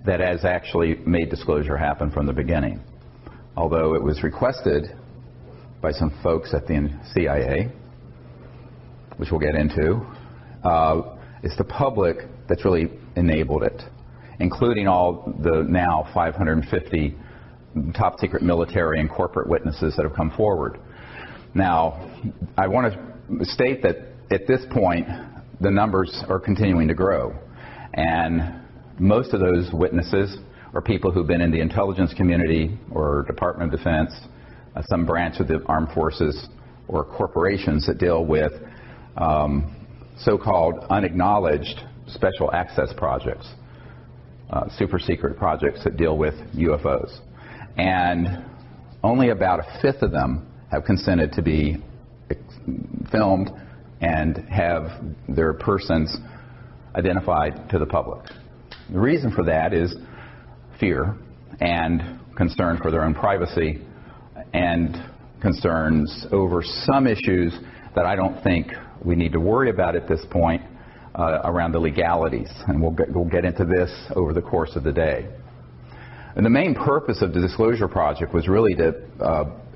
that has actually made disclosure happen from the beginning. Although it was requested by some folks at the CIA, which we'll get into, it's the public that's really enabled it, including all the now 550 top secret military and corporate witnesses that have come forward. Now, I want to state that at this point, the numbers are continuing to grow. And most of those witnesses are people who've been in the intelligence community or Department of Defense, some branch of the armed forces, or corporations that deal with so-called unacknowledged special access projects, super secret projects that deal with UFOs. And only about a fifth of them have consented to be filmed and have their persons identified to the public. The reason for that is fear and concern for their own privacy and concerns over some issues that I don't think we need to worry about at this point around the legalities. And we'll get into this over the course of the day. And the main purpose of the Disclosure Project was really to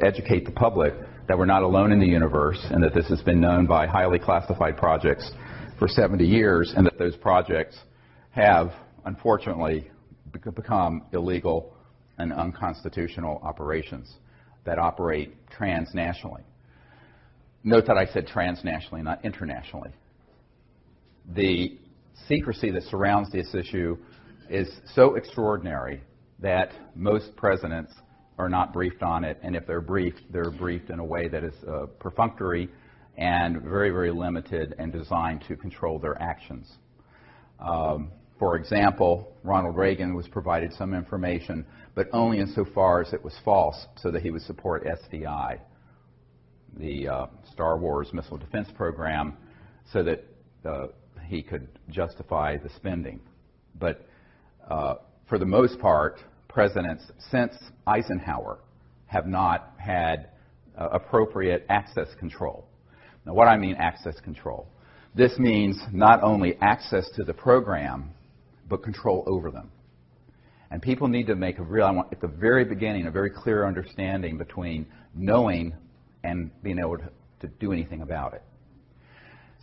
educate the public that we're not alone in the universe and that this has been known by highly classified projects for 70 years and that those projects have, unfortunately, become illegal and unconstitutional operations that operate transnationally. Note that I said transnationally, not internationally. The secrecy that surrounds this issue is so extraordinary that most presidents are not briefed on it, and if they're briefed in a way that is perfunctory and very, very limited and designed to control their actions. For example, Ronald Reagan was provided some information, but only insofar as it was false, so that he would support SDI, the Star Wars missile defense program, so that he could justify the spending. But for the most part, presidents since Eisenhower have not had appropriate access control. Now, what I mean access control? This means not only access to the program, but control over them. And people need to make at the very beginning, a very clear understanding between knowing and being able to do anything about it.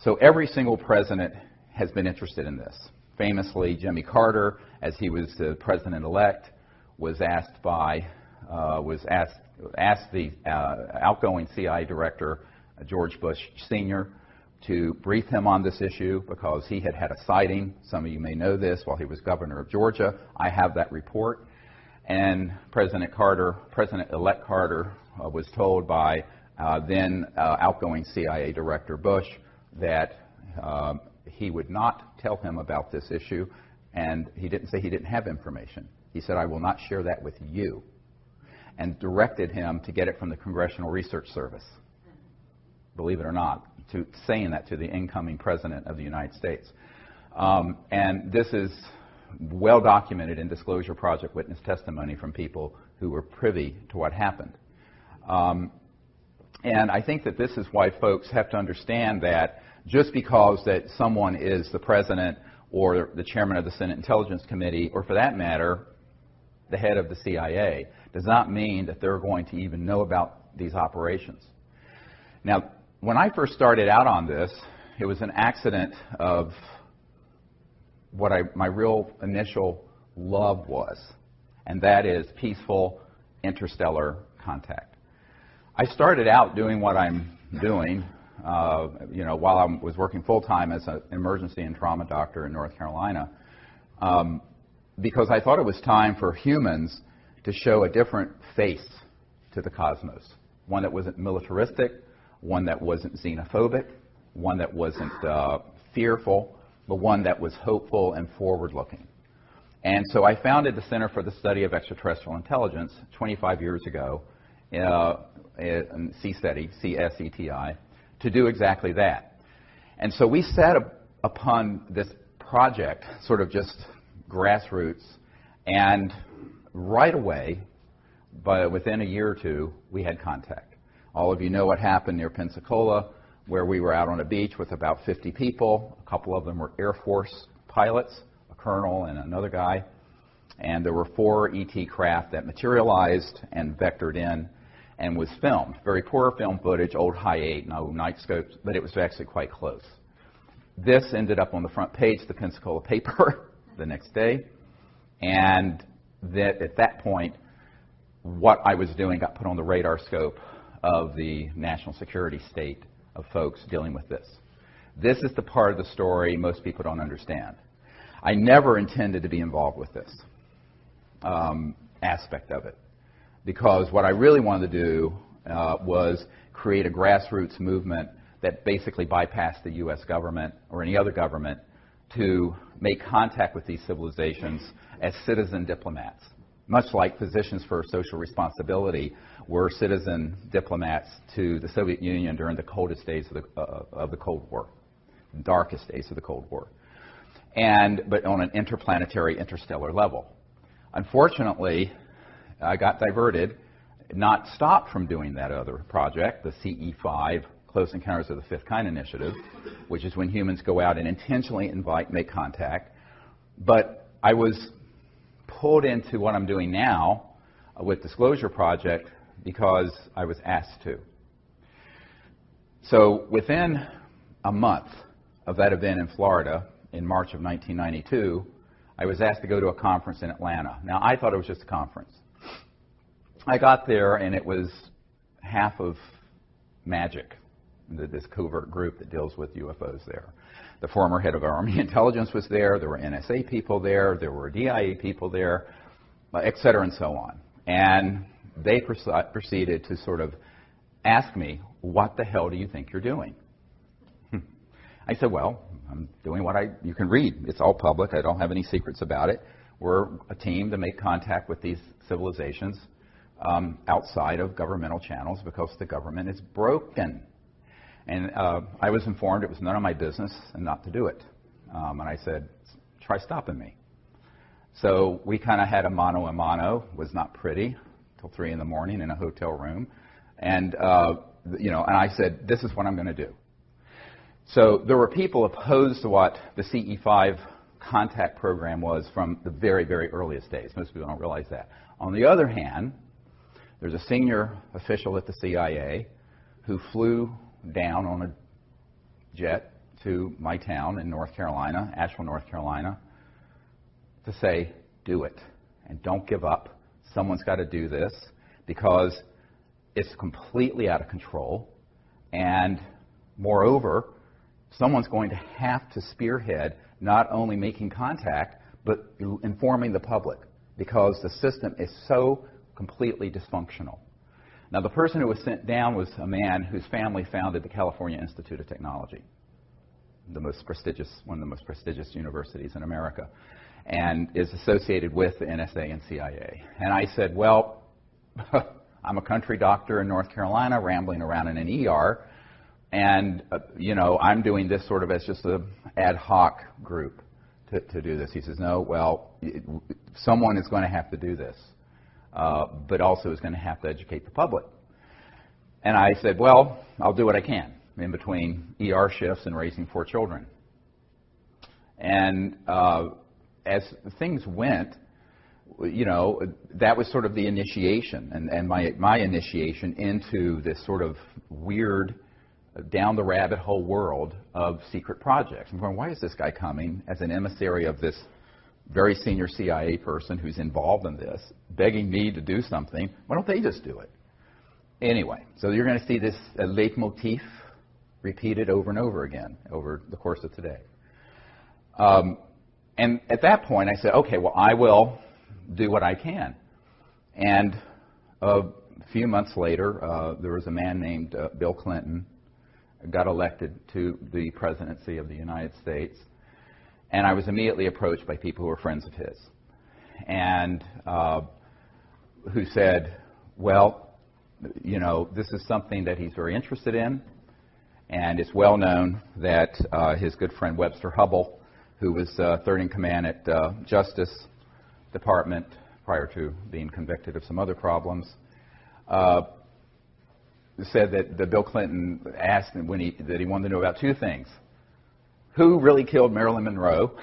So every single president has been interested in this. Famously, Jimmy Carter, as he was the president-elect, was asked the outgoing CIA director, George Bush Sr., to brief him on this issue because he had had a sighting. Some of you may know this while he was governor of Georgia. I have that report. And President-elect Carter was told by then outgoing CIA Director Bush that he would not tell him about this issue, and he didn't say he didn't have information. He said, "I will not share that with you," and directed him to get it from the Congressional Research Service. Believe it or not, saying that to the incoming President of the United States. And this is well documented in Disclosure Project witness testimony from people who were privy to what happened. And I think that this is why folks have to understand that just because that someone is the President or the Chairman of the Senate Intelligence Committee, or for that matter, the head of the CIA, does not mean that they're going to even know about these operations. Now, when I first started out on this, it was an accident of what my real initial love was, and that is peaceful interstellar contact. I started out doing what I'm doing, while I was working full-time as an emergency and trauma doctor in North Carolina, because I thought it was time for humans to show a different face to the cosmos, one that wasn't militaristic, one that wasn't xenophobic, one that wasn't fearful, but one that was hopeful and forward-looking. And so I founded the Center for the Study of Extraterrestrial Intelligence 25 years ago, in CSETI, C-S-E-T-I, to do exactly that. And so we set upon this project, sort of just grassroots, and right away, within a year or two, we had contact. All of you know what happened near Pensacola, where we were out on a beach with about 50 people. A couple of them were Air Force pilots, a colonel and another guy. And there were 4 ET craft that materialized and vectored in and was filmed. Very poor film footage, old high-8, no night scopes, but it was actually quite close. This ended up on the front page of the Pensacola paper the next day, and that at that point, what I was doing got put on the radar scope of the national security state of folks dealing with this. This is the part of the story most people don't understand. I never intended to be involved with this aspect of it, because what I really wanted to do was create a grassroots movement that basically bypassed the U.S. government or any other government to make contact with these civilizations as citizen diplomats, much like Physicians for Social Responsibility were citizen diplomats to the Soviet Union during the coldest days of the Cold War, darkest days of the Cold War, but on an interplanetary, interstellar level. Unfortunately, I got diverted, not stopped from doing that other project, the CE5, Close Encounters of the Fifth Kind Initiative, which is when humans go out and intentionally make contact. But I was pulled into what I'm doing now with Disclosure Project because I was asked to. So within a month of that event in Florida in March of 1992, I was asked to go to a conference in Atlanta. Now, I thought it was just a conference. I got there, and it was half of magic, this covert group that deals with UFOs there. The former head of Army Intelligence was there. There were NSA people there. There were DIA people there, et cetera, and so on. And they proceeded to sort of ask me, what the hell do you think you're doing? I said, well, I'm doing what you can read. It's all public. I don't have any secrets about it. We're a team to make contact with these civilizations outside of governmental channels because the government is broken. And I was informed it was none of my business and not to do it. And I said, try stopping me. So we kind of had a mano a mano. It was not pretty till 3 in the morning in a hotel room. And, and I said, this is what I'm going to do. So there were people opposed to what the CE5 contact program was from the very, very earliest days. Most people don't realize that. On the other hand, there's a senior official at the CIA who flew down on a jet to my town in North Carolina, Asheville, North Carolina, to say, do it, and don't give up. Someone's got to do this because it's completely out of control, and moreover, someone's going to have to spearhead not only making contact, but informing the public, because the system is so completely dysfunctional. Now, the person who was sent down was a man whose family founded the California Institute of Technology, one of the most prestigious universities in America, and is associated with the NSA and CIA. And I said, well, I'm a country doctor in North Carolina, rambling around in an ER, and, I'm doing this sort of as just an ad hoc group to do this. He says, no, well, someone is going to have to do this, but also is going to have to educate the public. And I said, well, I'll do what I can in between ER shifts and raising 4 children. And as things went, that was sort of the initiation, and my initiation into this sort of weird, down the rabbit hole world of secret projects. I'm going, why is this guy coming as an emissary of this very senior CIA person who's involved in this, begging me to do something? Why don't they just do it? Anyway, so you're going to see this leitmotif repeated over and over again over the course of today. And at that point, I said, okay, well, I will do what I can. And a few months later, there was a man named Bill Clinton, got elected to the presidency of the United States, and I was immediately approached by people who were friends of his, and who said, well, this is something that he's very interested in, and it's well known that his good friend Webster Hubbell, who was third in command at Justice Department prior to being convicted of some other problems, said that Bill Clinton asked him that he wanted to know about 2 things. Who really killed Marilyn Monroe?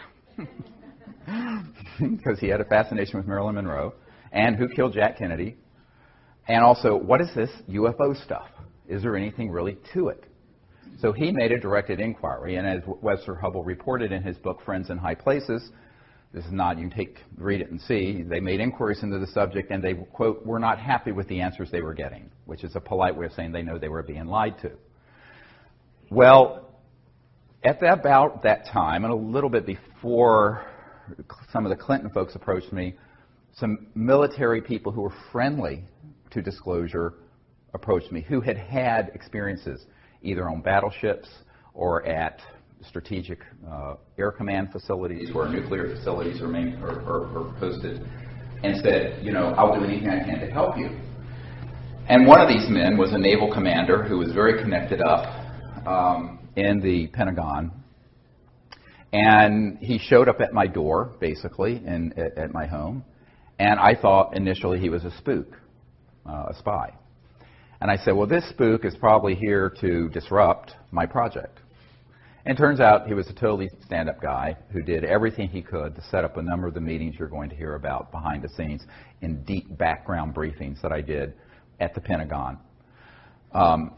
because he had a fascination with Marilyn Monroe, and who killed Jack Kennedy, and also, what is this UFO stuff? Is there anything really to it? So he made a directed inquiry, and as Webster Hubbell reported in his book, Friends in High Places, this is not, you can read it and see, they made inquiries into the subject, and they, quote, were not happy with the answers they were getting, which is a polite way of saying they know they were being lied to. Well, at about that time, and a little bit before some of the Clinton folks approached me, some military people who were friendly to disclosure approached me, who had had experiences either on battleships or at strategic air command facilities where nuclear facilities are posted, and said, you know, I'll do anything I can to help you. And one of these men was a naval commander who was very connected up in the Pentagon, and he showed up at my door, basically, at my home, and I thought initially he was a spook, a spy. And I said, well, this spook is probably here to disrupt my project. And it turns out he was a totally stand-up guy who did everything he could to set up a number of the meetings you're going to hear about behind the scenes in deep background briefings that I did at the Pentagon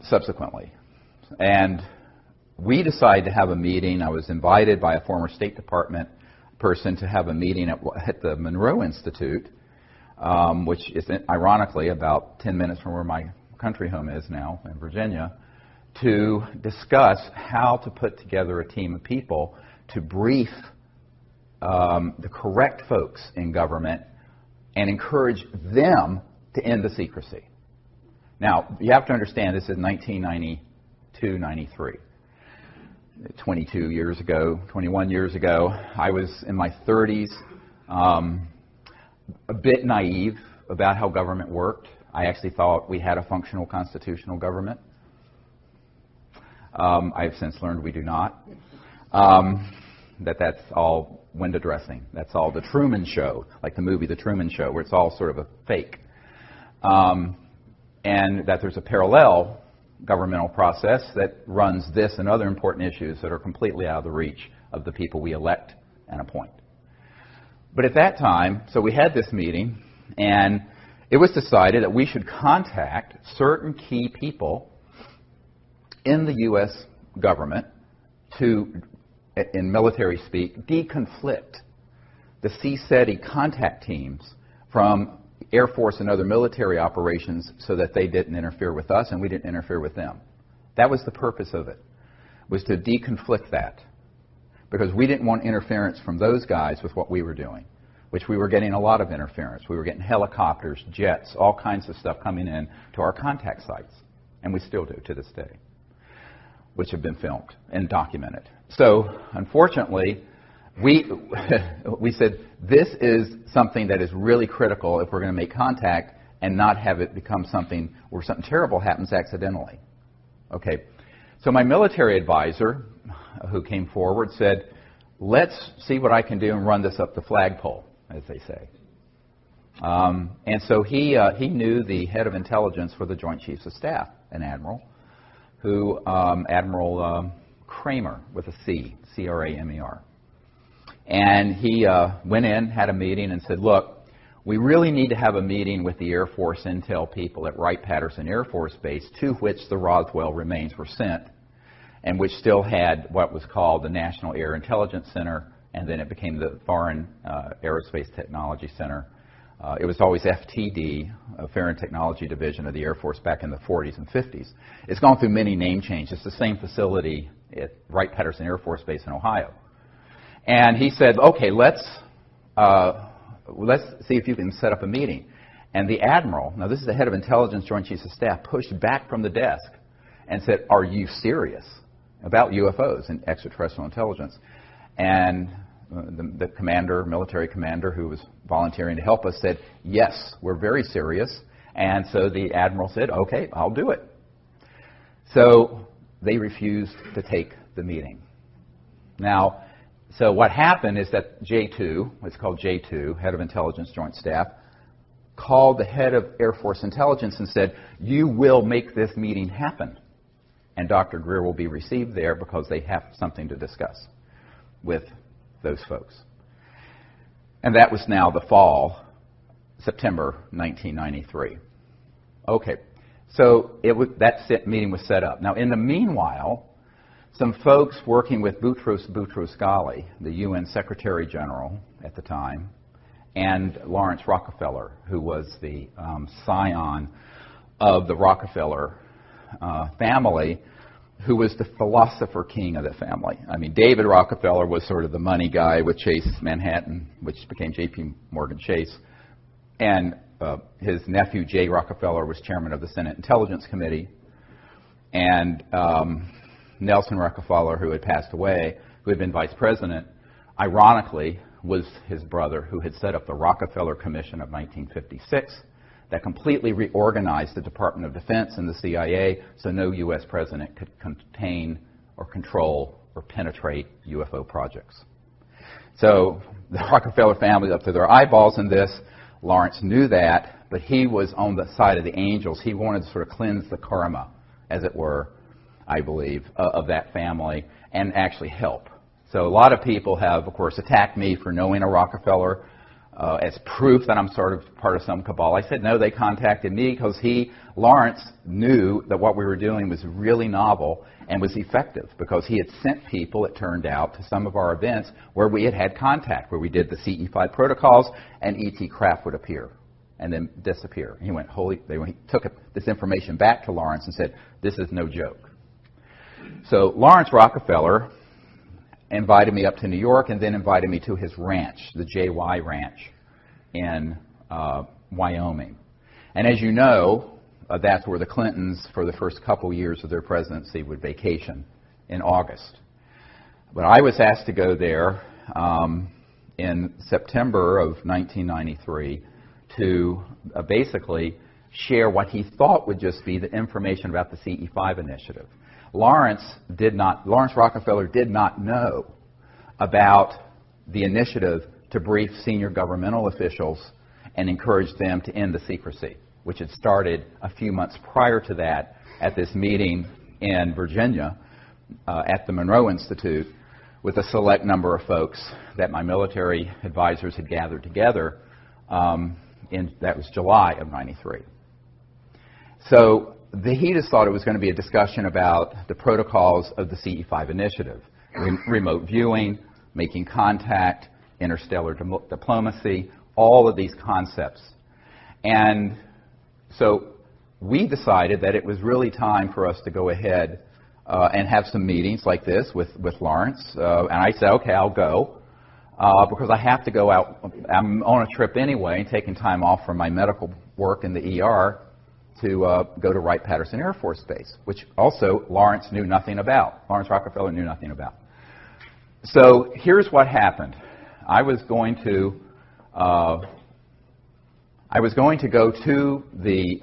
subsequently. And we decided to have a meeting. I was invited by a former State Department person to have a meeting at the Monroe Institute, which is ironically about 10 minutes from where my country home is now in Virginia, to discuss how to put together a team of people to brief the correct folks in government and encourage them to end the secrecy. Now, you have to understand this is 1992, 93. 22 years ago, 21 years ago, I was in my 30s, a bit naive about how government worked. I actually thought we had a functional constitutional government. I've since learned we do not. That's all window dressing. That's all the Truman Show, like the movie The Truman Show, where it's all sort of a fake. And that there's a parallel governmental process that runs this and other important issues that are completely out of the reach of the people we elect and appoint. But at that time, so we had this meeting, and it was decided that we should contact certain key people in the U.S. government to, in military speak, deconflict the CSETI contact teams from Air Force and other military operations so that they didn't interfere with us and we didn't interfere with them. That was the purpose of it, was to deconflict that, because we didn't want interference from those guys with what we were doing, which we were getting a lot of interference. We were getting helicopters, jets, all kinds of stuff coming in to our contact sites, and we still do to this day, which have been filmed and documented. So, unfortunately, we said this is something that is really critical if we're going to make contact and not have it become something where something terrible happens accidentally. Okay, so my military advisor, who came forward, said, let's see what I can do and run this up the flagpole, as they say. And so he knew the head of intelligence for the Joint Chiefs of Staff, an admiral, who Admiral Kramer, with a C, C-R-A-M-E-R. And he went in, had a meeting, and said, look, we really need to have a meeting with the Air Force intel people at Wright-Patterson Air Force Base, to which the Roswell remains were sent, and which still had what was called the National Air Intelligence Center, and then it became the Foreign Aerospace Technology Center. It was always FTD, Foreign Technology Division of the Air Force, back in the 40s and 50s. It's gone through many name changes. It's the same facility at Wright-Patterson Air Force Base in Ohio. And he said, okay, let's see if you can set up a meeting. And the admiral, now this is the head of intelligence, Joint Chiefs of Staff, pushed back from the desk and said, are you serious about UFOs and extraterrestrial intelligence? And the commander, military commander, who was volunteering to help us, said, yes, we're very serious. And so the admiral said, okay, I'll do it. So they refused to take the meeting. Now, so what happened is that J2, what's called J2, head of intelligence joint staff, called the head of Air Force intelligence and said, you will make this meeting happen. And Dr. Greer will be received there because they have something to discuss with those folks. And that was now the fall, September 1993. Okay, so that meeting was set up. Now, in the meanwhile, some folks working with Boutros Boutros-Ghali, the UN Secretary General at the time, and Lawrence Rockefeller, who was the scion of the Rockefeller family, who was the philosopher king of the family. I mean, David Rockefeller was sort of the money guy with Chase Manhattan, which became J.P. Morgan Chase. And his nephew, Jay Rockefeller, was chairman of the Senate Intelligence Committee. And Nelson Rockefeller, who had passed away, who had been vice president, ironically, was his brother who had set up the Rockefeller Commission of 1956 that completely reorganized the Department of Defense and the CIA so no U.S. president could contain or control or penetrate UFO projects. So the Rockefeller family was up to their eyeballs in this. Lawrence knew that, but he was on the side of the angels. He wanted to sort of cleanse the karma, as it were, I believe, of that family and actually help. So a lot of people have, of course, attacked me for knowing a Rockefeller as proof that I'm sort of part of some cabal. I said, no, they contacted me because Lawrence, knew that what we were doing was really novel and was effective because he had sent people, it turned out, to some of our events where we had contact, where we did the CE5 protocols and ET craft would appear and then disappear. And he took this information back to Lawrence and said, this is no joke. So Lawrence Rockefeller invited me up to New York and then invited me to his ranch, the JY Ranch in Wyoming. And as you know, that's where the Clintons, for the first couple years of their presidency, would vacation in August. But I was asked to go there in September of 1993 to basically share what he thought would just be the information about the CE5 initiative. Lawrence Rockefeller did not know about the initiative to brief senior governmental officials and encourage them to end the secrecy, which had started a few months prior to that at this meeting in Virginia at the Monroe Institute with a select number of folks that my military advisors had gathered together. That was July of '93. So he just thought it was going to be a discussion about the protocols of the CE5 initiative, remote viewing, making contact, interstellar diplomacy, all of these concepts. And so we decided that it was really time for us to go ahead and have some meetings like this with Lawrence. And I said, okay, I'll go because I have to go out. I'm on a trip anyway, taking time off from my medical work in the ER to go to Wright-Patterson Air Force Base, which also Lawrence knew nothing about. Lawrence Rockefeller knew nothing about. So here's what happened. I was going to go to the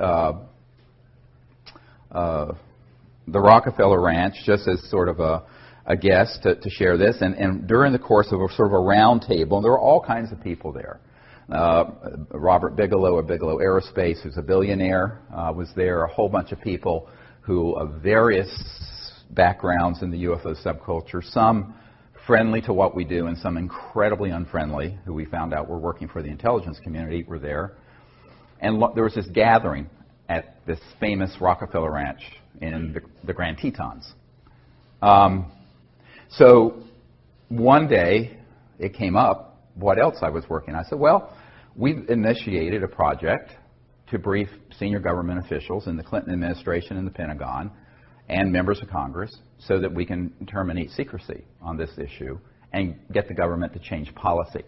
Rockefeller Ranch just as sort of a guest to share this, and during the course of a sort of a round table, and there were all kinds of people there. Robert Bigelow of Bigelow Aerospace, who's a billionaire, was there. A whole bunch of people who of various backgrounds in the UFO subculture, some friendly to what we do and some incredibly unfriendly, who we found out were working for the intelligence community, were there. And there was this gathering at this famous Rockefeller Ranch in the Grand Tetons. So one day it came up what else I was working on. I said, well, we've initiated a project to brief senior government officials in the Clinton administration and the Pentagon and members of Congress so that we can terminate secrecy on this issue and get the government to change policy,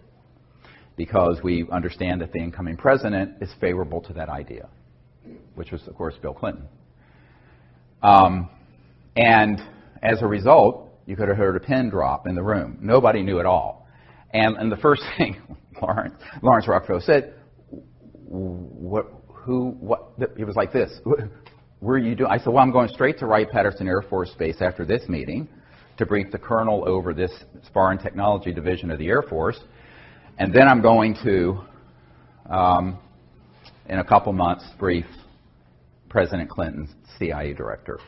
because we understand that the incoming president is favorable to that idea, which was, of course, Bill Clinton. And as a result, you could have heard a pin drop in the room. Nobody knew at all. And the first thing Lawrence Rockefeller said, what, he was like this, where are you doing? I said, well, I'm going straight to Wright-Patterson Air Force Base after this meeting to brief the colonel over this Foreign Technology Division of the Air Force. And then I'm going to, in a couple months, brief President Clinton's CIA director.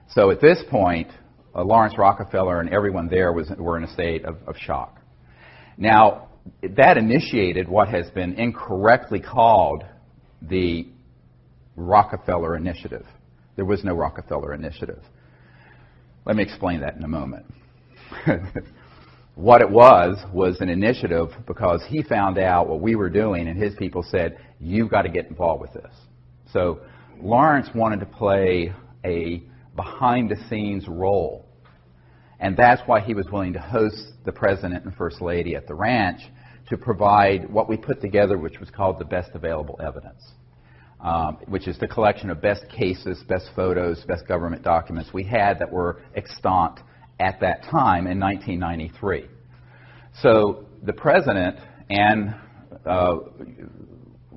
So at this point, Lawrence Rockefeller and everyone there were in a state of shock. Now, that initiated what has been incorrectly called the Rockefeller Initiative. There was no Rockefeller Initiative. Let me explain that in a moment. What it was an initiative because he found out what we were doing, and his people said, you've got to get involved with this. So Lawrence wanted to play a behind-the-scenes role, and that's why he was willing to host the President and First Lady at the ranch to provide what we put together, which was called the Best Available Evidence, which is the collection of best cases, best photos, best government documents we had that were extant at that time in 1993. So the President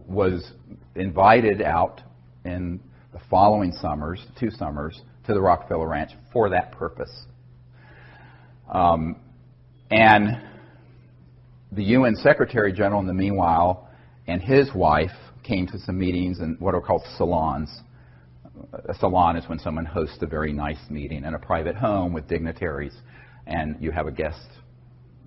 was invited out in the following summers, 2 summers, to the Rockefeller Ranch for that purpose. And the UN Secretary General, in the meanwhile, and his wife came to some meetings in what are called salons. A salon is when someone hosts a very nice meeting in a private home with dignitaries, and you have a guest,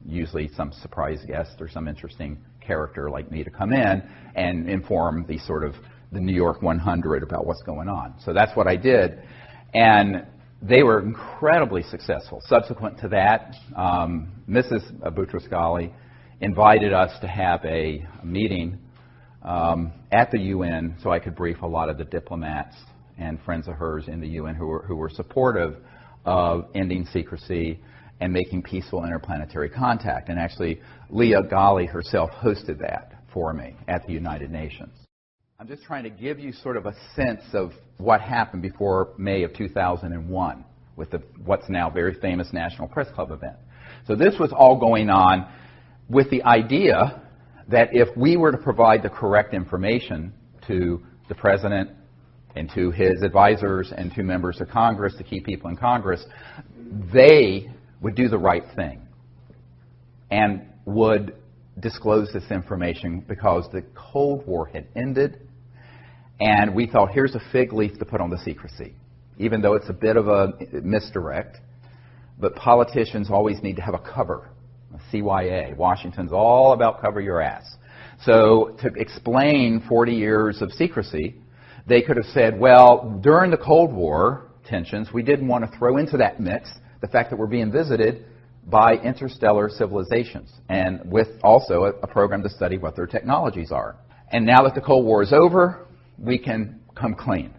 usually some surprise guest or some interesting character like me, to come in and inform the New York 100 about what's going on. So that's what I did, and they were incredibly successful. Subsequent to that, Mrs. Boutros-Ghali invited us to have a meeting at the UN so I could brief a lot of the diplomats and friends of hers in the UN who were supportive of ending secrecy and making peaceful interplanetary contact. And actually, Leah Ghali herself hosted that for me at the United Nations. I'm just trying to give you sort of a sense of what happened before May of 2001 with what's now very famous National Press Club event. So this was all going on with the idea that if we were to provide the correct information to the President and to his advisors and to members of Congress, the key people in Congress, they would do the right thing and would disclose this information because the Cold War had ended, and we thought, here's a fig leaf to put on the secrecy, even though it's a bit of a misdirect. But politicians always need to have a cover, a CYA. Washington's all about cover your ass. So to explain 40 years of secrecy, they could have said, well, during the Cold War tensions, we didn't want to throw into that mix the fact that we're being visited by interstellar civilizations, and with also a program to study what their technologies are. And now that the Cold War is over, we can come clean.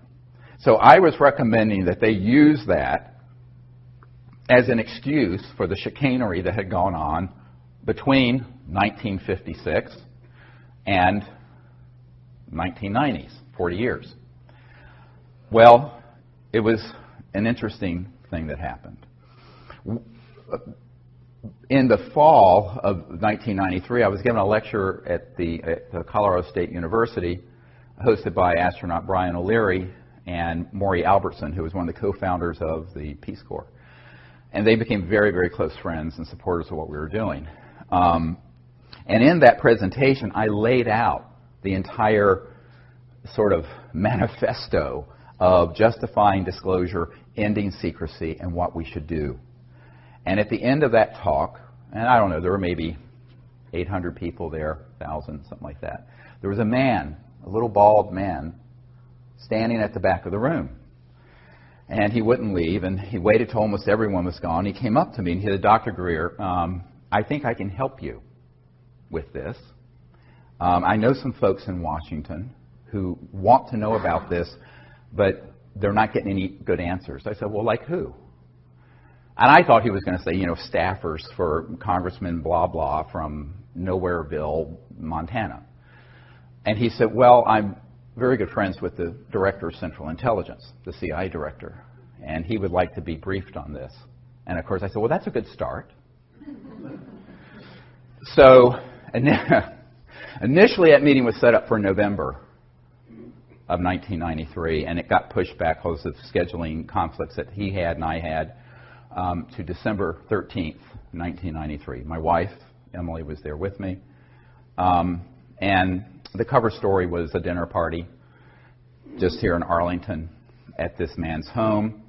So I was recommending that they use that as an excuse for the chicanery that had gone on between 1956 and 1990s, 40 years. Well, it was an interesting thing that happened. In the fall of 1993, I was given a lecture at the Colorado State University, hosted by astronaut Brian O'Leary and Maury Albertson, who was one of the co-founders of the Peace Corps. And they became very, very close friends and supporters of what we were doing. And in that presentation, I laid out the entire sort of manifesto of justifying disclosure, ending secrecy, and what we should do. And at the end of that talk, and I don't know, there were maybe 800 people there, 1,000, something like that. There was a man, a little bald man, standing at the back of the room. And he wouldn't leave, and he waited till almost everyone was gone. He came up to me and he said, Dr. Greer, I think I can help you with this. I know some folks in Washington who want to know about this, but they're not getting any good answers. I said, well, like who? And I thought he was going to say, staffers for Congressman blah blah from Nowhereville, Montana. And he said, well, I'm very good friends with the Director of Central Intelligence, the CIA Director, and he would like to be briefed on this. And of course I said, well, that's a good start. So initially that meeting was set up for November of 1993, and it got pushed back because of scheduling conflicts that he had and I had to December 13th, 1993. My wife, Emily, was there with me. And the cover story was a dinner party just here in Arlington at this man's home,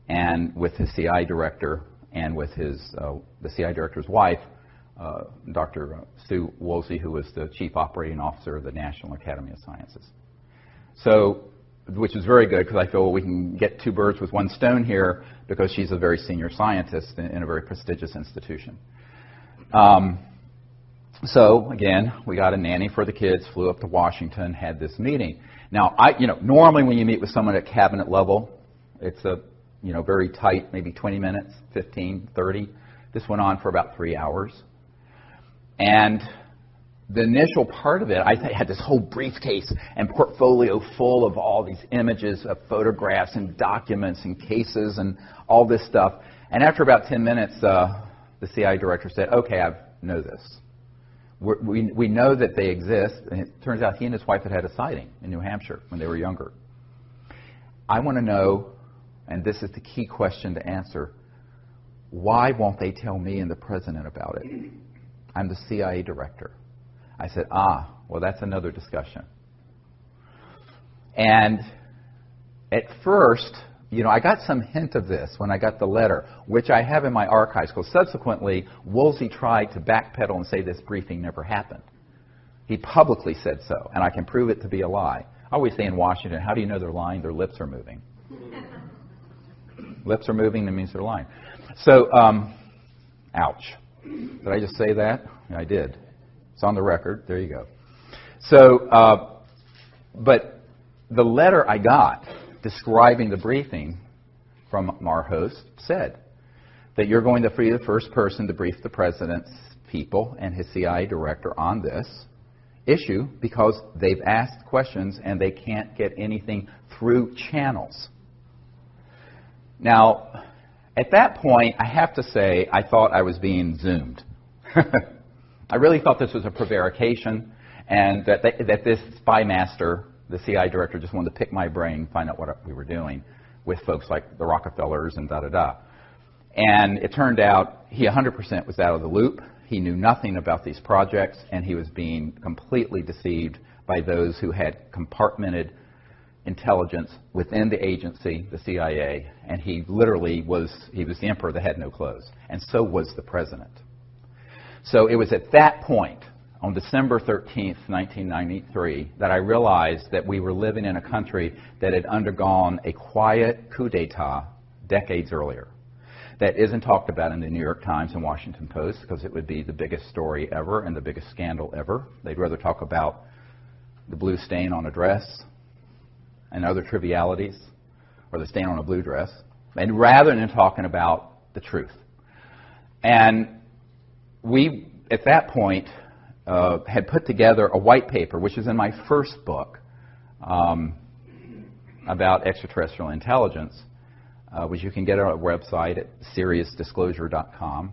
and with his CI director and with his the CI director's wife Dr. Sue Woolsey, who was the Chief Operating Officer of the National Academy of Sciences. So, which is very good because I feel, well, we can get two birds with one stone here because she's a very senior scientist in a very prestigious institution. So again, we got a nanny for the kids, flew up to Washington, had this meeting. Now, normally when you meet with someone at cabinet level, it's a, very tight, maybe 20 minutes, 15, 30. This went on for about 3 hours. And the initial part of it, I had this whole briefcase and portfolio full of all these images of photographs and documents and cases and all this stuff. And after about 10 minutes, the CIA director said, okay, I know this. We know that they exist, and it turns out he and his wife had a sighting in New Hampshire when they were younger. I want to know, and this is the key question to answer, why won't they tell me and the president about it? I'm the CIA director. I said, well, that's another discussion. And at first, I got some hint of this when I got the letter, which I have in my archives, because subsequently, Woolsey tried to backpedal and say this briefing never happened. He publicly said so, and I can prove it to be a lie. I always say in Washington, how do you know they're lying? Their lips are moving. Lips are moving, that means they're lying. So, ouch. Did I just say that? Yeah, I did. It's on the record. There you go. So, but the letter I got describing the briefing from our host said that you're going to be the first person to brief the president's people and his CIA director on this issue because they've asked questions and they can't get anything through channels. Now, at that point, I have to say, I thought I was being Zoomed. I really thought this was a prevarication and that this spy master, the CIA director, just wanted to pick my brain, find out what we were doing with folks like the Rockefellers and da-da-da. And it turned out he 100% was out of the loop. He knew nothing about these projects, and he was being completely deceived by those who had compartmented intelligence within the agency, the CIA, and he literally was the emperor that had no clothes, and so was the president. So it was at that point, on December 13th, 1993, that I realized that we were living in a country that had undergone a quiet coup d'etat decades earlier. That isn't talked about in the New York Times and Washington Post because it would be the biggest story ever and the biggest scandal ever. They'd rather talk about the blue stain on a dress and other trivialities, or the stain on a blue dress, and rather than talking about the truth. And we, at that point, had put together a white paper, which is in my first book about extraterrestrial intelligence, which you can get on our website at seriousdisclosure.com.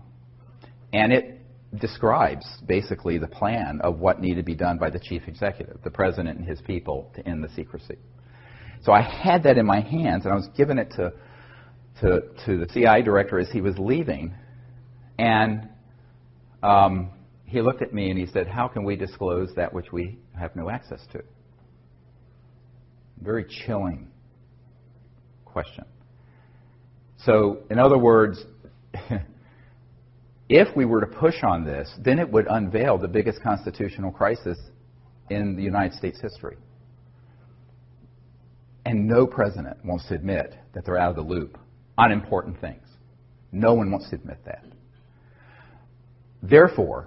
And it describes basically the plan of what needed to be done by the chief executive, the president and his people, to end the secrecy. So I had that in my hands, and I was giving it to the CIA director as he was leaving. And he looked at me and he said, how can we disclose that which we have no access to? Very chilling question. So, in other words, if we were to push on this, then it would unveil the biggest constitutional crisis in the United States history. And no president wants to admit that they're out of the loop on important things. No one wants to admit that. Therefore,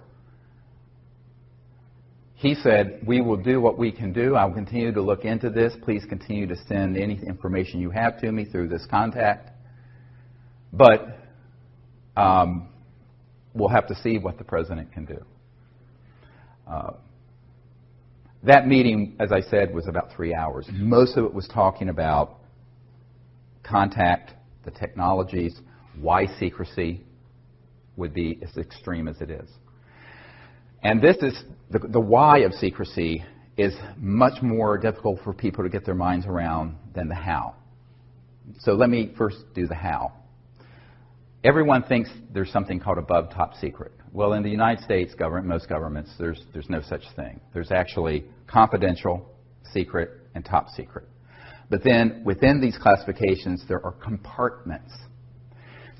he said, we will do what we can do. I will continue to look into this. Please continue to send any information you have to me through this contact. But we'll have to see what the president can do. That meeting, as I said, was about 3 hours. Most of it was talking about contact, the technologies, why secrecy would be as extreme as it is. And this is, the why of secrecy is much more difficult for people to get their minds around than the how. So let me first do the how. Everyone thinks there's something called above top secret. Well, in the United States government, most governments, there's no such thing. There's actually confidential, secret, and top secret. But then within these classifications, there are compartments.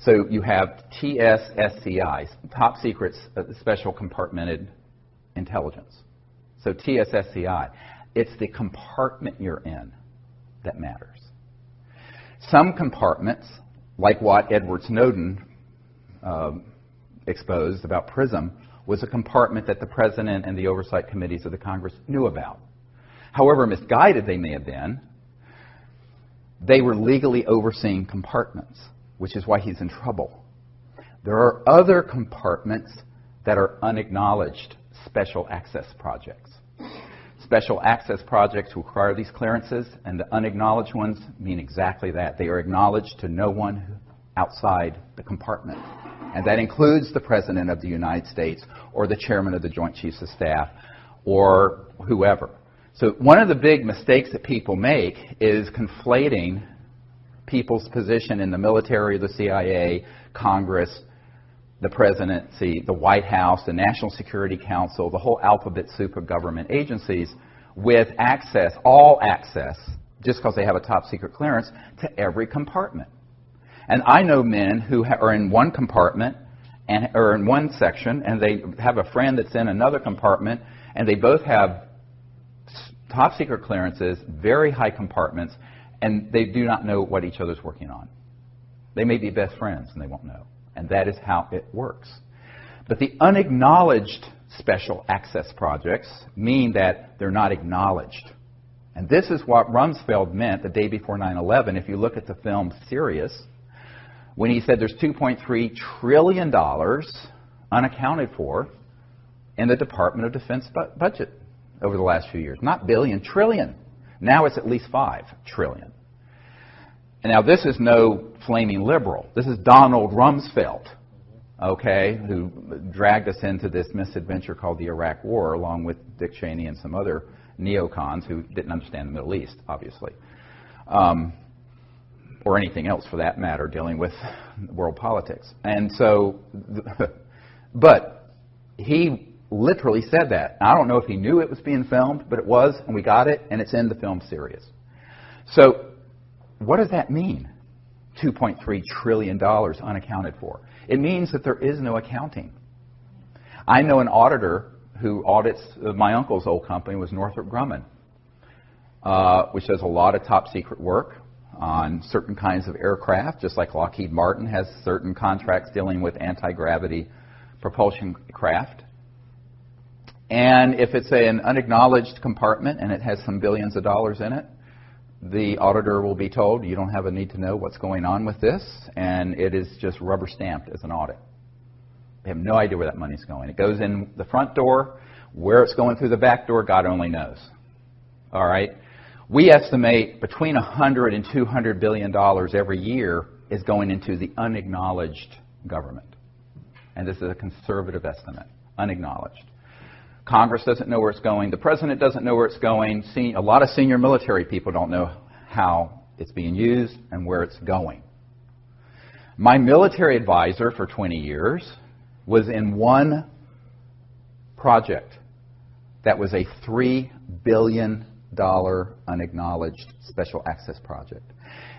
So you have TSSCI, top secret special compartmented intelligence. So TSSCI, it's the compartment you're in that matters. Some compartments, like what Edward Snowden exposed about PRISM, was a compartment that the President and the oversight committees of the Congress knew about. However misguided they may have been, they were legally overseeing compartments, which is why he's in trouble. There are other compartments that are unacknowledged special access projects. Special access projects require these clearances, and the unacknowledged ones mean exactly that. They are acknowledged to no one outside the compartment. And that includes the President of the United States or the Chairman of the Joint Chiefs of Staff or whoever. So one of the big mistakes that people make is conflating people's position in the military, the CIA, Congress, the presidency, the White House, the National Security Council, the whole alphabet soup of government agencies with access, all access, just because they have a top secret clearance, to every compartment. And I know men who are in one compartment or in one section, and they have a friend that's in another compartment, and they both have top secret clearances, very high compartments, and they do not know what each other's working on. They may be best friends, and they won't know. And that is how it works. But the unacknowledged special access projects mean that they're not acknowledged. And this is what Rumsfeld meant the day before 9/11. If you look at the film Sirius, when he said there's $2.3 trillion unaccounted for in the Department of Defense budget over the last few years. Not billion, trillion. Now it's at least 5 trillion. And now this is no flaming liberal. This is Donald Rumsfeld, okay, who dragged us into this misadventure called the Iraq War, along with Dick Cheney and some other neocons who didn't understand the Middle East, obviously. Or anything else for that matter, dealing with world politics. And so, but he literally said that. I don't know if he knew it was being filmed, but it was, and we got it, and it's in the film Sirius. So, what does that mean? $2.3 trillion unaccounted for. It means that there is no accounting. I know an auditor who audits my uncle's old company was Northrop Grumman, which does a lot of top secret work on certain kinds of aircraft, just like Lockheed Martin has certain contracts dealing with anti-gravity propulsion craft. And if it's an unacknowledged compartment and it has some billions of dollars in it, the auditor will be told, you don't have a need to know what's going on with this, and it is just rubber stamped as an audit. They have no idea where that money's going. It goes in the front door. Where it's going through the back door, God only knows. All right? We estimate between $100 and $200 billion every year is going into the unacknowledged government. And this is a conservative estimate, unacknowledged. Congress doesn't know where it's going. The President doesn't know where it's going. A lot of senior military people don't know how it's being used and where it's going. My military advisor for 20 years was in one project that was a $3 billion unacknowledged special access project.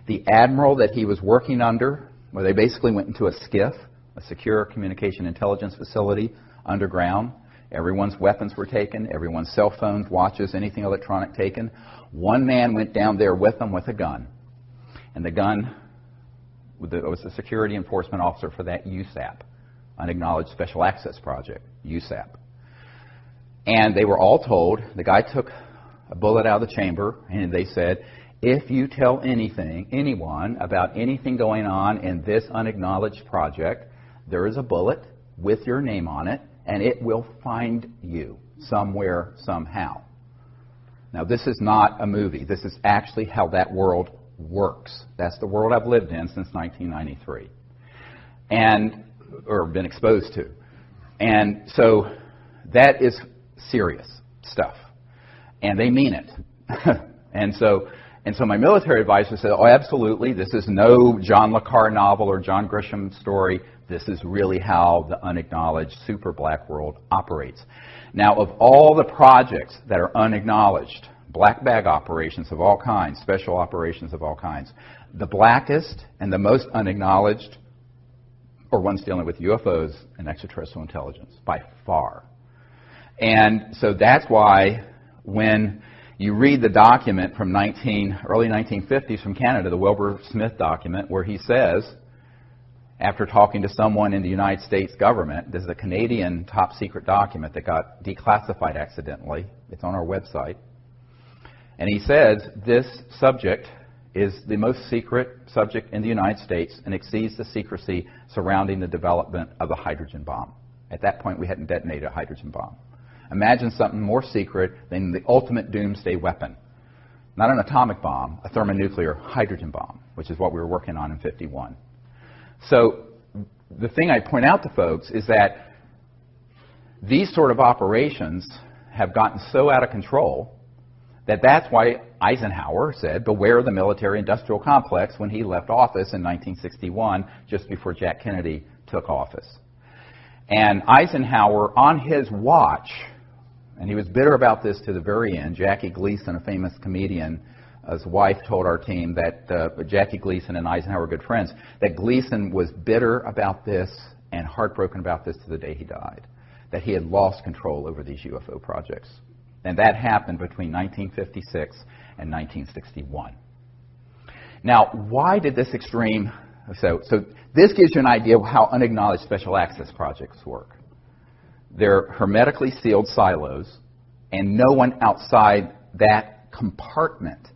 The admiral that he was working under, where they basically went into a SCIF, a secure communication intelligence facility, underground. Everyone's weapons were taken, everyone's cell phones, watches, anything electronic taken. One man went down there with them with a gun. And the gun was the security enforcement officer for that USAP, Unacknowledged Special Access Project, USAP. And they were all told, the guy took a bullet out of the chamber, and they said, if you tell anyone about anything going on in this unacknowledged project, there is a bullet with your name on it, and it will find you somewhere, somehow. Now, this is not a movie. This is actually how that world works. That's the world I've lived in since 1993, or been exposed to. And so that is serious stuff. And they mean it. and so my military advisor said, oh, absolutely, this is no John le Carre novel or John Grisham story. This is really how the unacknowledged super black world operates. Now, of all the projects that are unacknowledged, black bag operations of all kinds, special operations of all kinds, the blackest and the most unacknowledged or ones dealing with UFOs and extraterrestrial intelligence, by far. And so that's why when you read the document from early 1950s from Canada, the Wilbur Smith document, where he says, after talking to someone in the United States government, this is a Canadian top secret document that got declassified accidentally. It's on our website. And he says this subject is the most secret subject in the United States and exceeds the secrecy surrounding the development of the hydrogen bomb. At that point, we hadn't detonated a hydrogen bomb. Imagine something more secret than the ultimate doomsday weapon. Not an atomic bomb, a thermonuclear hydrogen bomb, which is what we were working on in 51. So the thing I point out to folks is that these sort of operations have gotten so out of control that that's why Eisenhower said, beware the military-industrial complex when he left office in 1961, just before Jack Kennedy took office. And Eisenhower, on his watch, and he was bitter about this to the very end, Jackie Gleason, a famous comedian, his wife told our team that Jackie Gleason and Eisenhower were good friends, that Gleason was bitter about this and heartbroken about this to the day he died, that he had lost control over these UFO projects. And that happened between 1956 and 1961. Now, why did this extreme... So this gives you an idea of how unacknowledged special access projects work. They're hermetically sealed silos, and no one outside that compartment,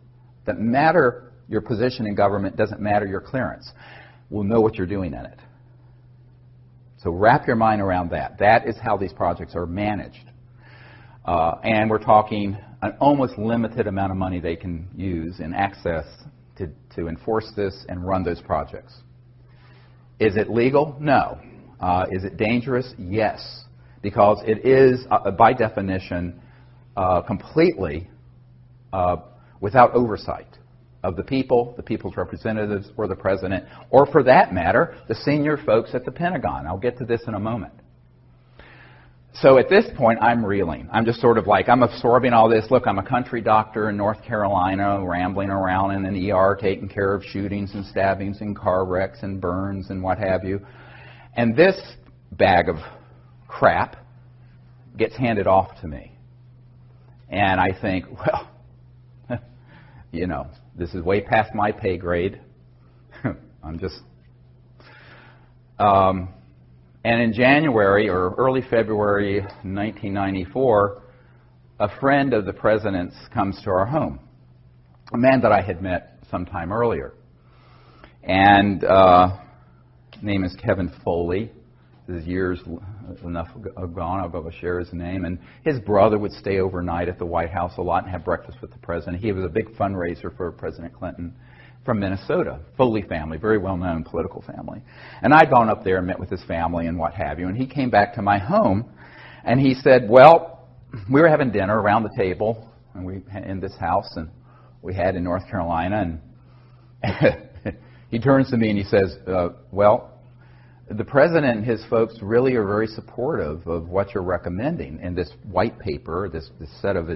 doesn't matter your position in government, doesn't matter your clearance, will know what you're doing in it. So wrap your mind around that. That is how these projects are managed. And we're talking an almost limited amount of money they can use in access to enforce this and run those projects. Is it legal? No. Is it dangerous? Yes. Because it is, by definition, completely without oversight of the people, the people's representatives, or the president, or for that matter, the senior folks at the Pentagon. I'll get to this in a moment. So at this point, I'm reeling. I'm just sort of like, I'm absorbing all this. Look, I'm a country doctor in North Carolina, rambling around in an ER, taking care of shootings and stabbings and car wrecks and burns and what have you. And this bag of crap gets handed off to me. And I think, well, you know, this is way past my pay grade. I'm just... And in January or early February 1994, a friend of the president's comes to our home, a man that I had met sometime earlier. And his name is Kevin Foley. This is years enough gone, I'll go share his name. And his brother would stay overnight at the White House a lot and have breakfast with the president. He was a big fundraiser for President Clinton. From Minnesota, Foley family, very well-known political family. And I'd gone up there and met with his family and what have you, and he came back to my home, and he said, well, we were having dinner around the table and in this house, and we had in North Carolina, and he turns to me and he says, well, the president and his folks really are very supportive of what you're recommending in this white paper, this set of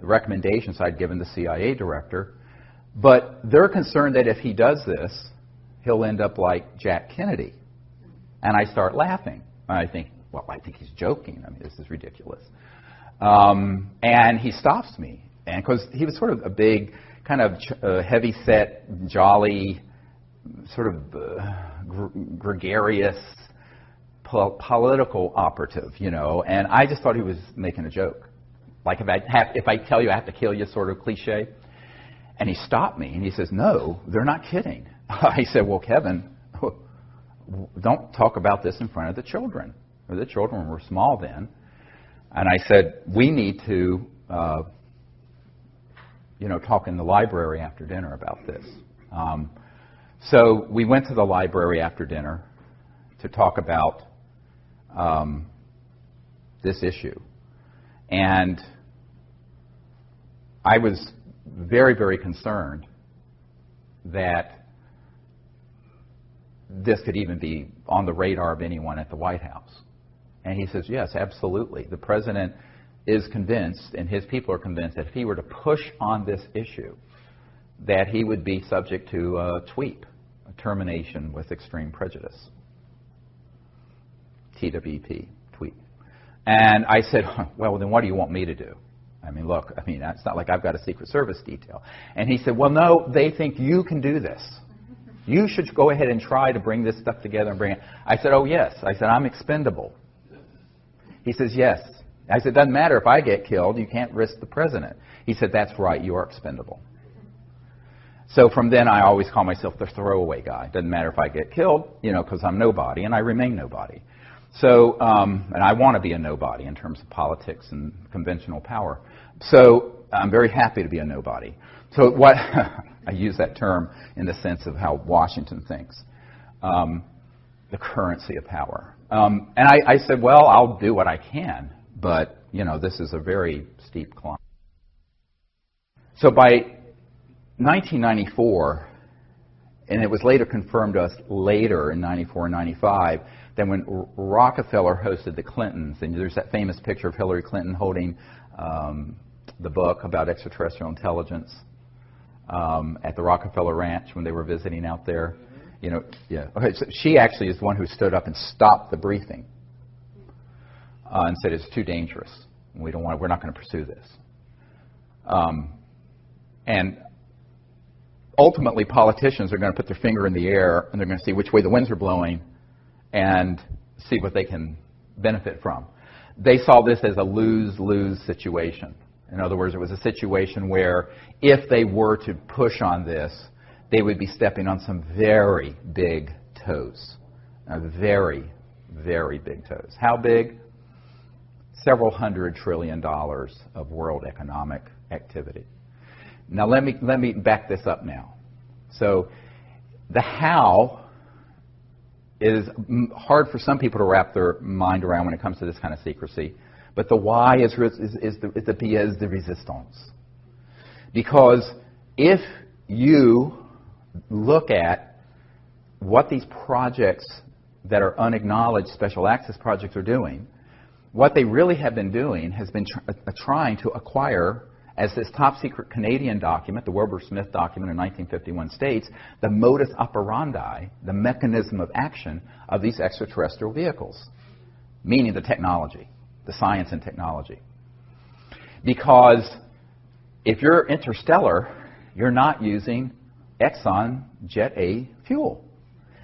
recommendations I'd given the CIA director. But they're concerned that if he does this, he'll end up like Jack Kennedy. And I start laughing. And I think, well, I think he's joking. I mean, this is ridiculous. And he stops me. And because he was sort of a big, kind of heavy-set, jolly, sort of gregarious political operative, you know. And I just thought he was making a joke. Like if I tell you I have to kill you sort of cliche. And he stopped me, and he says, no, they're not kidding. I said, well, Kevin, don't talk about this in front of the children. The children were small then. And I said, we need to, talk in the library after dinner about this. So we went to the library after dinner to talk about this issue. And I was very, very concerned that this could even be on the radar of anyone at the White House. And he says, yes, absolutely. The president is convinced, and his people are convinced, that if he were to push on this issue, that he would be subject to a TWEEP, a termination with extreme prejudice. TWP, tweet. And I said, well, then what do you want me to do? I mean, look, it's not like I've got a Secret Service detail. And he said, well, no, they think you can do this. You should go ahead and try to bring this stuff together and bring it. I said, oh, yes. I said, I'm expendable. He says, yes. I said, doesn't matter if I get killed. You can't risk the president. He said, that's right. You are expendable. So from then, I always call myself the throwaway guy. Doesn't matter if I get killed, because I'm nobody, and I remain nobody. So, and I want to be a nobody in terms of politics and conventional power. So I'm very happy to be a nobody. So what I use that term in the sense of how Washington thinks, the currency of power. And I said, well, I'll do what I can, but this is a very steep climb. So by 1994, and it was later confirmed to us later in 94 and 95, that when Rockefeller hosted the Clintons, and there's that famous picture of Hillary Clinton holding the book about extraterrestrial intelligence at the Rockefeller Ranch when they were visiting out there. Okay, so she actually is the one who stood up and stopped the briefing and said it's too dangerous. We're not going to pursue this. And ultimately, politicians are going to put their finger in the air and they're going to see which way the winds are blowing and see what they can benefit from. They saw this as a lose-lose situation. In other words, it was a situation where if they were to push on this, they would be stepping on some very big toes. Very, very big toes. How big? Several $100 trillion of world economic activity. Now let me back this up now. So the how is hard for some people to wrap their mind around when it comes to this kind of secrecy, but the why is the resistance. Because if you look at what these projects that are unacknowledged special access projects are doing, what they really have been doing has been trying to acquire, as this top-secret Canadian document, the Wilbur-Smith document in 1951 states, the modus operandi, the mechanism of action of these extraterrestrial vehicles, meaning the technology, the science and technology. Because if you're interstellar, you're not using Exxon Jet A fuel.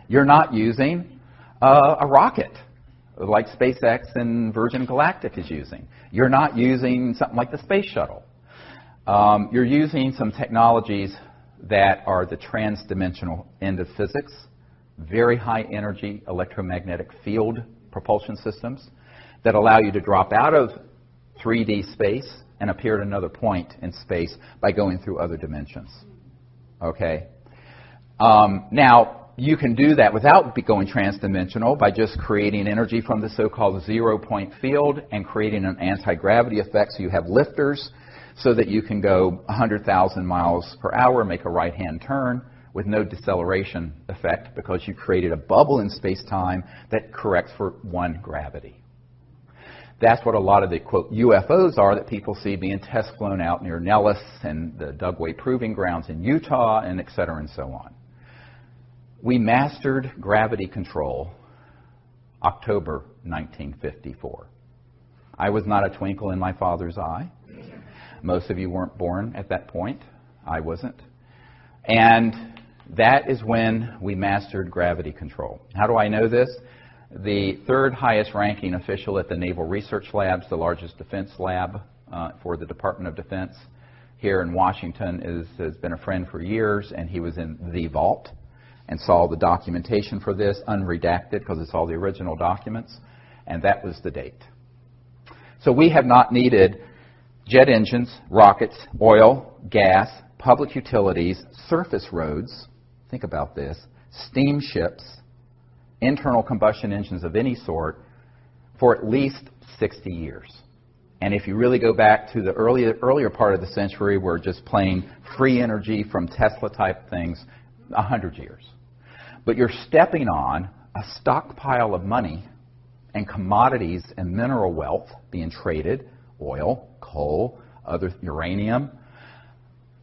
You're not using a rocket like SpaceX and Virgin Galactic is using. You're not using something like the space shuttle. You're using some technologies that are the trans-dimensional end of physics, very high energy electromagnetic field propulsion systems that allow you to drop out of 3D space and appear at another point in space by going through other dimensions. Okay? Now, you can do that without going trans-dimensional by just creating energy from the so-called zero-point field and creating an anti-gravity effect so you have lifters so that you can go 100,000 miles per hour, make a right-hand turn with no deceleration effect because you created a bubble in space-time that corrects for one gravity. That's what a lot of the, quote, UFOs are that people see being test flown out near Nellis and the Dugway Proving Grounds in Utah and et cetera and so on. We mastered gravity control October 1954. I was not a twinkle in my father's eye. Most of you weren't born at that point. I wasn't. And that is when we mastered gravity control. How do I know this? The third highest ranking official at the Naval Research Labs, the largest defense lab for the Department of Defense here in Washington, has been a friend for years, and he was in the vault and saw the documentation for this, unredacted, because it's all the original documents, and that was the date. So we have not needed jet engines, rockets, oil, gas, public utilities, surface roads, think about this, steamships, internal combustion engines of any sort, for at least 60 years. And if you really go back to the earlier part of the century, we're just plain free energy from Tesla-type things, 100 years. But you're stepping on a stockpile of money and commodities and mineral wealth being traded, oil, coal, other uranium,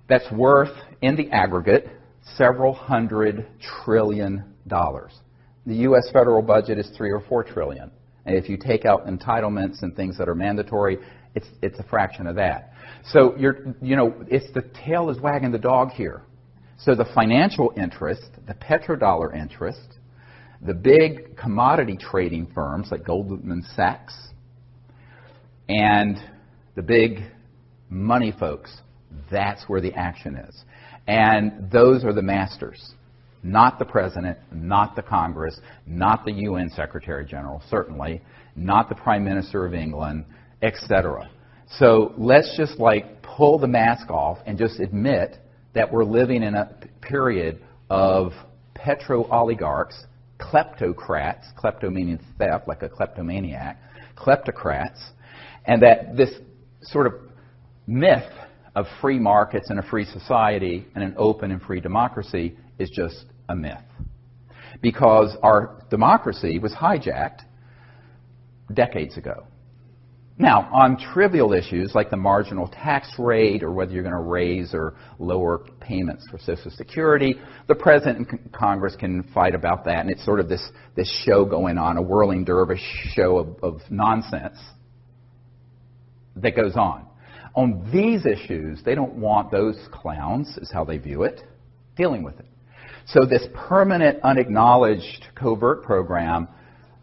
that's worth, in the aggregate, several $100 trillion. The U.S. federal budget is $3 or $4 trillion. And if you take out entitlements and things that are mandatory, it's a fraction of that. So it's the tail is wagging the dog here. So the financial interest, the petrodollar interest, the big commodity trading firms like Goldman Sachs, and the big money folks, that's where the action is. And those are the masters, not the president, not the Congress, not the UN Secretary General, certainly, not the Prime Minister of England, etc. So let's just pull the mask off and just admit that we're living in a period of petro-oligarchs, kleptocrats, klepto meaning theft, like a kleptomaniac, kleptocrats, and that this sort of myth of free markets and a free society and an open and free democracy is just a myth. Because our democracy was hijacked decades ago. Now, on trivial issues like the marginal tax rate or whether you're going to raise or lower payments for Social Security, the President and Congress can fight about that, and it's sort of this show going on, a whirling dervish show of nonsense that goes on. On these issues, they don't want those clowns, is how they view it, dealing with it. So this permanent, unacknowledged covert program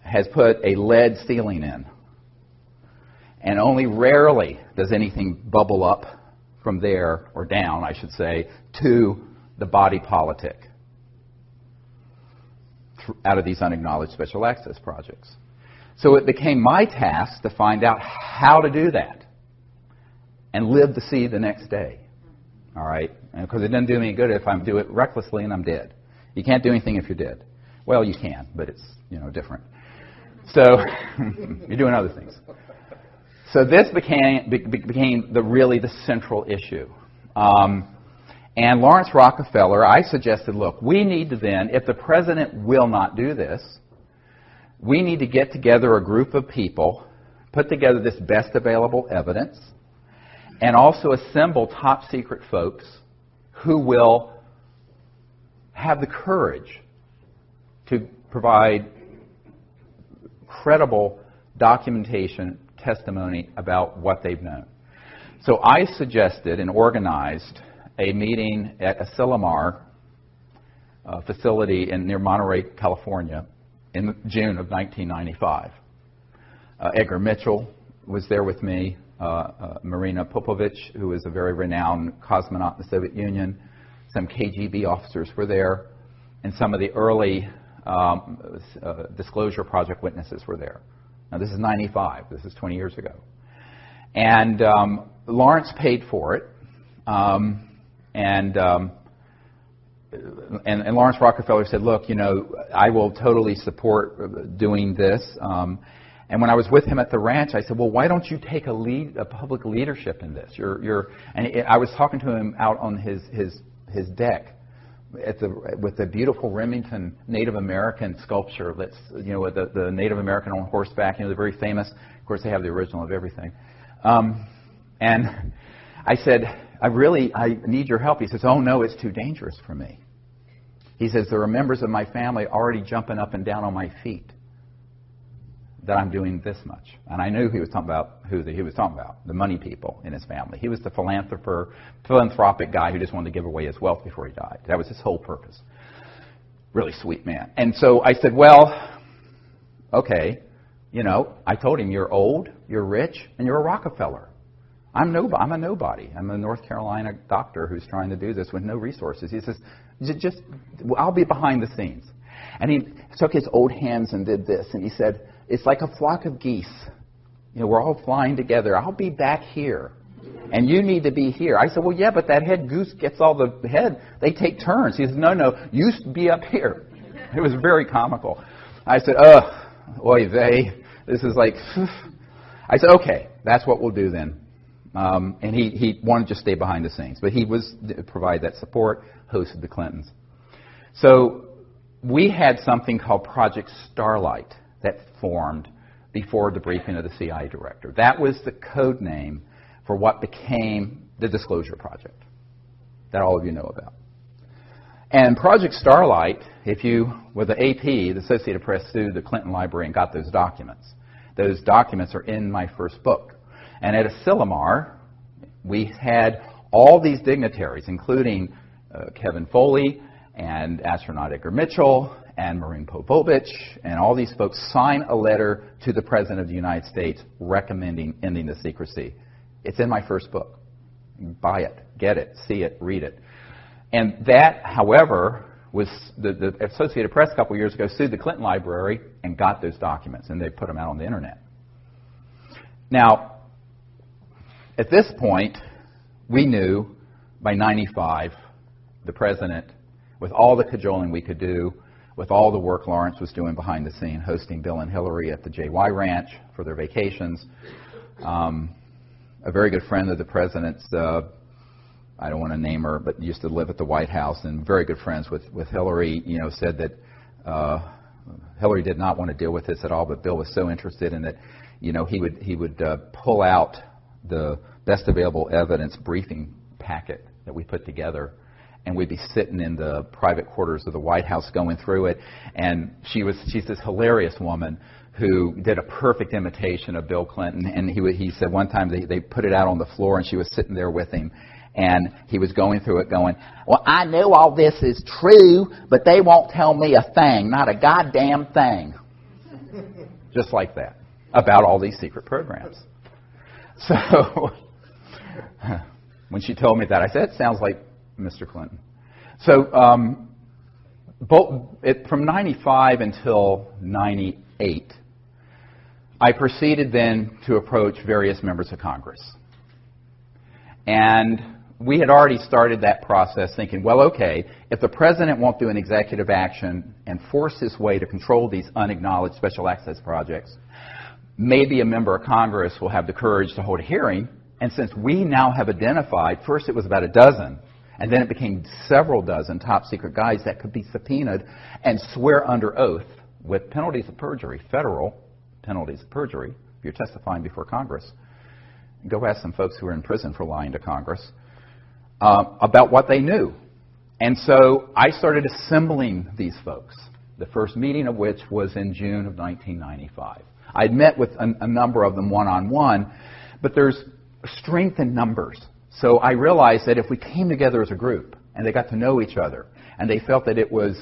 has put a lead ceiling in. And only rarely does anything bubble up from there, or down, I should say, to the body politic out of these unacknowledged special access projects. So it became my task to find out how to do that and live to see the next day. All right? Because it doesn't do me any good if I do it recklessly and I'm dead. You can't do anything if you're dead. Well, you can, but it's different. So you're doing other things. So this became the central issue. And Lawrence Rockefeller, I suggested, look, we need to then, if the president will not do this, we need to get together a group of people, put together this best available evidence, and also assemble top secret folks who will have the courage to provide credible documentation, testimony about what they've known. So I suggested and organized a meeting at Asilomar facility near Monterey, California, in June of 1995. Edgar Mitchell was there with me, Marina Popovich, who was a very renowned cosmonaut in the Soviet Union, some KGB officers were there, and some of the early Disclosure Project witnesses were there. Now, this is 95. This is 20 years ago. And Lawrence paid for it. And Lawrence Rockefeller said, look, I will totally support doing this. And when I was with him at the ranch, I said, well, why don't you take a public leadership in this? And I was talking to him out on his deck with the beautiful Remington Native American sculpture that's, with the Native American on horseback, they're very famous. Of course, they have the original of everything. And I said, I need your help. He says, oh, no, it's too dangerous for me. He says, there are members of my family already jumping up and down on my feet that I'm doing this much. And I knew he was talking about he was talking about, the money people in his family. He was the philanthropic guy who just wanted to give away his wealth before he died. That was his whole purpose. Really sweet man. And so I said, well, okay, I told him, you're old, you're rich, and you're a Rockefeller. I'm a nobody. I'm a North Carolina doctor who's trying to do this with no resources. He says, I'll be behind the scenes. And he took his old hands and did this, and he said, it's like a flock of geese. We're all flying together. I'll be back here, and you need to be here. I said, well, yeah, but that head goose gets all the head. They take turns. He says, no, you be up here. It was very comical. I said, oy vey. This is like, I said, okay, that's what we'll do then. And he wanted to stay behind the scenes, but he was provide that support, hosted the Clintons. So we had something called Project Starlight that formed before the briefing of the CIA director. That was the code name for what became the Disclosure Project that all of you know about. And Project Starlight, with the AP, the Associated Press sued the Clinton Library and got those documents. Those documents are in my first book. And at Asilomar, we had all these dignitaries, including Kevin Foley and astronaut Edgar Mitchell and Marin Povovich, and all these folks sign a letter to the President of the United States recommending ending the secrecy. It's in my first book. Buy it, get it, see it, read it. And that, however, was the Associated Press a couple years ago sued the Clinton Library and got those documents, and they put them out on the internet. Now, at this point, we knew by 95, the President, with all the cajoling we could do, with all the work Lawrence was doing behind the scene, hosting Bill and Hillary at the JY Ranch for their vacations. A very good friend of the President's, I don't want to name her, but used to live at the White House and very good friends with Hillary, said that Hillary did not want to deal with this at all, but Bill was so interested in it, he would pull out the best available evidence briefing packet that we put together, and we'd be sitting in the private quarters of the White House going through it. And she's this hilarious woman who did a perfect imitation of Bill Clinton. And he said one time they put it out on the floor, and she was sitting there with him, and he was going through it going, "Well, I know all this is true, but they won't tell me a thing, not a goddamn thing." Just like that, about all these secret programs. So when she told me that, I said, "It sounds like Mr. Clinton." So from 95 until 98, I proceeded then to approach various members of Congress. And we had already started that process thinking, well, okay, if the President won't do an executive action and force his way to control these unacknowledged special access projects, maybe a member of Congress will have the courage to hold a hearing. And since we now have identified, first it was about a dozen, and then it became several dozen top secret guys that could be subpoenaed and swear under oath with penalties of perjury, federal penalties of perjury, if you're testifying before Congress. Go ask some folks who are in prison for lying to Congress about what they knew. And so I started assembling these folks, the first meeting of which was in June of 1995. I'd met with a number of them one-on-one, but there's strength in numbers. So I realized that if we came together as a group and they got to know each other and they felt that it was,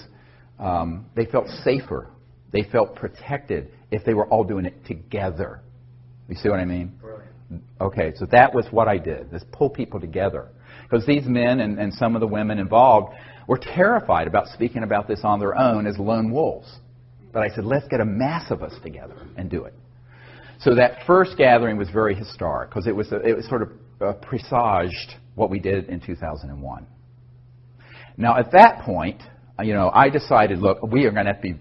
they felt safer, they felt protected if they were all doing it together. You see what I mean? Brilliant. Okay, so that was what I did, is pull people together. Because these men and some of the women involved were terrified about speaking about this on their own as lone wolves. But I said, let's get a mass of us together and do it. So that first gathering was very historic because it was sort of presaged what we did in 2001. Now, at that point, I decided, look, we are going to have to be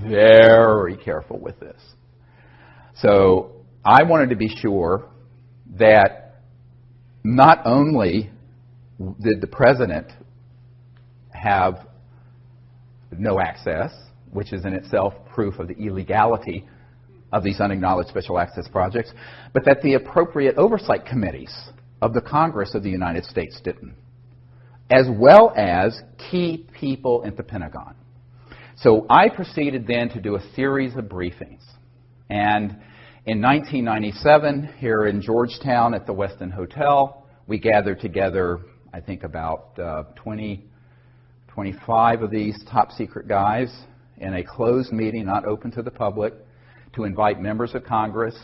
very careful with this. So I wanted to be sure that not only did the President have no access, which is in itself proof of the illegality of these unacknowledged special access projects, but that the appropriate oversight committees of the Congress of the United States didn't, as well as key people at the Pentagon. So I proceeded then to do a series of briefings. And in 1997, here in Georgetown at the Westin Hotel, we gathered together, I think, about 25 of these top secret guys in a closed meeting, not open to the public, to invite members of Congress,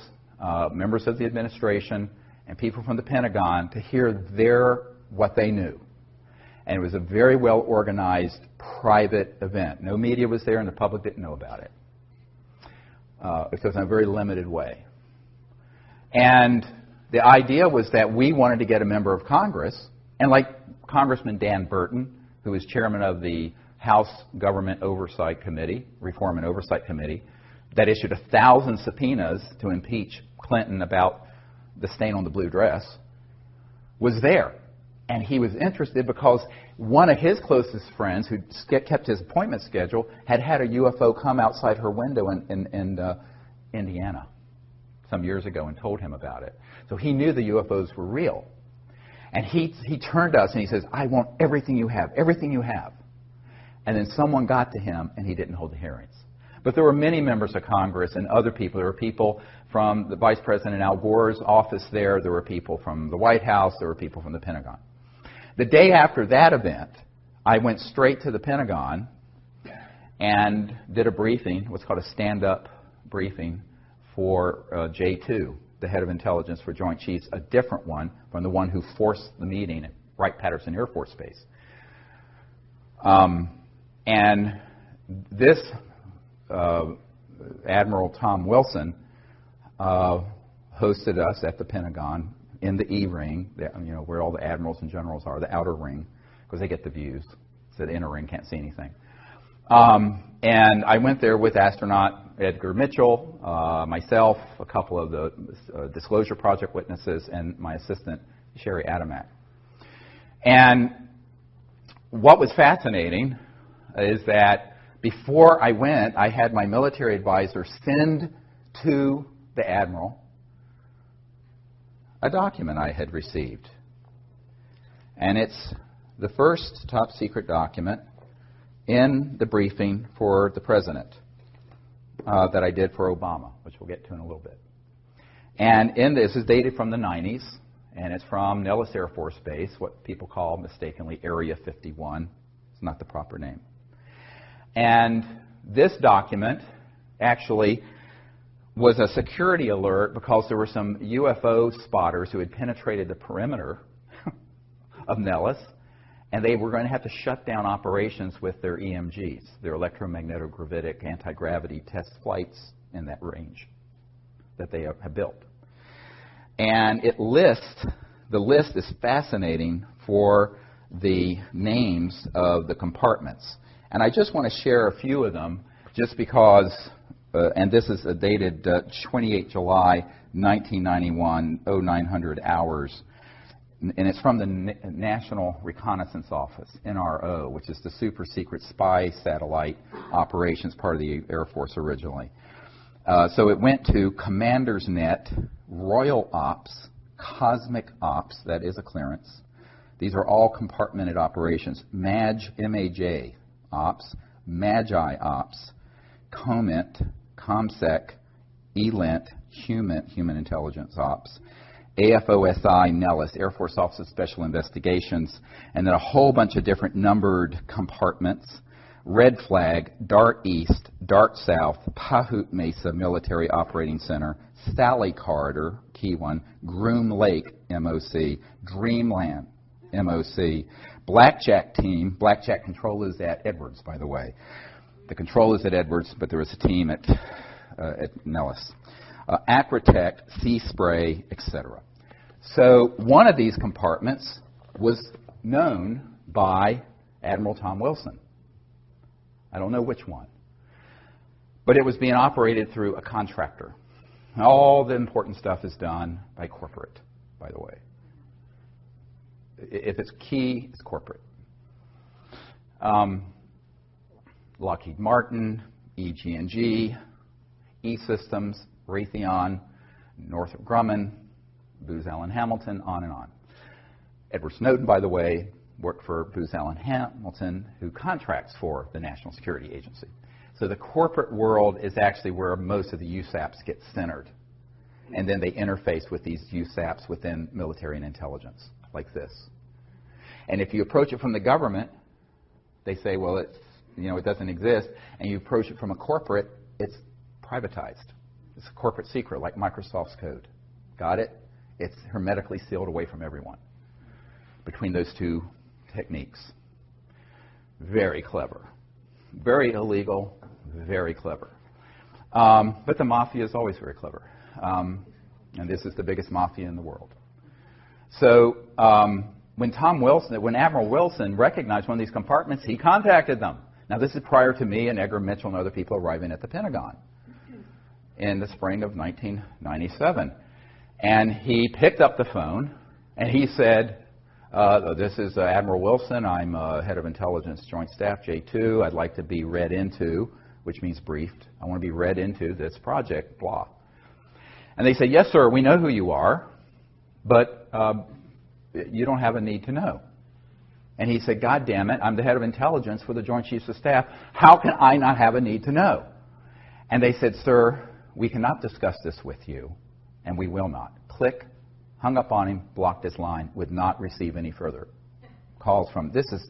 members of the administration, and people from the Pentagon to hear what they knew. And it was a very well-organized, private event. No media was there, and the public didn't know about it. It was in a very limited way. And the idea was that we wanted to get a member of Congress, and like Congressman Dan Burton, who was chairman of the House Government Oversight Committee, Reform and Oversight Committee, that issued 1,000 subpoenas to impeach Clinton about the stain on the blue dress, was there. And he was interested because one of his closest friends, who kept his appointment schedule, had a UFO come outside her window in Indiana some years ago and told him about it. So he knew the UFOs were real. And he turned to us and he says, I want everything you have, everything you have. And then someone got to him and he didn't hold the hearings. But there were many members of Congress and other people. There were people from the Vice President Al Gore's office there. There were people from the White House. There were people from the Pentagon. The day after that event, I went straight to the Pentagon and did a briefing, what's called a stand-up briefing for J2, the head of intelligence for Joint Chiefs, a different one from the one who forced the meeting at Wright-Patterson Air Force Base. And this Admiral Tom Wilson hosted us at the Pentagon in the E ring, where all the admirals and generals are, the outer ring, because they get the views. So the inner ring can't see anything. And I went there with astronaut Edgar Mitchell, myself, a couple of the Disclosure Project witnesses, and my assistant, Sherry Adamak. And what was fascinating is that before I went, I had my military advisor send to the Admiral a document I had received. And it's the first top secret document in the briefing for the President that I did for Obama, which we'll get to in a little bit. And in this is dated from the 90s, and it's from Nellis Air Force Base, what people call mistakenly Area 51. It's not the proper name. And this document actually was a security alert because there were some UFO spotters who had penetrated the perimeter of Nellis, and they were going to have to shut down operations with their EMGs, their electromagnetic-gravitic anti-gravity test flights in that range that they have built. And the list is fascinating for the names of the compartments. And I just want to share a few of them just because, and this is dated 28 July 1991, 0900 hours. And it's from the National Reconnaissance Office, NRO, which is the super secret spy satellite operations part of the Air Force originally. So it went to Commander's Net, Royal Ops, Cosmic Ops, that is a clearance. These are all compartmented operations. MAJ, M-A-J, Ops, Magi Ops, COMINT, COMSEC, ELINT, Human Intelligence Ops, AFOSI, Nellis, Air Force Office of Special Investigations, and then a whole bunch of different numbered compartments. Red Flag, Dart East, Dart South, Pahut Mesa Military Operating Center, Sally Corridor, key one, Groom Lake, MOC, Dreamland, MOC, Blackjack Team. Blackjack control is at Edwards, by the way. The control is at Edwards, but there was a team at Nellis. Acrotech, Sea Spray, etc. So one of these compartments was known by Admiral Tom Wilson. I don't know which one. But it was being operated through a contractor. All the important stuff is done by corporate, by the way. If it's key, it's corporate. Lockheed Martin, EG&G, E-Systems, Raytheon, Northrop Grumman, Booz Allen Hamilton, on and on. Edward Snowden, by the way, worked for Booz Allen Hamilton, who contracts for the National Security Agency. So the corporate world is actually where most of the USAPs get centered. And then they interface with these USAPs within military and intelligence, like this. And if you approach it from the government, they say, well, it's, it doesn't exist. And you approach it from a corporate, it's privatized. It's a corporate secret, like Microsoft's code. Got it? It's hermetically sealed away from everyone between those two techniques. Very clever. Very illegal, very clever. But the mafia is always very clever. And this is the biggest mafia in the world. So when Admiral Wilson recognized one of these compartments, he contacted them. Now, this is prior to me and Edgar Mitchell and other people arriving at the Pentagon in the spring of 1997. And he picked up the phone, and he said, this is Admiral Wilson. I'm head of intelligence joint staff, J2. I'd like to be read into, which means briefed. I want to be read into this project, blah. And they said, yes, sir, we know who you are, but you don't have a need to know. And he said, God damn it, I'm the head of intelligence for the Joint Chiefs of Staff. How can I not have a need to know? And they said, "Sir, we cannot discuss this with you, and we will not." Click, hung up on him, blocked his line, would not receive any further calls from. This is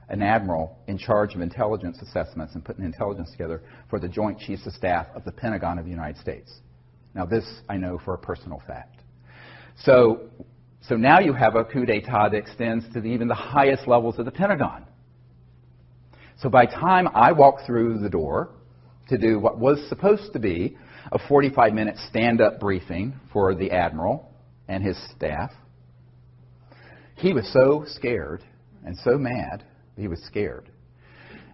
an admiral in charge of intelligence assessments and putting intelligence together for the Joint Chiefs of Staff of the Pentagon of the United States. Now, this I know for a personal fact. So now you have a coup d'etat that extends to even the highest levels of the Pentagon. So by the time I walked through the door to do what was supposed to be a 45-minute stand-up briefing for the admiral and his staff, he was so scared and so mad. He was scared.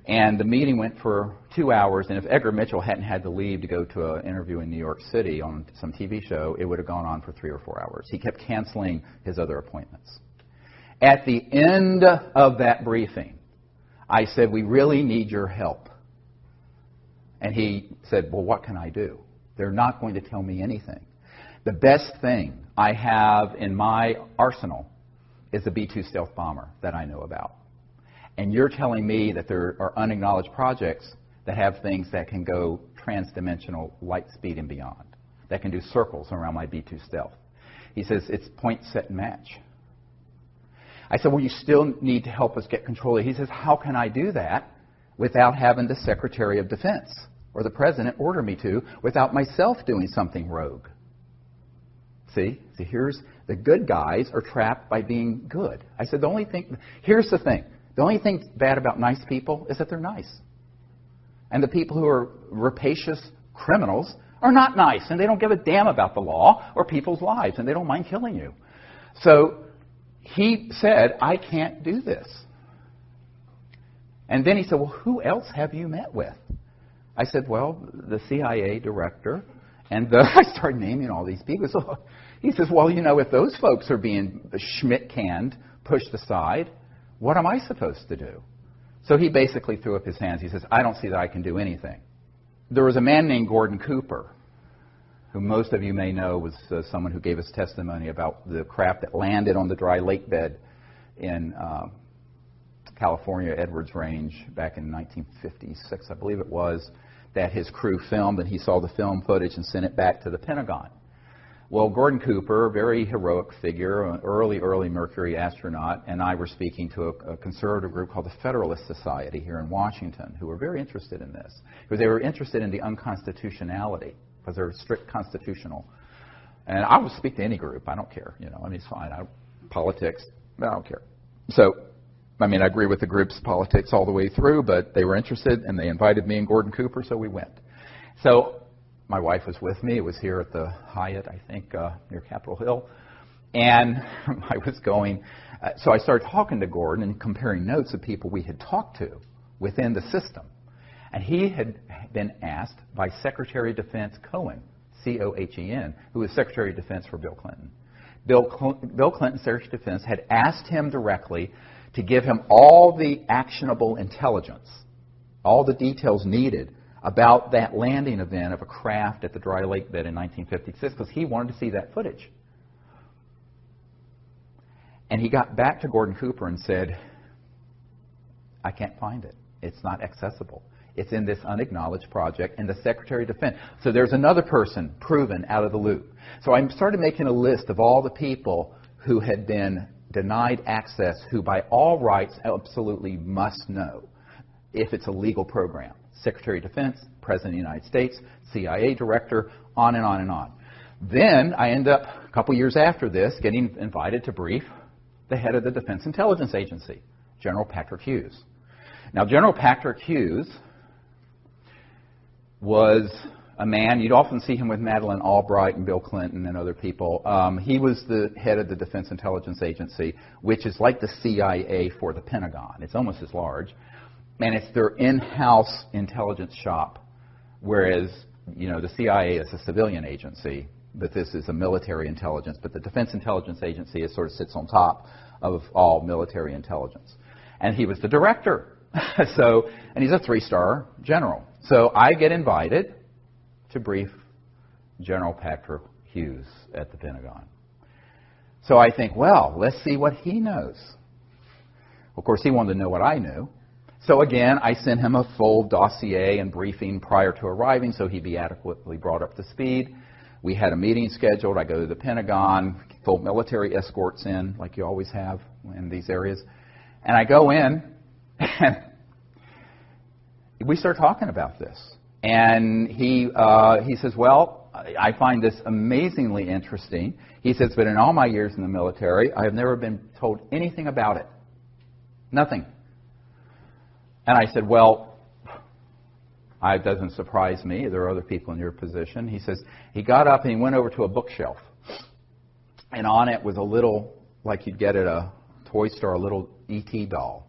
And the meeting went for 2 hours, and if Edgar Mitchell hadn't had to leave to go to an interview in New York City on some TV show, it would have gone on for 3 or 4 hours. He kept canceling his other appointments. At the end of that briefing, I said, "We really need your help." And he said, "Well, what can I do? They're not going to tell me anything. The best thing I have in my arsenal is a B-2 stealth bomber that I know about. And you're telling me that there are unacknowledged projects that have things that can go transdimensional light speed and beyond, that can do circles around my B-2 stealth." He says, "It's point, set, and match." I said, "Well, you still need to help us get control of it." He says, "How can I do that without having the Secretary of Defense or the President order me to, without myself doing something rogue?" See, here's the good guys are trapped by being good. I said, here's the thing. The only thing bad about nice people is that they're nice. And the people who are rapacious criminals are not nice, and they don't give a damn about the law or people's lives, and they don't mind killing you. So he said, "I can't do this." And then he said, "Well, who else have you met with?" I said, "Well, the CIA director." And I started naming all these people. So he says, "Well, if those folks are being Schmidt-canned, pushed aside, what am I supposed to do?" So he basically threw up his hands. He says, "I don't see that I can do anything." There was a man named Gordon Cooper, who most of you may know was someone who gave us testimony about the craft that landed on the dry lake bed in California, Edwards Range, back in 1956, I believe it was, that his crew filmed, and he saw the film footage and sent it back to the Pentagon. Well, Gordon Cooper, a very heroic figure, an early Mercury astronaut, and I were speaking to a conservative group called the Federalist Society here in Washington, who were very interested in this, because they were interested in the unconstitutionality, because they're strict constitutional. And I will speak to any group. I don't care. It's fine. Politics, I don't care. So, I agree with the group's politics all the way through, but they were interested, and they invited me and Gordon Cooper, so we went. So my wife was with me. It was here at the Hyatt, I think, near Capitol Hill. And I was going, so I started talking to Gordon and comparing notes of people we had talked to within the system. And he had been asked by Secretary of Defense Cohen, C-O-H-E-N, who was Secretary of Defense for Bill Clinton. Bill Clinton, Secretary of Defense, had asked him directly to give him all the actionable intelligence, all the details needed about that landing event of a craft at the dry lake bed in 1956, because he wanted to see that footage. And he got back to Gordon Cooper and said, "I can't find it. It's not accessible. It's in this unacknowledged project in the Secretary of Defense." So there's another person proven out of the loop. So I started making a list of all the people who had been denied access, who by all rights absolutely must know if it's a legal program. Secretary of Defense, President of the United States, CIA Director, on and on and on. Then I end up, a couple years after this, getting invited to brief the head of the Defense Intelligence Agency, General Patrick Hughes. Now, General Patrick Hughes was a man, you'd often see him with Madeleine Albright and Bill Clinton and other people. He was the head of the Defense Intelligence Agency, which is like the CIA for the Pentagon. It's almost as large. And it's their in-house intelligence shop, whereas, the CIA is a civilian agency, but this is a military intelligence. But the Defense Intelligence Agency sort of sits on top of all military intelligence. And he was the director. And he's a 3-star general. So I get invited to brief General Patrick Hughes at the Pentagon. So I think, well, let's see what he knows. Of course, he wanted to know what I knew. So again, I sent him a full dossier and briefing prior to arriving so he'd be adequately brought up to speed. We had a meeting scheduled. I go to the Pentagon, full military escorts in, like you always have in these areas. And I go in, and we start talking about this. And he says, well, I find this amazingly interesting. He says, but in all my years in the military, I have never been told anything about it. Nothing. And I said, well, it doesn't surprise me. There are other people in your position. He says, he got up and he went over to a bookshelf. And on it was a little, like you'd get at a toy store, a little E.T. doll,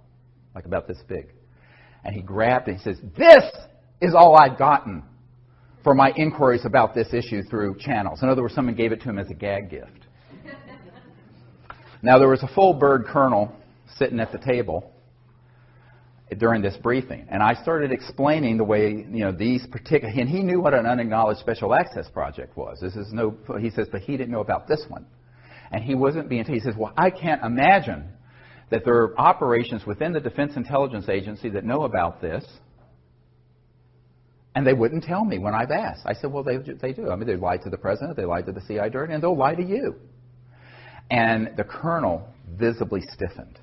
like about this big. And he grabbed it and he says, this is all I've gotten for my inquiries about this issue through channels. In other words, someone gave it to him as a gag gift. Now, there was a full bird colonel sitting at the table during this briefing, and I started explaining the way, these particular, and he knew what an unacknowledged special access project was. This is no, he says, but he didn't know about this one. And he wasn't being, he says, well, I can't imagine that there are operations within the Defense Intelligence Agency that know about this, and they wouldn't tell me when I've asked. I said, well, they do. I mean, they lied to the president, they lied to the CI director, and they'll lie to you. And the colonel visibly stiffened.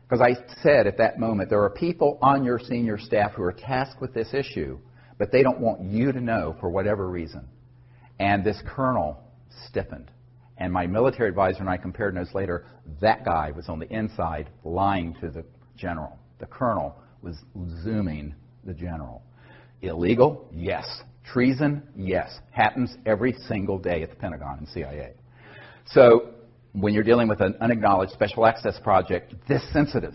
Because I said at that moment, there are people on your senior staff who are tasked with this issue, but they don't want you to know for whatever reason. And this colonel stiffened. And my military advisor and I compared notes later. That guy was on the inside lying to the general. The colonel was zooming the general. Illegal? Yes. Treason? Yes. Happens every single day at the Pentagon and CIA. So when you're dealing with an unacknowledged special access project this sensitive.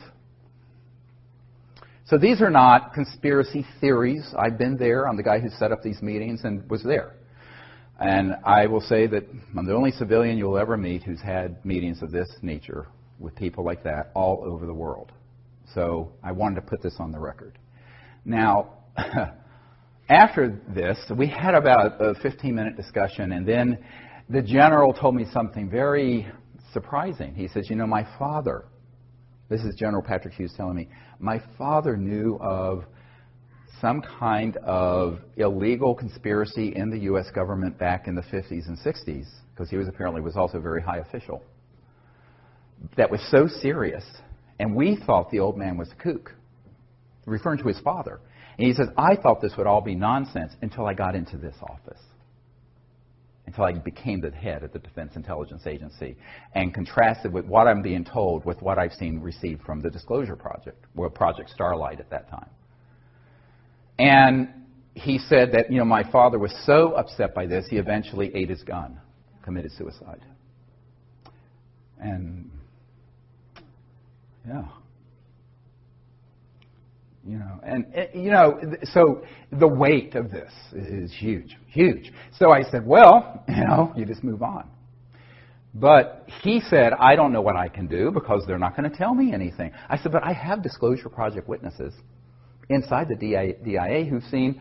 So these are not conspiracy theories. I've been there. I'm the guy who set up these meetings and was there. And I will say that I'm the only civilian you'll ever meet who's had meetings of this nature with people like that all over the world. So I wanted to put this on the record. Now, after this, we had about a 15-minute discussion, and then the general told me something very surprising. He says, my father, this is General Patrick Hughes telling me, my father knew of some kind of illegal conspiracy in the U.S. government back in the 50s and 60s, because he was also a very high official, that was so serious, and we thought the old man was a kook, referring to his father. And he says, I thought this would all be nonsense until I got into this office, until I became the head of the Defense Intelligence Agency, and contrasted with what I'm being told with what I've seen received from the Disclosure Project, or Project Starlight at that time. And he said that, my father was so upset by this, he eventually ate his gun, committed suicide. And, yeah. So the weight of this is huge, huge. So I said, well, you just move on. But he said, I don't know what I can do because they're not going to tell me anything. I said, but I have Disclosure Project witnesses inside the DIA who've seen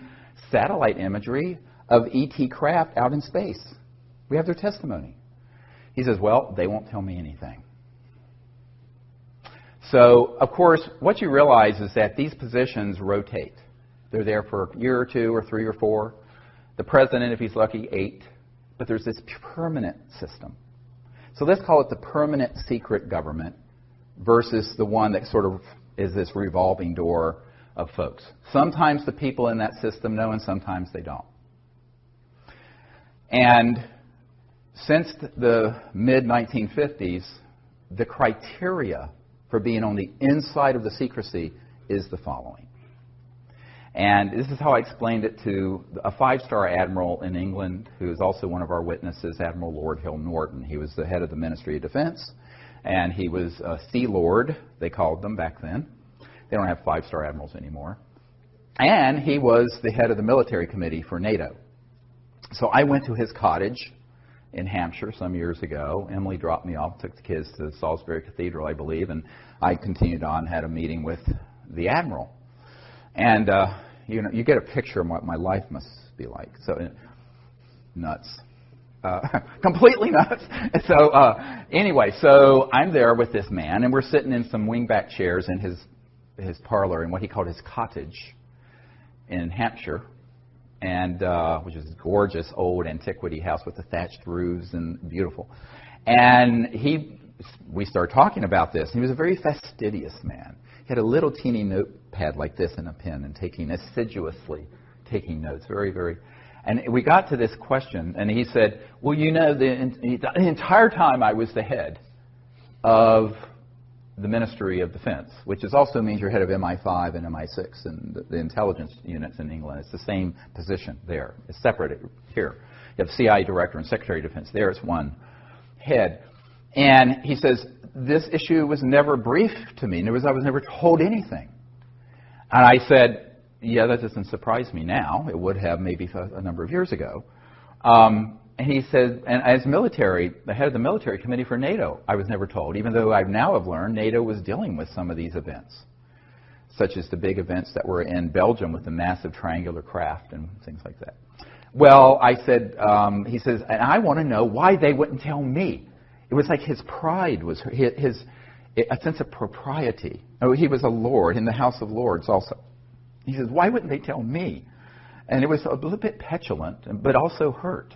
satellite imagery of ET craft out in space. We have their testimony. He says, well, they won't tell me anything. So, of course, what you realize is that these positions rotate. They're there for a year or two or 3 or 4. The president, if he's lucky, 8. But there's this permanent system. So let's call it the permanent secret government versus the one that sort of is this revolving door of folks. Sometimes the people in that system know and sometimes they don't. And since the mid-1950s, the criteria for being on the inside of the secrecy is the following. And this is how I explained it to a 5-star admiral in England who is also one of our witnesses, Admiral Lord Hill Norton. He was the head of the Ministry of Defense, and he was a Sea Lord, they called them back then. They don't have 5-star admirals anymore. And he was the head of the military committee for NATO. So I went to his cottage in Hampshire some years ago. Emily dropped me off, took the kids to Salisbury Cathedral, I believe, and I continued on, had a meeting with the admiral. And, you get a picture of what my life must be like. So, nuts. Completely nuts. So, anyway, so I'm there with this man, and we're sitting in some wingback chairs in his his parlor in what he called his cottage in Hampshire, and which is a gorgeous old antiquity house with the thatched roofs and beautiful. And we started talking about this. He was a very fastidious man. He had a little teeny notepad like this and a pen, and assiduously taking notes, very, very. And we got to this question, and he said, well, you know, the entire time I was the head of the Ministry of Defense, which also means you're head of MI5 and MI6 and the intelligence units in England. It's the same position there. It's separated here. You have CIA Director and Secretary of Defense. There it's one head. And he says, this issue was never briefed to me. I was never told anything. And I said, yeah, that doesn't surprise me now. It would have maybe a number of years ago. And he said, and as the head of the military committee for NATO, I was never told, even though I now have learned NATO was dealing with some of these events, such as the big events that were in Belgium with the massive triangular craft and things like that. Well, I said, he says, and I want to know why they wouldn't tell me. It was like his pride was a sense of propriety. Oh, he was a lord in the House of Lords also. He says, why wouldn't they tell me? And it was a little bit petulant, but also hurt.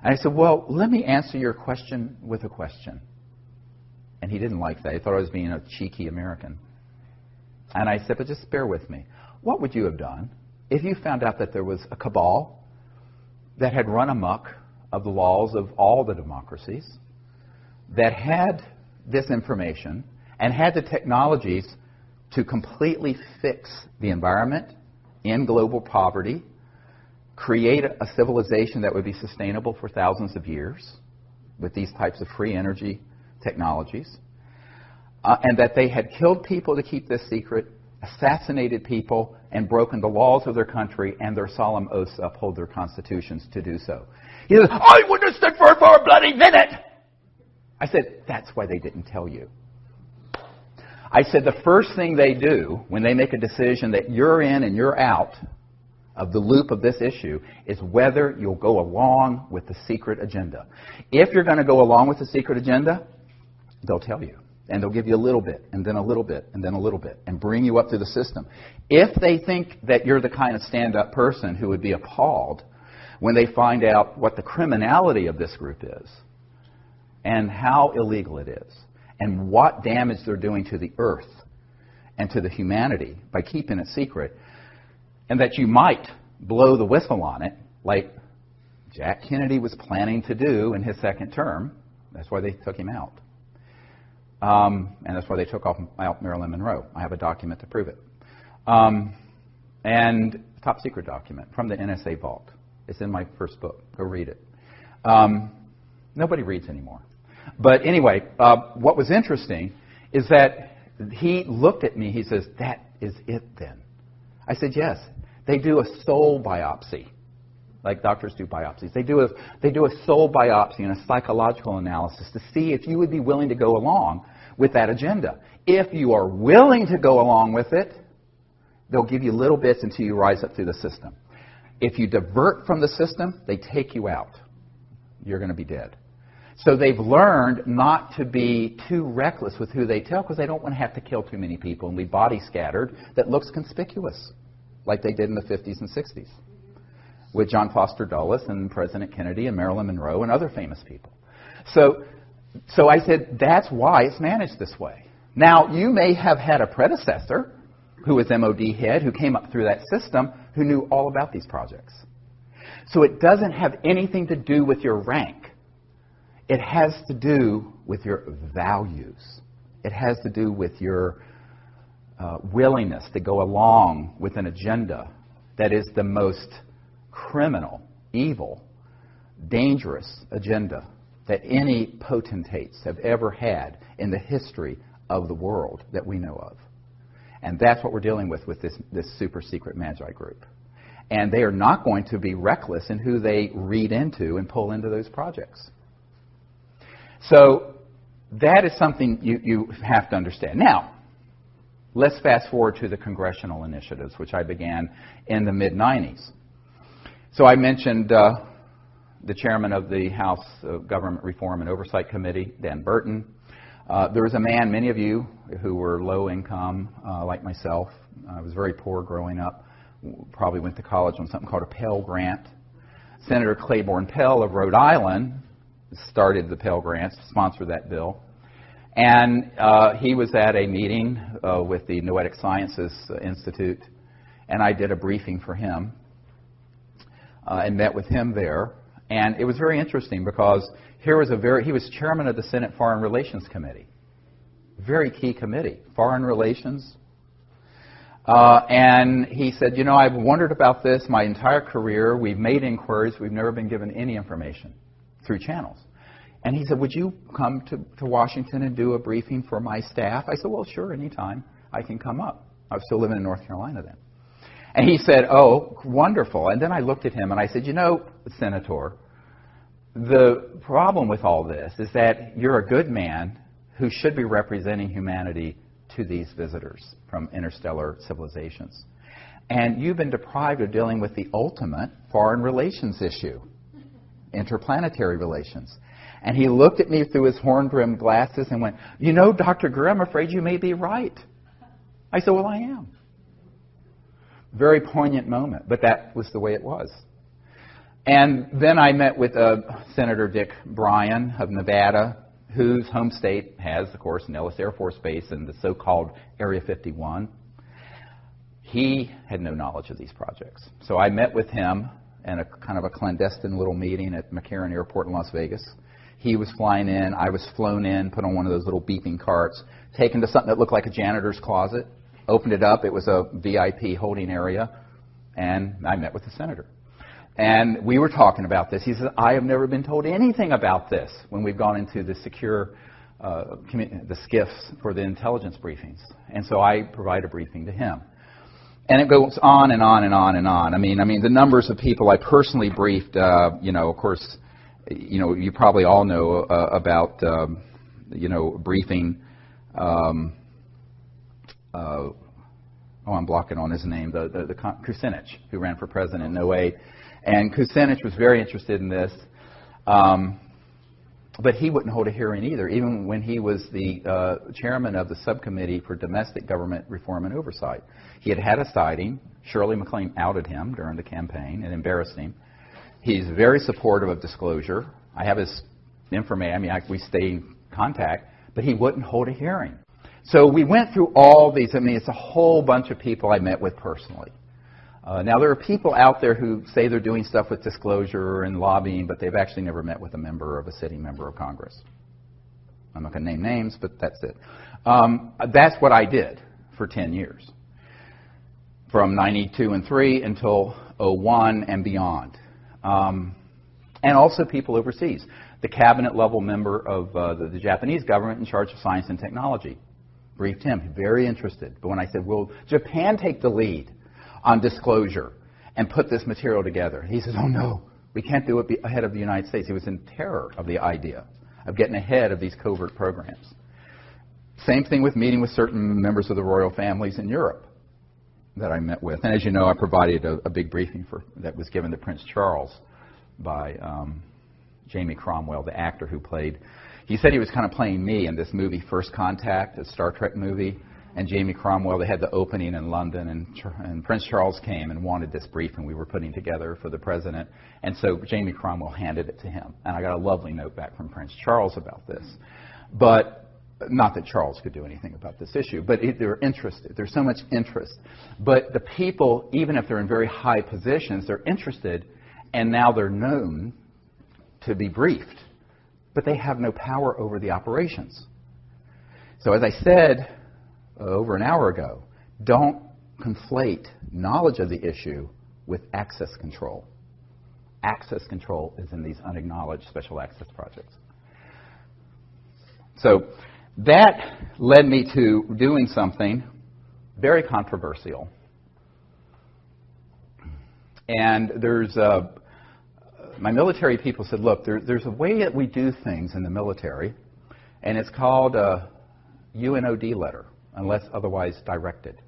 And I said, well, let me answer your question with a question. And he didn't like that. He thought I was being a cheeky American. And I said, but just bear with me. What would you have done if you found out that there was a cabal that had run amok of the laws of all the democracies, that had this information and had the technologies to completely fix the environment, end global poverty, create a civilization that would be sustainable for thousands of years with these types of free energy technologies, and that they had killed people to keep this secret, assassinated people, and broken the laws of their country and their solemn oaths to uphold their constitutions to do so. He says, I wouldn't have stood for it for a bloody minute! I said, that's why they didn't tell you. I said, the first thing they do when they make a decision that you're in and you're out of the loop of this issue is whether you'll go along with the secret agenda. If you're going to go along with the secret agenda, they'll tell you. And they'll give you a little bit, and then a little bit, and then a little bit, and bring you up through the system. If they think that you're the kind of stand-up person who would be appalled when they find out what the criminality of this group is, and how illegal it is, and what damage they're doing to the earth and to the humanity by keeping it secret, and that you might blow the whistle on it, like Jack Kennedy was planning to do in his second term. That's why they took him out. And that's why they took out Marilyn Monroe. I have a document to prove it. And a top secret document from the NSA vault. It's in my first book. Go read it. Nobody reads anymore. But anyway, what was interesting is that he looked at me. He says, that is it then. I said, yes. They do a soul biopsy, like doctors do biopsies. They do a soul biopsy and a psychological analysis to see if you would be willing to go along with that agenda. If you are willing to go along with it, they'll give you little bits until you rise up through the system. If you divert from the system, they take you out. You're going to be dead. So they've learned not to be too reckless with who they tell because they don't want to have to kill too many people and leave bodies scattered that looks conspicuous, like they did in the 50s and 60s with John Foster Dulles and President Kennedy and Marilyn Monroe and other famous people. So I said, that's why it's managed this way. Now, you may have had a predecessor who was MOD head who came up through that system who knew all about these projects. So it doesn't have anything to do with your rank. It has to do with your values. It has to do with your willingness to go along with an agenda that is the most criminal, evil, dangerous agenda that any potentates have ever had in the history of the world that we know of. And that's what we're dealing with this super secret Magi group. And they are not going to be reckless in who they read into and pull into those projects. So that is something you have to understand. Now, let's fast forward to the congressional initiatives, which I began in the mid-'90s. So I mentioned the chairman of the House Government Reform and Oversight Committee, Dan Burton. There was a man, many of you who were low income, like myself, I was very poor growing up, probably went to college on something called a Pell Grant. Senator Claiborne Pell of Rhode Island started the Pell Grants, sponsored that bill. And he was at a meeting with the Noetic Sciences Institute, and I did a briefing for him and met with him there. And it was very interesting because he was chairman of the Senate Foreign Relations Committee. Very key committee, foreign relations. And he said, you know, I've wondered about this my entire career. We've made inquiries. We've never been given any information through channels. And he said, would you come to Washington and do a briefing for my staff? I said, well, sure, anytime I can come up. I was still living in North Carolina then. And he said, oh, wonderful. And then I looked at him and I said, you know, Senator, the problem with all this is that you're a good man who should be representing humanity to these visitors from interstellar civilizations. And you've been deprived of dealing with the ultimate foreign relations issue, interplanetary relations. And he looked at me through his horn-rimmed glasses and went, you know, Dr. Greer, I'm afraid you may be right. I said, well, I am. Very poignant moment, but that was the way it was. And then I met with Senator Dick Bryan of Nevada, whose home state has, of course, Nellis Air Force Base and the so-called Area 51. He had no knowledge of these projects. So I met with him in a kind of a clandestine little meeting at McCarran Airport in Las Vegas. He was flying in, I was flown in, put on one of those little beeping carts, taken to something that looked like a janitor's closet, opened it up, it was a VIP holding area, and I met with the senator. And we were talking about this. He said, I have never been told anything about this when we've gone into the secure, the SCIFs for the intelligence briefings. And so I provide a briefing to him. And it goes on and on and on and on. I mean, the numbers of people I personally briefed, you know, of course, you know, you probably all know about, you know, briefing, I'm blocking on his name, the Kucinich, who ran for president in 2008. And Kucinich was very interested in this, but he wouldn't hold a hearing either, even when he was the chairman of the subcommittee for domestic government reform and oversight. He had had a sighting. Shirley MacLaine outed him during the campaign and embarrassed him. He's very supportive of disclosure. I have his information. I mean, we stay in contact, but he wouldn't hold a hearing. So we went through all these. I mean, it's a whole bunch of people I met with personally. Now, there are people out there who say they're doing stuff with disclosure and lobbying, but they've actually never met with a sitting member of Congress. I'm not going to name names, but that's it. That's what I did for 10 years, from 92 and 3 until 01 and beyond. And also people overseas. The cabinet-level member of the Japanese government in charge of science and technology briefed him, very interested. But when I said, will Japan take the lead on disclosure and put this material together? He says, oh no, we can't do it ahead of the United States. He was in terror of the idea of getting ahead of these covert programs. Same thing with meeting with certain members of the royal families in Europe that I met with. And as you know, I provided a big briefing that was given to Prince Charles by Jamie Cromwell, the actor who played. He said he was kind of playing me in this movie, First Contact, a Star Trek movie. And Jamie Cromwell, they had the opening in London, and Prince Charles came and wanted this briefing we were putting together for the president. And so Jamie Cromwell handed it to him. And I got a lovely note back from Prince Charles about this. But not that Charles could do anything about this issue, but they're interested. There's so much interest. But the people, even if they're in very high positions, they're interested, and now they're known to be briefed. But they have no power over the operations. So as I said over an hour ago, don't conflate knowledge of the issue with access control. Access control is in these unacknowledged special access projects. So that led me to doing something very controversial. And there's my military people said, look, there's a way that we do things in the military, and it's called a UNOD letter, unless otherwise directed.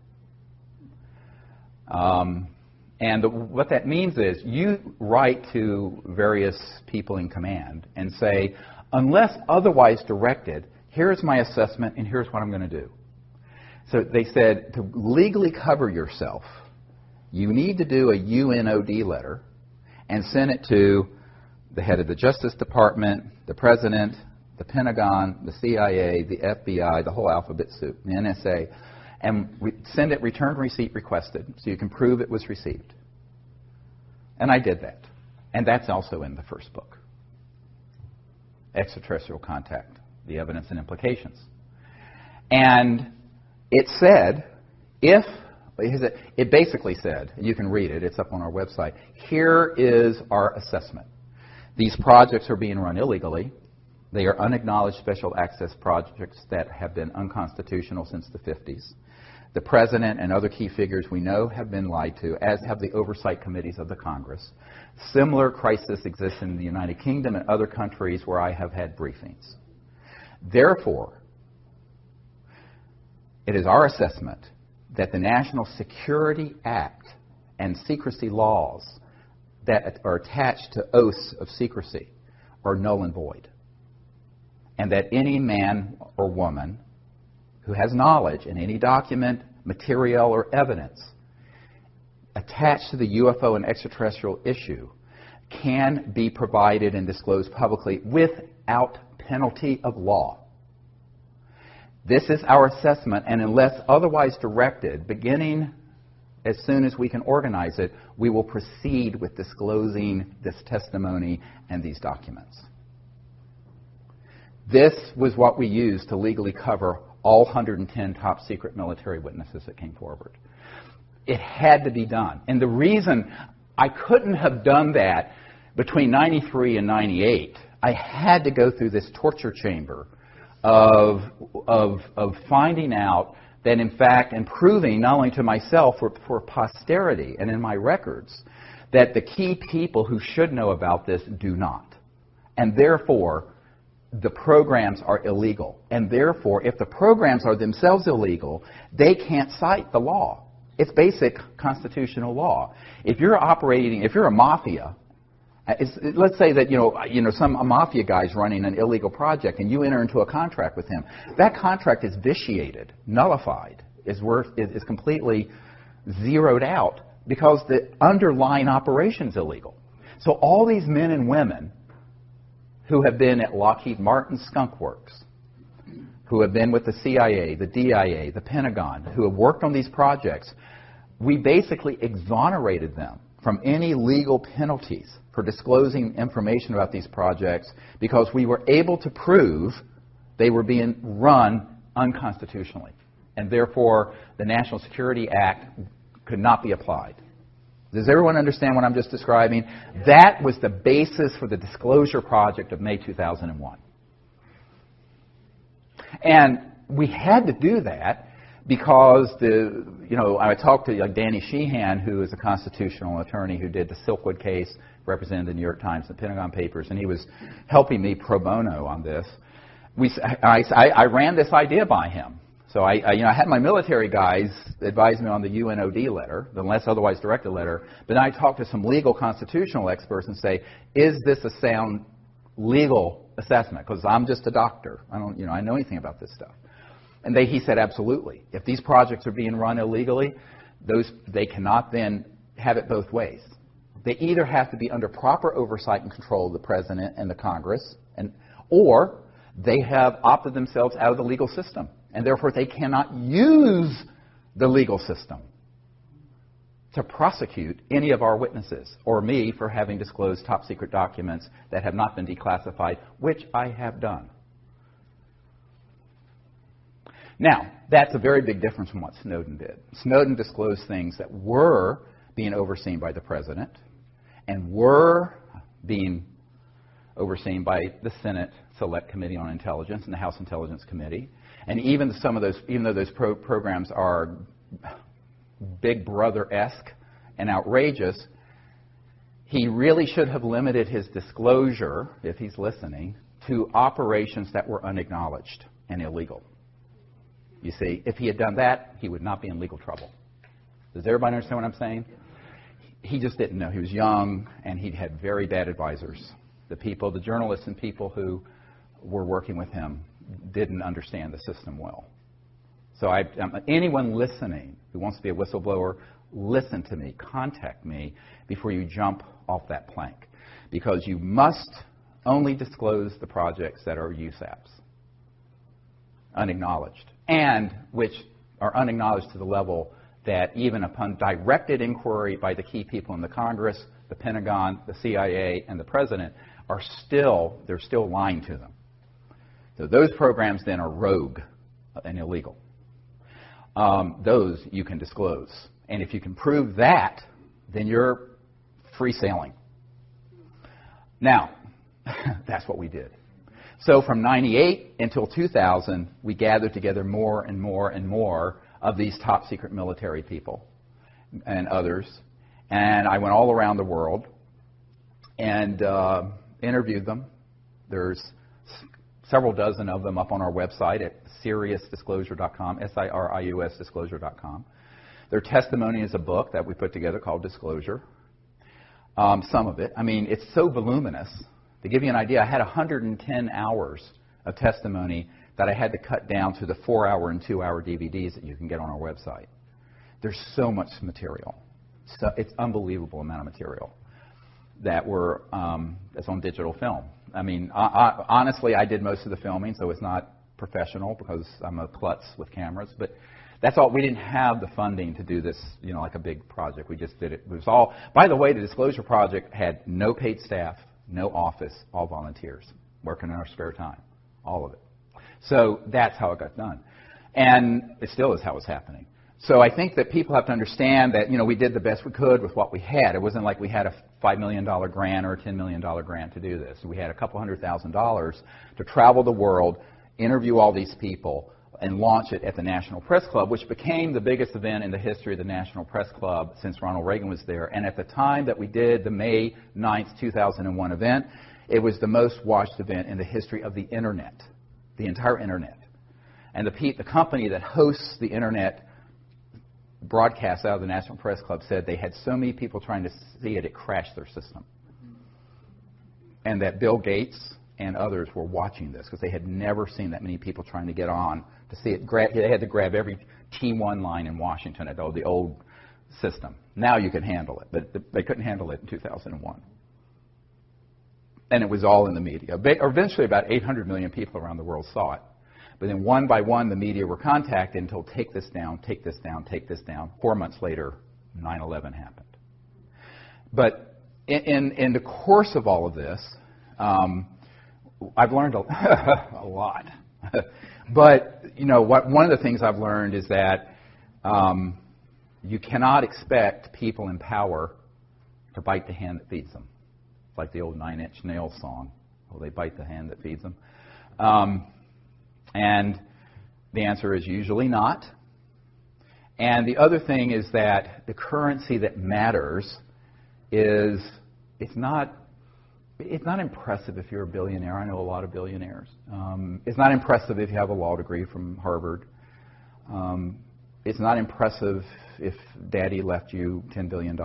What that means is you write to various people in command and say, unless otherwise directed, Here's my assessment, and here's what I'm going to do. So they said, to legally cover yourself, you need to do a UNOD letter and send it to the head of the Justice Department, the President, the Pentagon, the CIA, the FBI, the whole alphabet soup, the NSA, and send it return receipt requested so you can prove it was received. And I did that. And that's also in the first book, Extraterrestrial Contact, The Evidence and Implications. And it said, it basically said, and you can read it, it's up on our website, here is our assessment. These projects are being run illegally. They are unacknowledged special access projects that have been unconstitutional since the 50s. The President and other key figures we know have been lied to, as have the oversight committees of the Congress. Similar crisis exists in the United Kingdom and other countries where I have had briefings. Therefore, it is our assessment that the National Security Act and secrecy laws that are attached to oaths of secrecy are null and void. And that any man or woman who has knowledge in any document, material, or evidence attached to the UFO and extraterrestrial issue can be provided and disclosed publicly without penalty of law. This is our assessment, and unless otherwise directed, beginning as soon as we can organize it, we will proceed with disclosing this testimony and these documents. This was what we used to legally cover all 110 top secret military witnesses that came forward. It had to be done. And the reason I couldn't have done that between 93 and 98, I had to go through this torture chamber of finding out that, in fact, and proving not only to myself, for posterity and in my records, that the key people who should know about this do not. And therefore, the programs are illegal. And therefore, if the programs are themselves illegal, they can't cite the law. It's basic constitutional law. If you're a mafia, let's say that a mafia guy's running an illegal project, and you enter into a contract with him. That contract is vitiated, nullified, is completely zeroed out because the underlying operation is illegal. So all these men and women who have been at Lockheed Martin Skunk Works, who have been with the CIA, the DIA, the Pentagon, who have worked on these projects, we basically exonerated them from any legal penalties for disclosing information about these projects because we were able to prove they were being run unconstitutionally. And therefore, the National Security Act could not be applied. Does everyone understand what I'm just describing? That was the basis for the Disclosure Project of May 2001. And we had to do that because I talked to Danny Sheehan, who is a constitutional attorney who did the Silkwood case, represented the New York Times and the Pentagon Papers, and he was helping me pro bono on this. I ran this idea by him. So I had my military guys advise me on the UNOD letter, the unless otherwise directed letter, but then I talked to some legal constitutional experts and say, is this a sound legal assessment? Because I'm just a doctor. I know anything about this stuff. And he said, absolutely. If these projects are being run illegally, they cannot then have it both ways. They either have to be under proper oversight and control of the President and the Congress, or they have opted themselves out of the legal system. And therefore, they cannot use the legal system to prosecute any of our witnesses or me for having disclosed top secret documents that have not been declassified, which I have done. Now, that's a very big difference from what Snowden did. Snowden disclosed things that were being overseen by the President and were being overseen by the Senate Select Committee on Intelligence and the House Intelligence Committee. And even though those programs are Big Brother-esque and outrageous, he really should have limited his disclosure, if he's listening, to operations that were unacknowledged and illegal. You see, if he had done that, he would not be in legal trouble. Does everybody understand what I'm saying? He just didn't know. He was young, and he'd had very bad advisors. The journalists and people who were working with him didn't understand the system well. So anyone listening who wants to be a whistleblower, listen to me, contact me before you jump off that plank. Because you must only disclose the projects that are USAPs, unacknowledged, and which are unacknowledged to the level that even upon directed inquiry by the key people in the Congress, the Pentagon, the CIA, and the President, they're still lying to them. So those programs then are rogue and illegal. Those you can disclose. And if you can prove that, then you're free sailing. Now, that's what we did. So from 98 until 2000, we gathered together more and more and more of these top secret military people and others. And I went all around the world and interviewed them. There's several dozen of them up on our website at SiriusDisclosure.com, SIRIUS Disclosure.com. Their testimony is a book that we put together called Disclosure. Some of it. I mean, it's so voluminous. To give you an idea, I had 110 hours of testimony that I had to cut down to the 4-hour and 2-hour DVDs that you can get on our website. There's so much material. So it's unbelievable amount of material that that's on digital film. I mean, honestly, I did most of the filming, so it's not professional because I'm a klutz with cameras. But that's all. We didn't have the funding to do this, like a big project. We just did it. It was all. By the way, the Disclosure Project had no paid staff, no office, all volunteers working in our spare time, all of it. So that's how it got done, and it still is how it's happening. So I think that people have to understand that we did the best we could with what we had. It wasn't like we had a $5 million grant or a $10 million grant to do this. We had a couple $100,000 to travel the world, interview all these people, and launch it at the National Press Club, which became the biggest event in the history of the National Press Club since Ronald Reagan was there. And at the time that we did the May 9th, 2001 event, it was the most watched event in the history of the Internet, the entire Internet. And the company that hosts the Internet broadcast out of the National Press Club said they had so many people trying to see it, it crashed their system. And that Bill Gates and others were watching this because they had never seen that many people trying to get on to see it. They had to grab every T1 line in Washington at the old system. Now you can handle it, but they couldn't handle it in 2001. And it was all in the media. Eventually, about 800 million people around the world saw it. But then one by one, the media were contacted and told, take this down, take this down, take this down. 4 months later, 9/11 happened. But in the course of all of this, I've learned a lot. But, one of the things I've learned is that you cannot expect people in power to bite the hand that feeds them. It's like the old 9 Inch Nails song. Well, they bite the hand that feeds them. And the answer is usually not. And the other thing is that the currency that matters is it's not impressive if you're a billionaire. I know a lot of billionaires. It's not impressive if you have a law degree from Harvard. It's not impressive if Daddy left you $10 billion.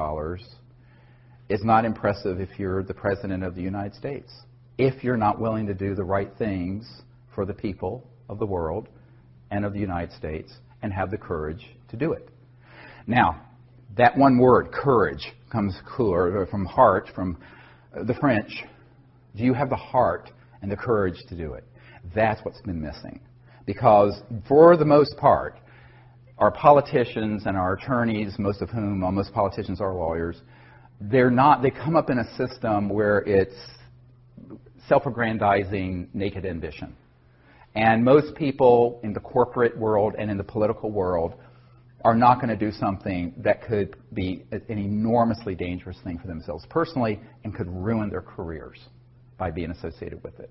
It's not impressive if you're the President of the United States. If you're not willing to do the right things for the people of the world and of the United States and have the courage to do it. Now, that one word, courage, comes from heart, from the French. Do you have the heart and the courage to do it? That's what's been missing. Because for the most part, our politicians and our attorneys, most politicians are lawyers, they come up in a system where it's self-aggrandizing, naked ambition. And most people in the corporate world and in the political world are not going to do something that could be an enormously dangerous thing for themselves personally and could ruin their careers by being associated with it.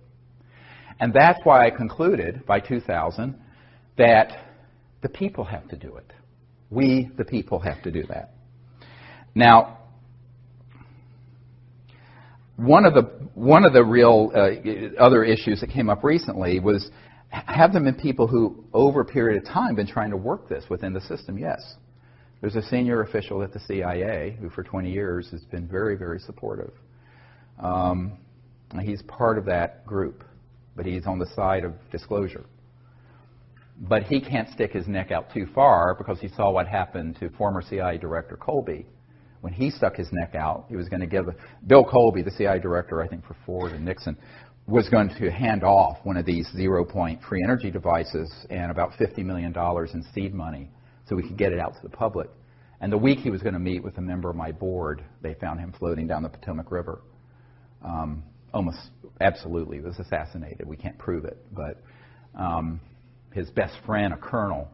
And that's why I concluded by 2000 that the people have to do it. We, the people, have to do that. Now, one of the real other issues that came up recently was, have them been people who, over a period of time, been trying to work this within the system? Yes. There's a senior official at the CIA who, for 20 years, has been very, very supportive. He's part of that group. but he's on the side of disclosure. But he can't stick his neck out too far because he saw what happened to former CIA Director Colby. When he stuck his neck out, he was going to give Bill Colby, the CIA Director, I think, for Ford and Nixon, was going to hand off one of these zero-point free energy devices and about $50 million in seed money so we could get it out to the public. And the week he was going to meet with a member of my board, they found him floating down the Potomac River. Almost absolutely was assassinated. We can't prove it, but his best friend, a colonel,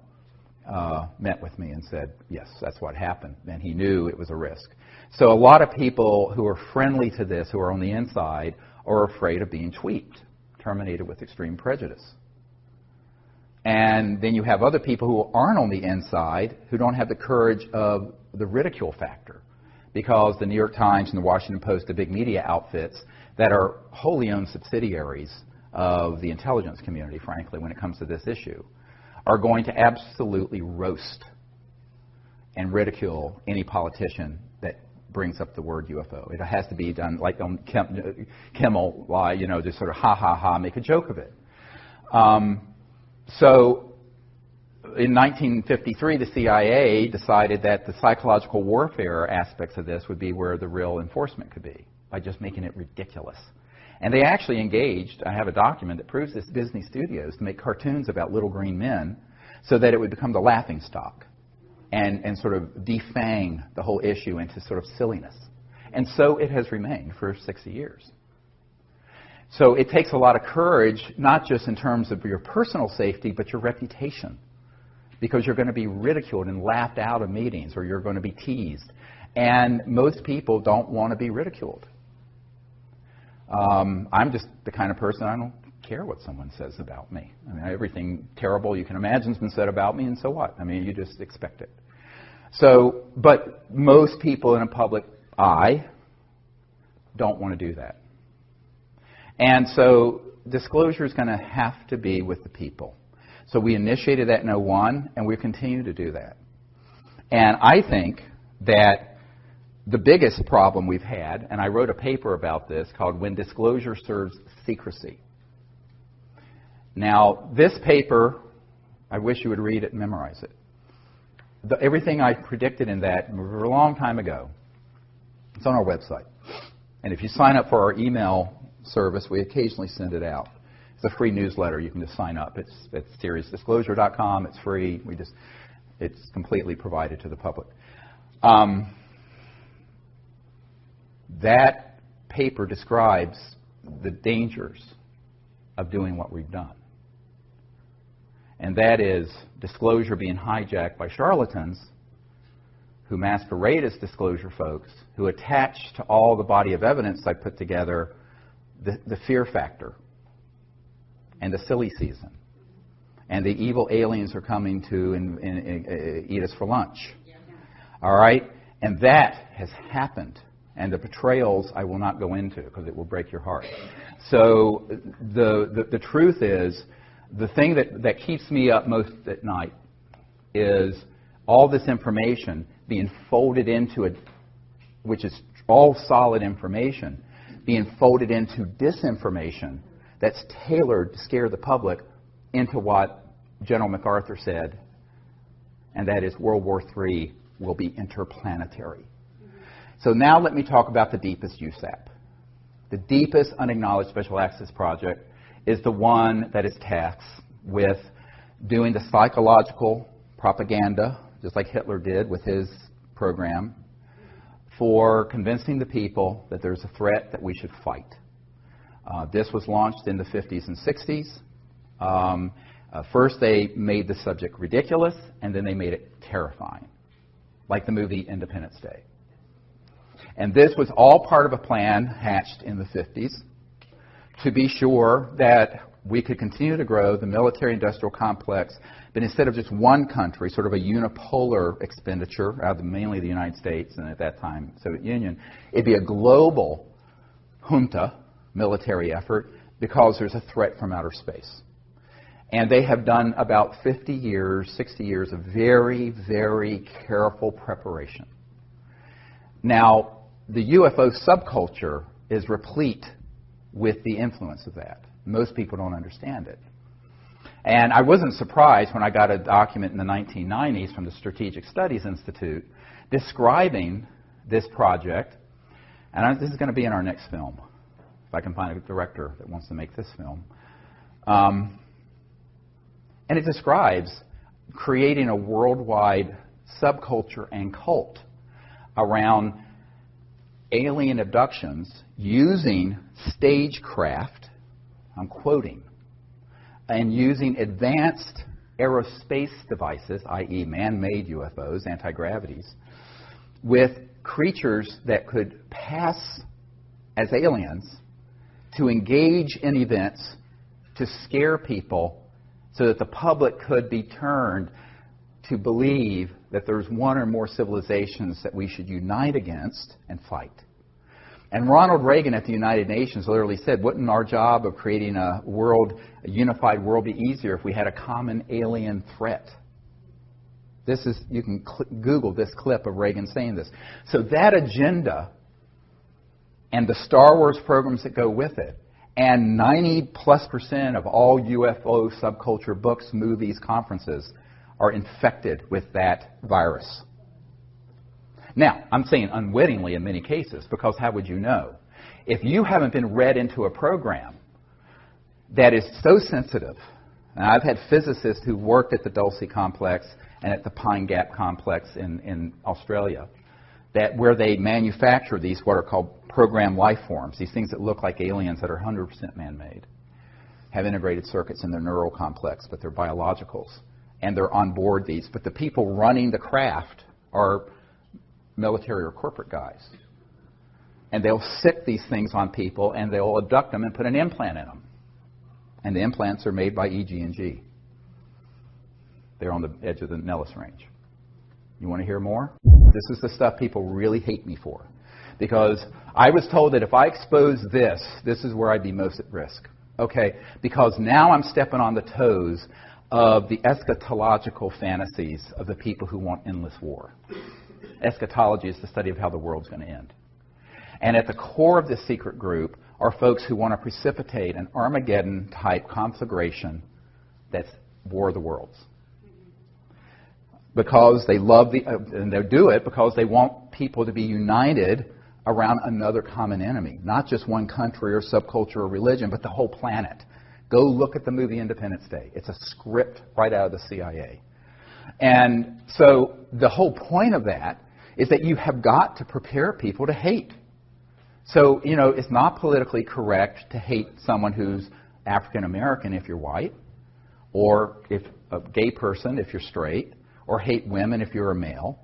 met with me and said, yes, that's what happened. And he knew it was a risk. So a lot of people who are friendly to this, who are on the inside, are afraid of being tweaked, terminated with extreme prejudice. And then you have other people who aren't on the inside who don't have the courage of the ridicule factor, because the New York Times and the Washington Post, the big media outfits that are wholly owned subsidiaries of the intelligence community, frankly, when it comes to this issue, are going to absolutely roast and ridicule any politician that brings up the word UFO. It has to be done like on Kimmel, just sort of ha ha ha, make a joke of it. So in 1953, the CIA decided that the psychological warfare aspects of this would be where the real enforcement could be, by just making it ridiculous. And they actually engaged, I have a document that proves this, Disney Studios, to make cartoons about little green men so that it would become the laughing stock and sort of defang the whole issue into sort of silliness. And so it has remained for 60 years. So it takes a lot of courage, not just in terms of your personal safety, but your reputation, because you're going to be ridiculed and laughed out of meetings, or you're going to be teased. And most people don't want to be ridiculed. I'm just the kind of person, I don't care what someone says about me. I mean, everything terrible you can imagine has been said about me, and so what? I mean, you just expect it. So, but most people in a public eye don't want to do that. And so disclosure is going to have to be with the people. So we initiated that in 2001, and we continue to do that. And I think that the biggest problem we've had, and I wrote a paper about this called When Disclosure Serves Secrecy. Now, this paper, I wish you would read it and memorize it. Everything I predicted in that a long time ago, it's on our website. And if you sign up for our email service, we occasionally send it out. It's a free newsletter. You can just sign up. It's at seriousdisclosure.com. It's free. It's completely provided to the public. That paper describes the dangers of doing what we've done. And that is disclosure being hijacked by charlatans who masquerade as disclosure folks, who attach to all the body of evidence I put together the fear factor and the silly season. And the evil aliens are coming to eat us for lunch. All right? And that has happened. And the betrayals I will not go into because it will break your heart. So the truth is, the thing that keeps me up most at night is all this information being folded into it, which is all solid information, being folded into disinformation that's tailored to scare the public into what General MacArthur said, and that is World War III will be interplanetary. So now let me talk about the deepest USAP. The deepest unacknowledged special access project is the one that is tasked with doing the psychological propaganda, just like Hitler did with his program, for convincing the people that there's a threat that we should fight. This was launched in the 50s and 60s. First they made the subject ridiculous, and then they made it terrifying, like the movie Independence Day. And this was all part of a plan hatched in the 50s to be sure that we could continue to grow the military-industrial complex, but instead of just one country, sort of a unipolar expenditure out of mainly the United States and at that time Soviet Union, it'd be a global junta military effort because there's a threat from outer space. And they have done about 50 years, 60 years of very, very careful preparation. Now, the UFO subculture is replete with the influence of that. Most people don't understand it. And I wasn't surprised when I got a document in the 1990s from the Strategic Studies Institute describing this project. And this is going to be in our next film, if I can find a director that wants to make this film. And it describes creating a worldwide subculture and cult around alien abductions using stagecraft, I'm quoting, and using advanced aerospace devices, i.e. man-made UFOs, anti-gravities, with creatures that could pass as aliens to engage in events to scare people so that the public could be turned to believe that there's one or more civilizations that we should unite against and fight. And Ronald Reagan at the United Nations literally said, wouldn't our job of creating a unified world be easier if we had a common alien threat? This is, you can Google this clip of Reagan saying this. So that agenda and the Star Wars programs that go with it, and 90+% of all UFO subculture books, movies, conferences are infected with that virus. Now, I'm saying unwittingly in many cases, because how would you know? If you haven't been read into a program that is so sensitive, and I've had physicists who worked at the Dulce complex and at the Pine Gap complex in Australia, that where they manufacture these what are called programmed life forms, these things that look like aliens that are 100% man-made, have integrated circuits in their neural complex, but they're biologicals, and they're on board these. But the people running the craft are military or corporate guys. And they'll sick these things on people, and they'll abduct them and put an implant in them. And the implants are made by EG&G. They're on the edge of the Nellis Range. You want to hear more? This is the stuff people really hate me for. Because I was told that if I expose this is where I'd be most at risk. Okay? Because now I'm stepping on the toes of the eschatological fantasies of the people who want endless war. Eschatology is the study of how the world's going to end. And at the core of this secret group are folks who want to precipitate an Armageddon-type conflagration that's War of the Worlds. Because they love and they'll do it because they want people to be united around another common enemy. Not just one country or subculture or religion, but the whole planet. Go look at the movie Independence Day. It's a script right out of the CIA. And so the whole point of that is that you have got to prepare people to hate. So, you know, it's not politically correct to hate someone who's African American if you're white, or if a gay person if you're straight, or hate women if you're a male,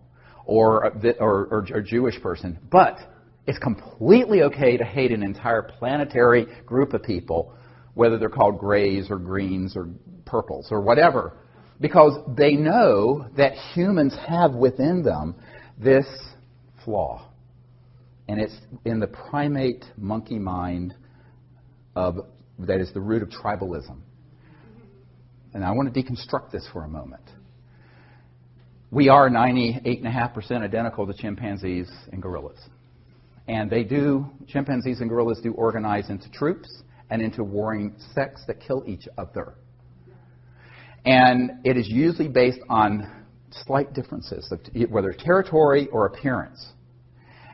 or a Jewish person. But it's completely okay to hate an entire planetary group of people, whether they're called grays or greens or purples or whatever, because they know that humans have within them this flaw. And it's in the primate monkey mind that is the root of tribalism. And I want to deconstruct this for a moment. We are 98.5% identical to chimpanzees and gorillas. And chimpanzees and gorillas do organize into troops and into warring sects that kill each other. And it is usually based on slight differences, whether territory or appearance.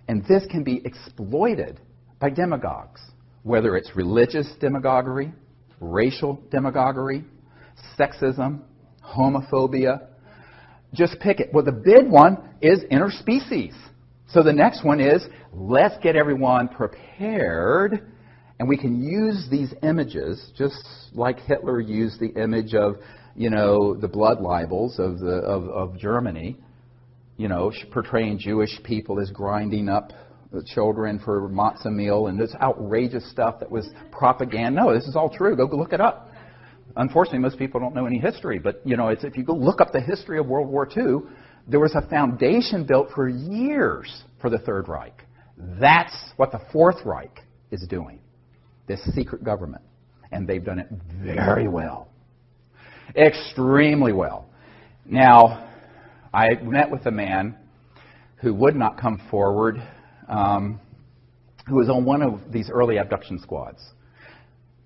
And this can be exploited by demagogues, whether it's religious demagoguery, racial demagoguery, sexism, homophobia. Just pick it. Well, the big one is interspecies. So the next one is, let's get everyone prepared, and we can use these images, just like Hitler used the image of, you know, the blood libels of Germany, you know, portraying Jewish people as grinding up the children for matzah meal, and this outrageous stuff that was propaganda. No, this is all true. Go look it up. Unfortunately, most people don't know any history, but you know, if you go look up the history of World War II, there was a foundation built for years for the Third Reich. That's what the Fourth Reich is doing, this secret government. And they've done it very well. Extremely well. Now, I met with a man who would not come forward, who was on one of these early abduction squads.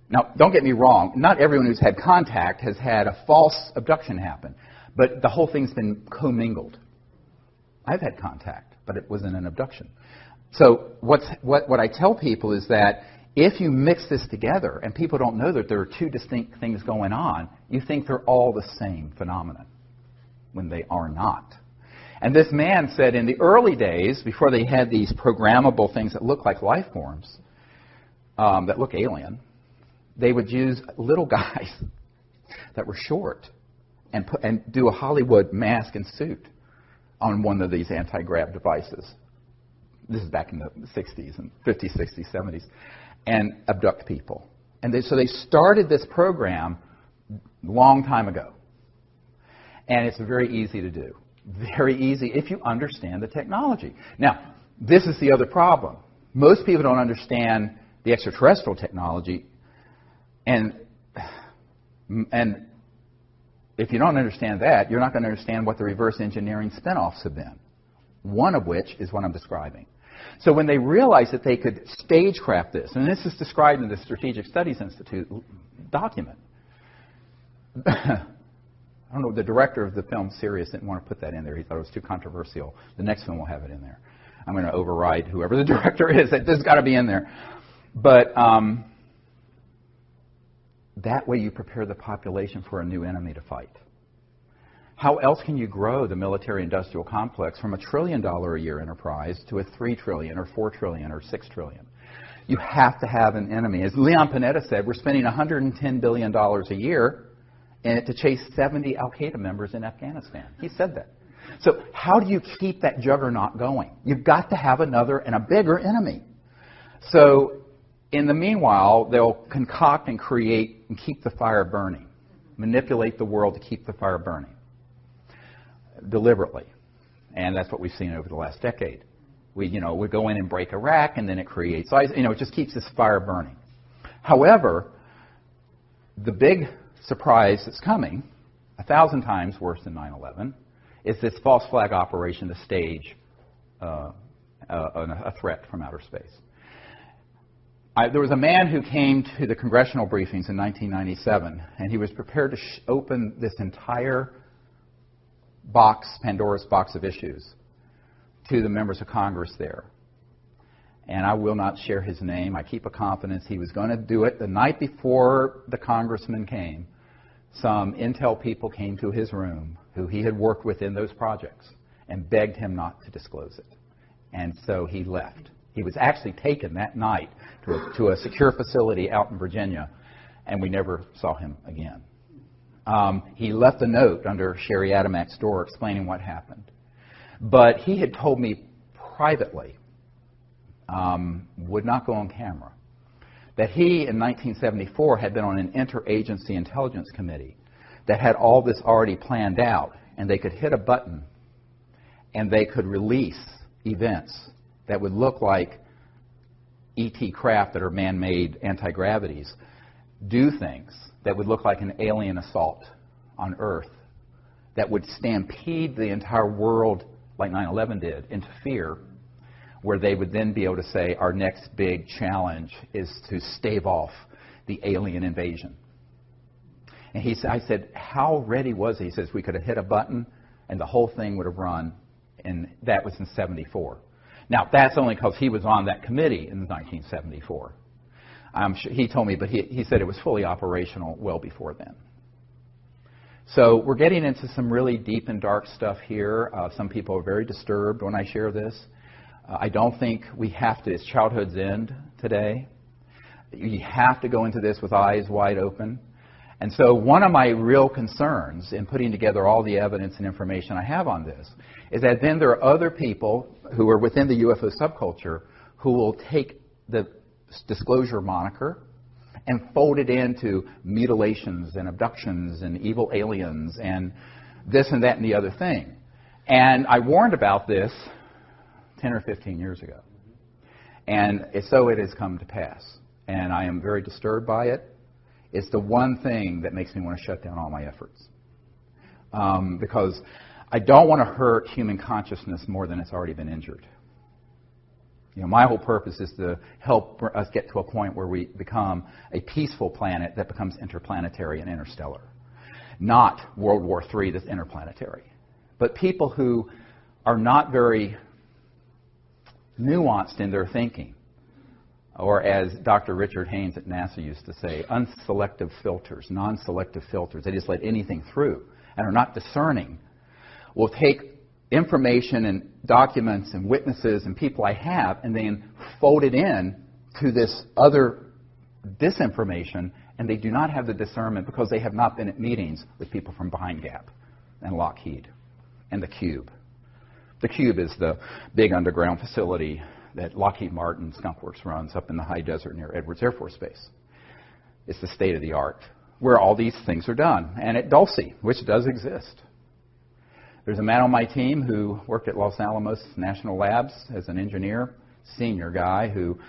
Now, don't get me wrong. Not everyone who's had contact has had a false abduction happen. But the whole thing's been commingled. I've had contact, but it wasn't an abduction. So what I tell people is that if you mix this together and people don't know that there are two distinct things going on, you think they're all the same phenomenon when they are not. And this man said in the early days, before they had these programmable things that look like life forms, that look alien, they would use little guys that were short and do a Hollywood mask and suit on one of these anti-grav devices. This is back in the 60s and 50s, 60s, 70s, and abduct people. And so they started this program a long time ago. And it's very easy to do. Very easy if you understand the technology. Now, this is the other problem. Most people don't understand the extraterrestrial technology, and if you don't understand that, you're not going to understand what the reverse engineering spin-offs have been, one of which is what I'm describing. So when they realized that they could stagecraft this, and this is described in the Strategic Studies Institute document. I don't know, the director of the film Sirius didn't want to put that in there. He thought it was too controversial. The next film will have it in there. I'm going to override whoever the director is. This has got to be in there. But that way you prepare the population for a new enemy to fight. How else can you grow the military-industrial complex from $1 trillion a year enterprise to a $3 trillion or $4 trillion or $6 trillion? You have to have an enemy. As Leon Panetta said, we're spending $110 billion a year to chase 70 al-Qaeda members in Afghanistan. He said that. So how do you keep that juggernaut going? You've got to have another and a bigger enemy. So in the meanwhile, they'll concoct and create and keep the fire burning, manipulate the world to keep the fire burning deliberately. And that's what we've seen over the last decade. We go in and break Iraq, and then it creates, it just keeps this fire burning. However, the big surprise that's coming, 1,000 times worse than 9/11, is this false flag operation to stage a threat from outer space. There was a man who came to the congressional briefings in 1997, and he was prepared to open this entire Pandora's box of issues, to the members of Congress there. And I will not share his name. I keep a confidence he was going to do it. The night before the congressman came, some intel people came to his room who he had worked with in those projects and begged him not to disclose it. And so he left. He was actually taken that night to a secure facility out in Virginia, and we never saw him again. He left a note under Sherry Adamak's door explaining what happened. But he had told me privately, would not go on camera, that he in 1974 had been on an interagency intelligence committee that had all this already planned out, and they could hit a button and they could release events that would look like ET craft that are man-made anti-gravities, do things that would look like an alien assault on Earth, that would stampede the entire world like 9/11 did into fear, where they would then be able to say, our next big challenge is to stave off the alien invasion. And I said, how ready was he? He says, we could have hit a button and the whole thing would have run, and that was in 74. Now, that's only because he was on that committee in 1974. He told me, but he said it was fully operational well before then. So we're getting into some really deep and dark stuff here. Some people are very disturbed when I share this. I don't think we have to, it's childhood's end today. You have to go into this with eyes wide open. And so one of my real concerns in putting together all the evidence and information I have on this is that then there are other people who are within the UFO subculture who will take the disclosure moniker and fold it into mutilations and abductions and evil aliens and this and that and the other thing. And I warned about this 10 or 15 years ago. And so it has come to pass. And I am very disturbed by it. It's the one thing that makes me want to shut down all my efforts. Because I don't want to hurt human consciousness more than it's already been injured. My whole purpose is to help us get to a point where we become a peaceful planet that becomes interplanetary and interstellar. Not World War III that's interplanetary. But people who are not very nuanced in their thinking, or as Dr. Richard Haynes at NASA used to say, unselective filters, non-selective filters. They just let anything through and are not discerning. Will take information and documents and witnesses and people I have and then fold it in to this other disinformation, and they do not have the discernment because they have not been at meetings with people from Behind Gap and Lockheed and the Cube. The Cube is the big underground facility that Lockheed Martin Skunk Works runs up in the high desert near Edwards Air Force Base. It's the state of the art where all these things are done. And at Dulce, which does exist. There's a man on my team who worked at Los Alamos National Labs as an engineer, senior guy, who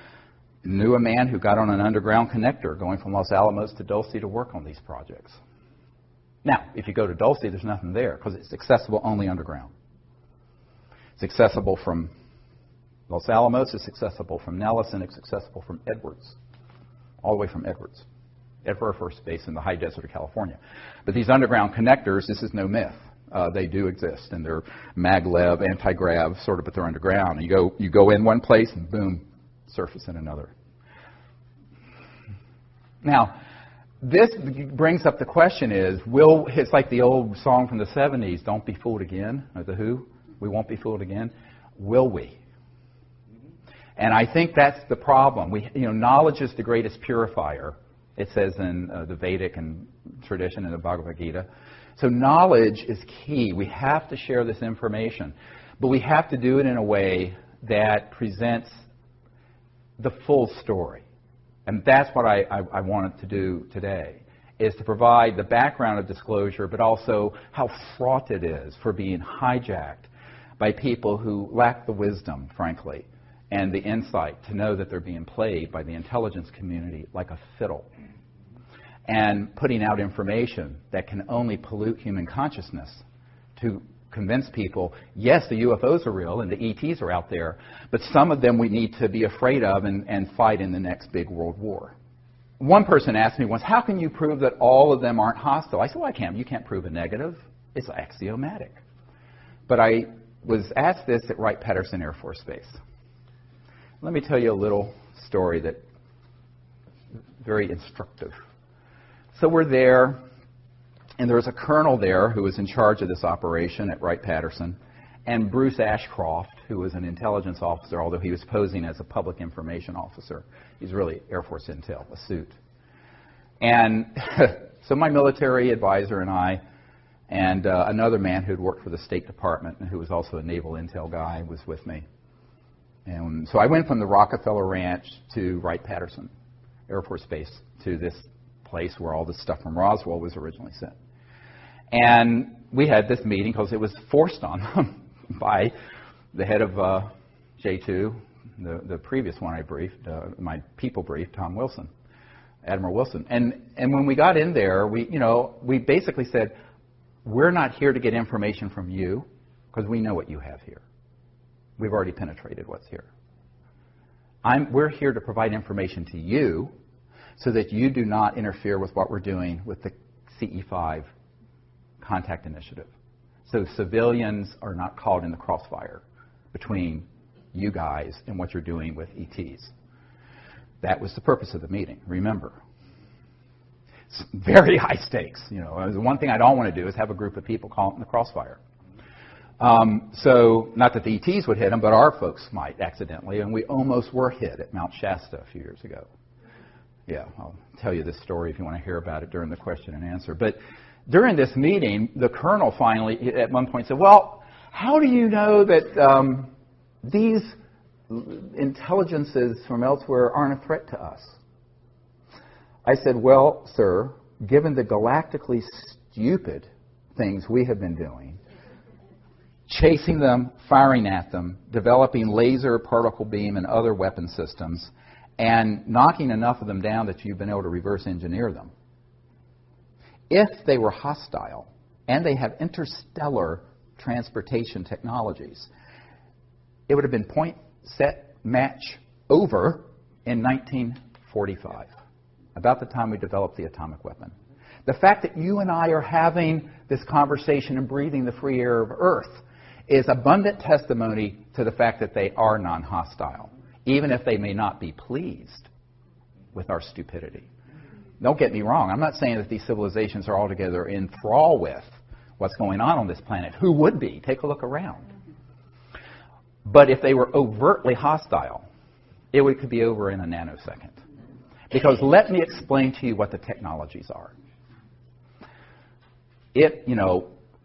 knew a man who got on an underground connector going from Los Alamos to Dulce to work on these projects. Now, if you go to Dulce, there's nothing there because it's accessible only underground. It's accessible from Los Alamos, it's accessible from Nellis, and it's accessible from Edwards, all the way from Edwards, Air Force Base in the high desert of California. But these underground connectors, this is no myth. They do exist, and they're maglev, anti-grav, sort of, but they're underground. You go in one place, and boom, surface in another. Now, this brings up the question is, it's like the old song from the 70s, Don't Be Fooled Again, or The Who, we won't be fooled again. Will we? And I think that's the problem. Knowledge is the greatest purifier, it says in the Vedic and tradition in the Bhagavad Gita. So knowledge is key. We have to share this information. But we have to do it in a way that presents the full story. And that's what I wanted to do today, is to provide the background of disclosure, but also how fraught it is for being hijacked by people who lack the wisdom, frankly, and the insight to know that they're being played by the intelligence community like a fiddle, and putting out information that can only pollute human consciousness to convince people, yes, the UFOs are real and the ETs are out there, but some of them we need to be afraid of and fight in the next big world war. One person asked me once, how can you prove that all of them aren't hostile? I said, well, I can't. You can't prove a negative. It's axiomatic. But I was asked this at Wright-Patterson Air Force Base. Let me tell you a little story that's very instructive. So we're there, and there was a colonel there who was in charge of this operation at Wright-Patterson, and Bruce Ashcroft, who was an intelligence officer, although he was posing as a public information officer. He's really Air Force Intel, a suit. And so my military advisor and I, and another man who had worked for the State Department and who was also a naval intel guy was with me. And so I went from the Rockefeller Ranch to Wright-Patterson Air Force Base to this place where all this stuff from Roswell was originally sent. And we had this meeting because it was forced on them by the head of J2, the previous one I briefed, my people briefed, Tom Wilson, Admiral Wilson. And when we got in there, we basically said, we're not here to get information from you because we know what you have here. We've already penetrated what's here. We're here to provide information to you so that you do not interfere with what we're doing with the CE5 contact initiative. So civilians are not caught in the crossfire between you guys and what you're doing with ETs. That was the purpose of the meeting, remember. It's very high stakes. The one thing I don't want to do is have a group of people caught in the crossfire. So, not that the ETs would hit them, but our folks might accidentally, and we almost were hit at Mount Shasta a few years ago. Yeah, I'll tell you this story if you want to hear about it during the question and answer. But during this meeting, the colonel finally, at one point, said, well, how do you know that these intelligences from elsewhere aren't a threat to us? I said, well, sir, given the galactically stupid things we have been doing, chasing them, firing at them, developing laser, particle beam, and other weapon systems, and knocking enough of them down that you've been able to reverse engineer them. If they were hostile, and they have interstellar transportation technologies, it would have been point, set, match over in 1945, about the time we developed the atomic weapon. The fact that you and I are having this conversation and breathing the free air of Earth is abundant testimony to the fact that they are non-hostile, even if they may not be pleased with our stupidity. Don't get me wrong. I'm not saying that these civilizations are altogether in thrall with what's going on this planet. Who would be? Take a look around. But if they were overtly hostile, it could be over in a nanosecond. Because let me explain to you what the technologies are.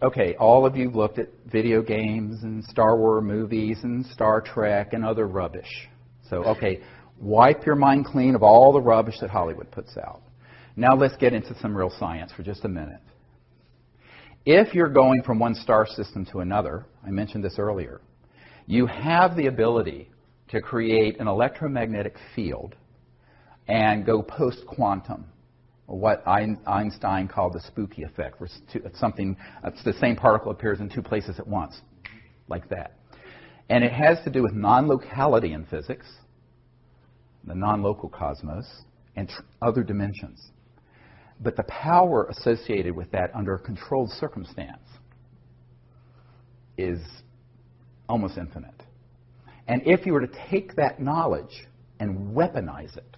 Okay, all of you looked at video games and Star Wars movies and Star Trek and other rubbish. So, okay, wipe your mind clean of all the rubbish that Hollywood puts out. Now let's get into some real science for just a minute. If you're going from one star system to another, I mentioned this earlier, you have the ability to create an electromagnetic field and go post-quantum, what Einstein called the spooky effect, where it's the same particle appears in two places at once, like that. And it has to do with non-locality in physics, the non-local cosmos, and other dimensions. But the power associated with that under a controlled circumstance is almost infinite. And if you were to take that knowledge and weaponize it,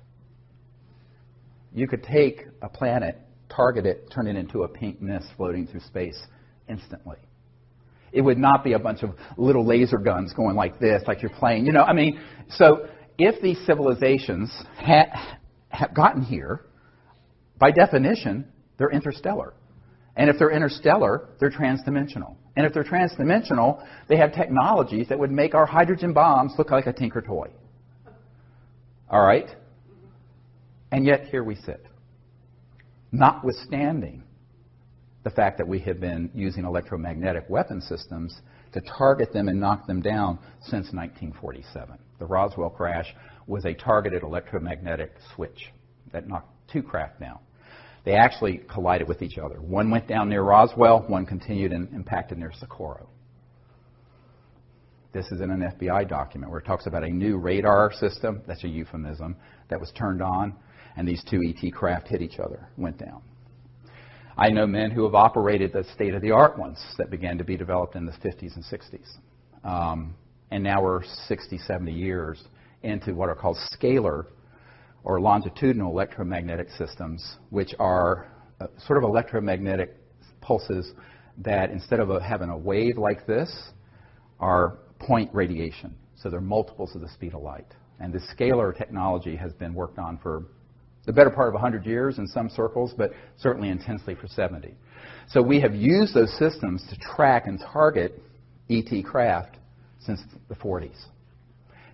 you could take a planet, target it, turn it into a pink mist floating through space instantly. It would not be a bunch of little laser guns going like this, like you're playing. So if these civilizations have gotten here, by definition, they're interstellar. And if they're interstellar, they're transdimensional. And if they're transdimensional, they have technologies that would make our hydrogen bombs look like a Tinker toy. All right? And yet here we sit, notwithstanding the fact that we have been using electromagnetic weapon systems to target them and knock them down since 1947. The Roswell crash was a targeted electromagnetic switch that knocked two craft down. They actually collided with each other. One went down near Roswell, one continued and impacted near Socorro. This is in an FBI document where it talks about a new radar system, that's a euphemism, that was turned on, and these two ET craft hit each other, went down. I know men who have operated the state-of-the-art ones that began to be developed in the 50s and 60s. And now we're 60, 70 years into what are called scalar or longitudinal electromagnetic systems, which are sort of electromagnetic pulses that instead of having a wave like this, are point radiation. So they're multiples of the speed of light. And this scalar technology has been worked on for the better part of 100 years in some circles, but certainly intensely for 70. So we have used those systems to track and target ET craft since the 40s.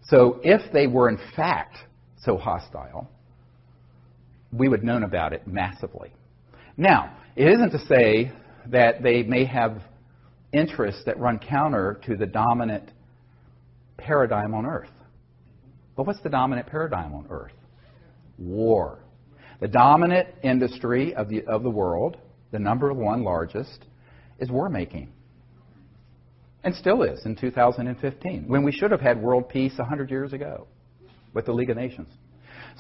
So if they were in fact so hostile, we would have known about it massively. Now, it isn't to say that they may have interests that run counter to the dominant paradigm on Earth. But what's the dominant paradigm on Earth? War. The dominant industry of the world, the number one largest, is war making. And still is in 2015, when we should have had world peace 100 years ago with the League of Nations.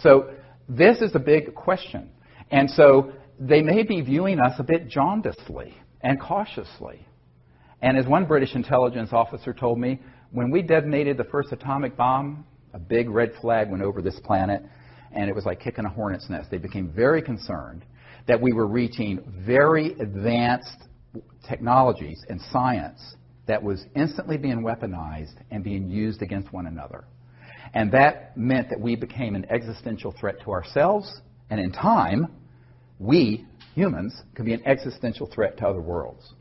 So this is a big question. And so they may be viewing us a bit jaundicedly and cautiously. And as one British intelligence officer told me, when we detonated the first atomic bomb, a big red flag went over this planet, and it was like kicking a hornet's nest. They became very concerned that we were reaching very advanced technologies and science that was instantly being weaponized and being used against one another. And that meant that we became an existential threat to ourselves, and in time, we, humans, could be an existential threat to other worlds.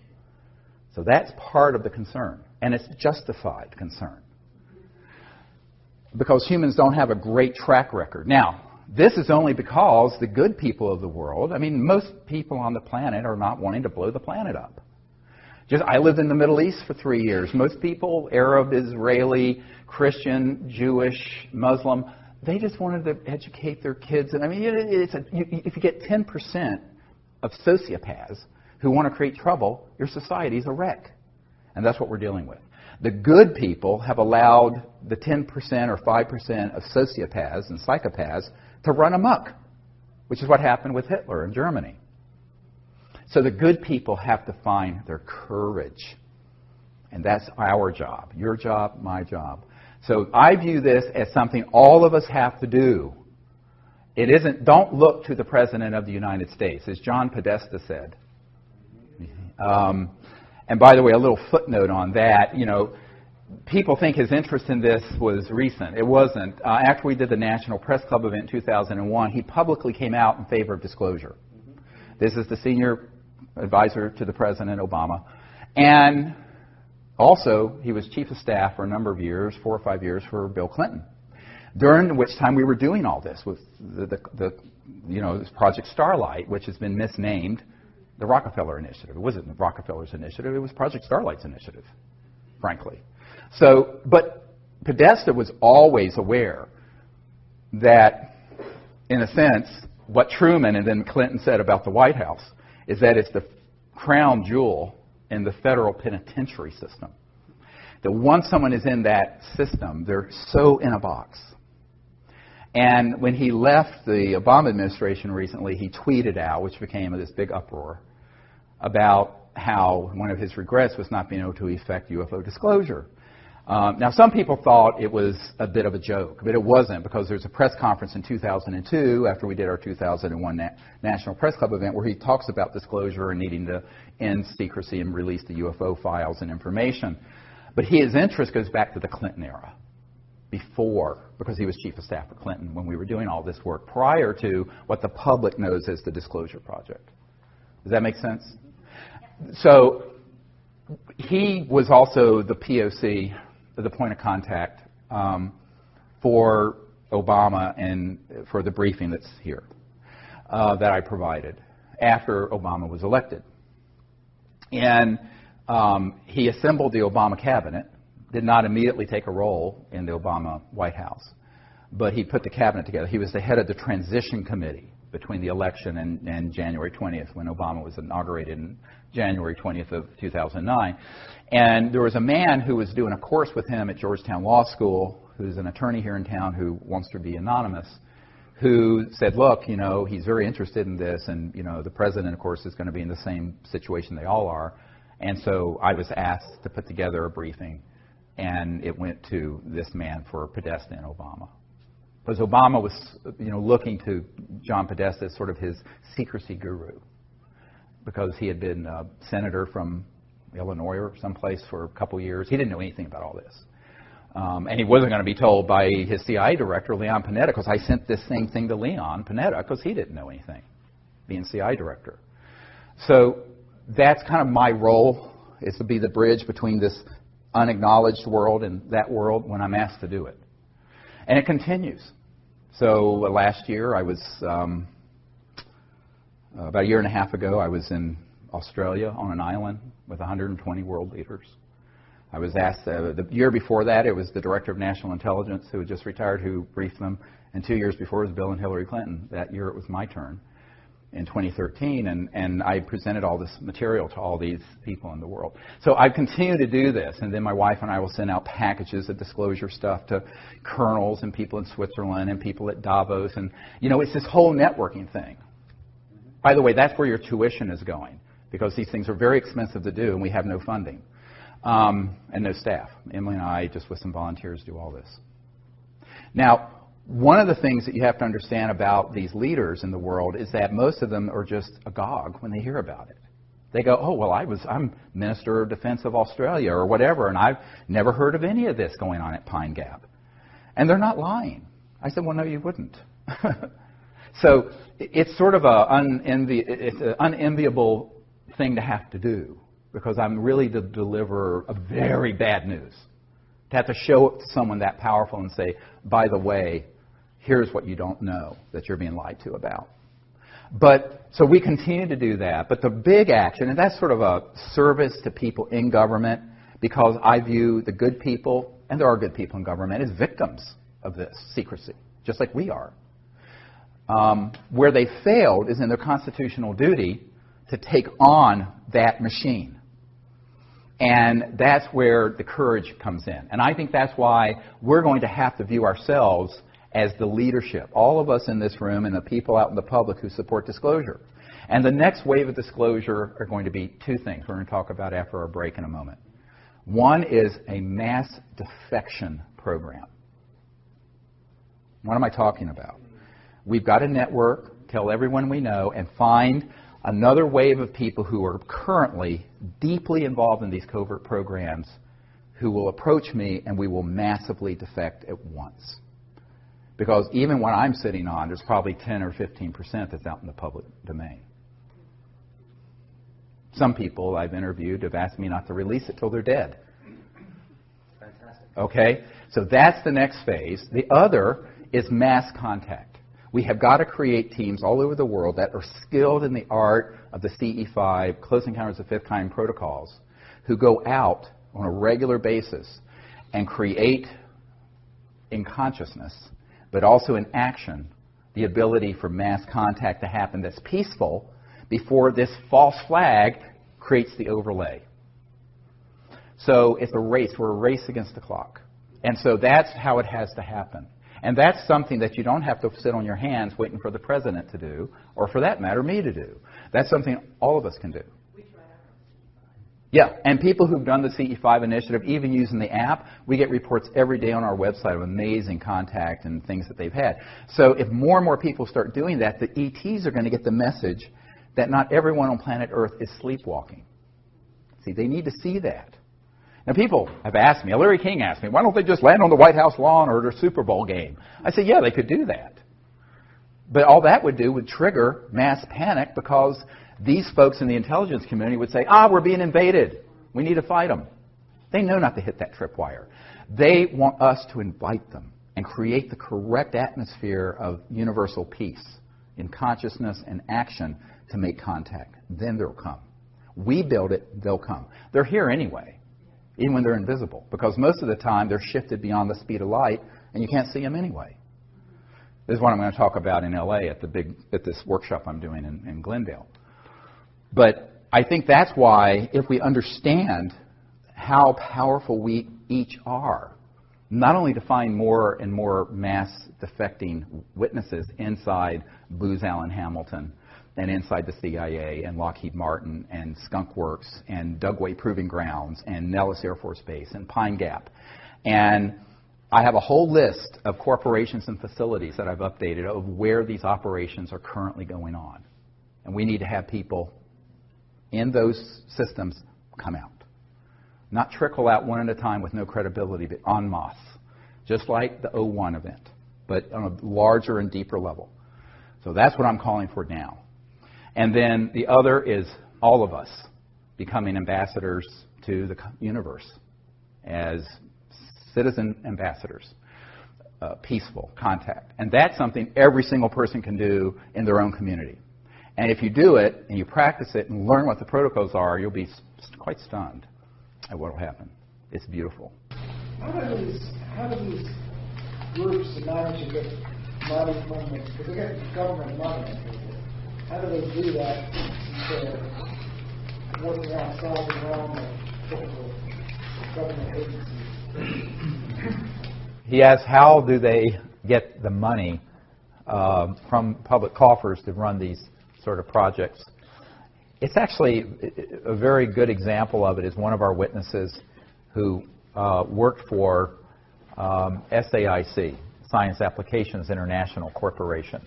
So that's part of the concern, and it's justified concern. Because humans don't have a great track record. Now, this is only because the good people of the world, most people on the planet are not wanting to blow the planet up. I lived in the Middle East for 3 years. Most people, Arab, Israeli, Christian, Jewish, Muslim, they just wanted to educate their kids. And if you get 10% of sociopaths who want to create trouble, your society's a wreck. And that's what we're dealing with. The good people have allowed the 10% or 5% of sociopaths and psychopaths to run amok, which is what happened with Hitler in Germany. So the good people have to find their courage. And that's our job. Your job, my job. So I view this as something all of us have to do. It isn't, don't look to the President of the United States, as John Podesta said. And by the way, a little footnote on that, you know, people think his interest in this was recent. It wasn't. After we did the National Press Club event in 2001, he publicly came out in favor of disclosure. This is the senior advisor to the President Obama. And also, he was chief of staff for a number of years, 4 or 5 years, for Bill Clinton, during which time we were doing all this with this Project Starlight, which has been misnamed the Rockefeller Initiative. It wasn't Rockefeller's initiative. It was Project Starlight's initiative, frankly. So, but Podesta was always aware that, in a sense, what Truman and then Clinton said about the White House is that it's the crown jewel in the federal penitentiary system. That once someone is in that system, they're so in a box. And when he left the Obama administration recently, he tweeted out, which became this big uproar, about how one of his regrets was not being able to effect UFO disclosure. Now, some people thought it was a bit of a joke, but it wasn't, because there's a press conference in 2002, after we did our 2001 National Press Club event, where he talks about disclosure and needing to end secrecy and release the UFO files and information. But his interest goes back to the Clinton era, before, because he was chief of staff for Clinton when we were doing all this work, prior to what the public knows as the Disclosure Project. Does that make sense? So he was also the POC, the point of contact, for Obama and for the briefing that's here that I provided after Obama was elected. And he assembled the Obama cabinet, did not immediately take a role in the Obama White House, but he put the cabinet together. He was the head of the transition committee between the election and January 20th, when Obama was inaugurated in January 20th of 2009. And there was a man who was doing a course with him at Georgetown Law School, who's an attorney here in town who wants to be anonymous, who said, look, you know, he's very interested in this, and, you know, the president, of course, is going to be in the same situation they all are. And so I was asked to put together a briefing, and it went to this man for Podesta and Obama. Because Obama was, you know, looking to John Podesta as sort of his secrecy guru, because he had been a senator from Illinois or someplace for a couple years. He didn't know anything about all this. And he wasn't going to be told by his CIA director, Leon Panetta, because I sent this same thing to Leon Panetta, because he didn't know anything, being CIA director. So that's kind of my role, is to be the bridge between this unacknowledged world and that world when I'm asked to do it. And it continues. So last year, I was, about a year and a half ago, I was in Australia on an island with 120 world leaders. I was asked, the year before that, it was the Director of National Intelligence, who had just retired, who briefed them. And 2 years before, it was Bill and Hillary Clinton. That year, it was my turn in 2013. And I presented all this material to all these people in the world. So I continue to do this. And then my wife and I will send out packages of disclosure stuff to colonels and people in Switzerland and people at Davos. And, you know, it's this whole networking thing. By the way, that's where your tuition is going, because these things are very expensive to do, and we have no funding. And no staff. Emily and I, just with some volunteers, do all this. Now, one of the things that you have to understand about these leaders in the world is that most of them are just agog when they hear about it. They go, oh, well, I'm Minister of Defense of Australia or whatever, and I've never heard of any of this going on at Pine Gap. And they're not lying. I said, well, no, you wouldn't. So it's sort of an unenviable thing to have to do, because I'm really the deliverer of very bad news. To have to show it to someone that powerful and say, by the way, here's what you don't know that you're being lied to about. But so we continue to do that. But the big action, and that's sort of a service to people in government, because I view the good people, and there are good people in government, as victims of this secrecy, just like we are. Where they failed is in their constitutional duty to take on that machine. And that's where the courage comes in. And I think that's why we're going to have to view ourselves as the leadership, all of us in this room and the people out in the public who support disclosure. And the next wave of disclosure are going to be two things we're going to talk about after our break in a moment. One is a mass defection program. What am I talking about? We've got to network, tell everyone we know, and find another wave of people who are currently deeply involved in these covert programs who will approach me, and we will massively defect at once. Because even when I'm sitting on, there's probably 10 or 15% that's out in the public domain. Some people I've interviewed have asked me not to release it till they're dead. Fantastic. Okay? So that's the next phase. The other is mass contact. We have got to create teams all over the world that are skilled in the art of the CE5, Close Encounters of Fifth Kind protocols, who go out on a regular basis and create in consciousness, but also in action, the ability for mass contact to happen that's peaceful before this false flag creates the overlay. So it's a race. We're a race against the clock. And so that's how it has to happen. And that's something that you don't have to sit on your hands waiting for the president to do, or for that matter, me to do. That's something all of us can do. Yeah, and people who've done the CE5 initiative, even using the app, we get reports every day on our website of amazing contact and things that they've had. So if more and more people start doing that, the ETs are going to get the message that not everyone on planet Earth is sleepwalking. See, they need to see that. Now, people have asked me, Larry King asked me, why don't they just land on the White House lawn or at a Super Bowl game? I said, yeah, they could do that. But all that would do would trigger mass panic, because these folks in the intelligence community would say, we're being invaded. We need to fight them. They know not to hit that tripwire. They want us to invite them and create the correct atmosphere of universal peace in consciousness and action to make contact. Then they'll come. We build it, they'll come. They're here anyway, even when they're invisible, because most of the time they're shifted beyond the speed of light, and you can't see them anyway. This is what I'm going to talk about in LA at this workshop I'm doing in Glendale. But I think that's why, if we understand how powerful we each are, not only to find more and more mass defecting witnesses inside Booz Allen Hamilton and inside the CIA and Lockheed Martin and Skunk Works and Dugway Proving Grounds and Nellis Air Force Base and Pine Gap. And I have a whole list of corporations and facilities that I've updated of where these operations are currently going on. And we need to have people in those systems come out. Not trickle out one at a time with no credibility, but en masse. Just like the 01 event, but on a larger and deeper level. So that's what I'm calling for now. And then the other is all of us becoming ambassadors to the universe as citizen ambassadors, peaceful contact. And that's something every single person can do in their own community. And if you do it and you practice it and learn what the protocols are, you'll be quite stunned at what will happen. It's beautiful. How do these groups manage to get money from it? Because they get government money. How do they do that instead of working outside the realm of typical government agencies? He asks, how do they get the money from public coffers to run these sort of projects? It's actually a very good example of it is one of our witnesses who worked for SAIC, Science Applications International Corporation,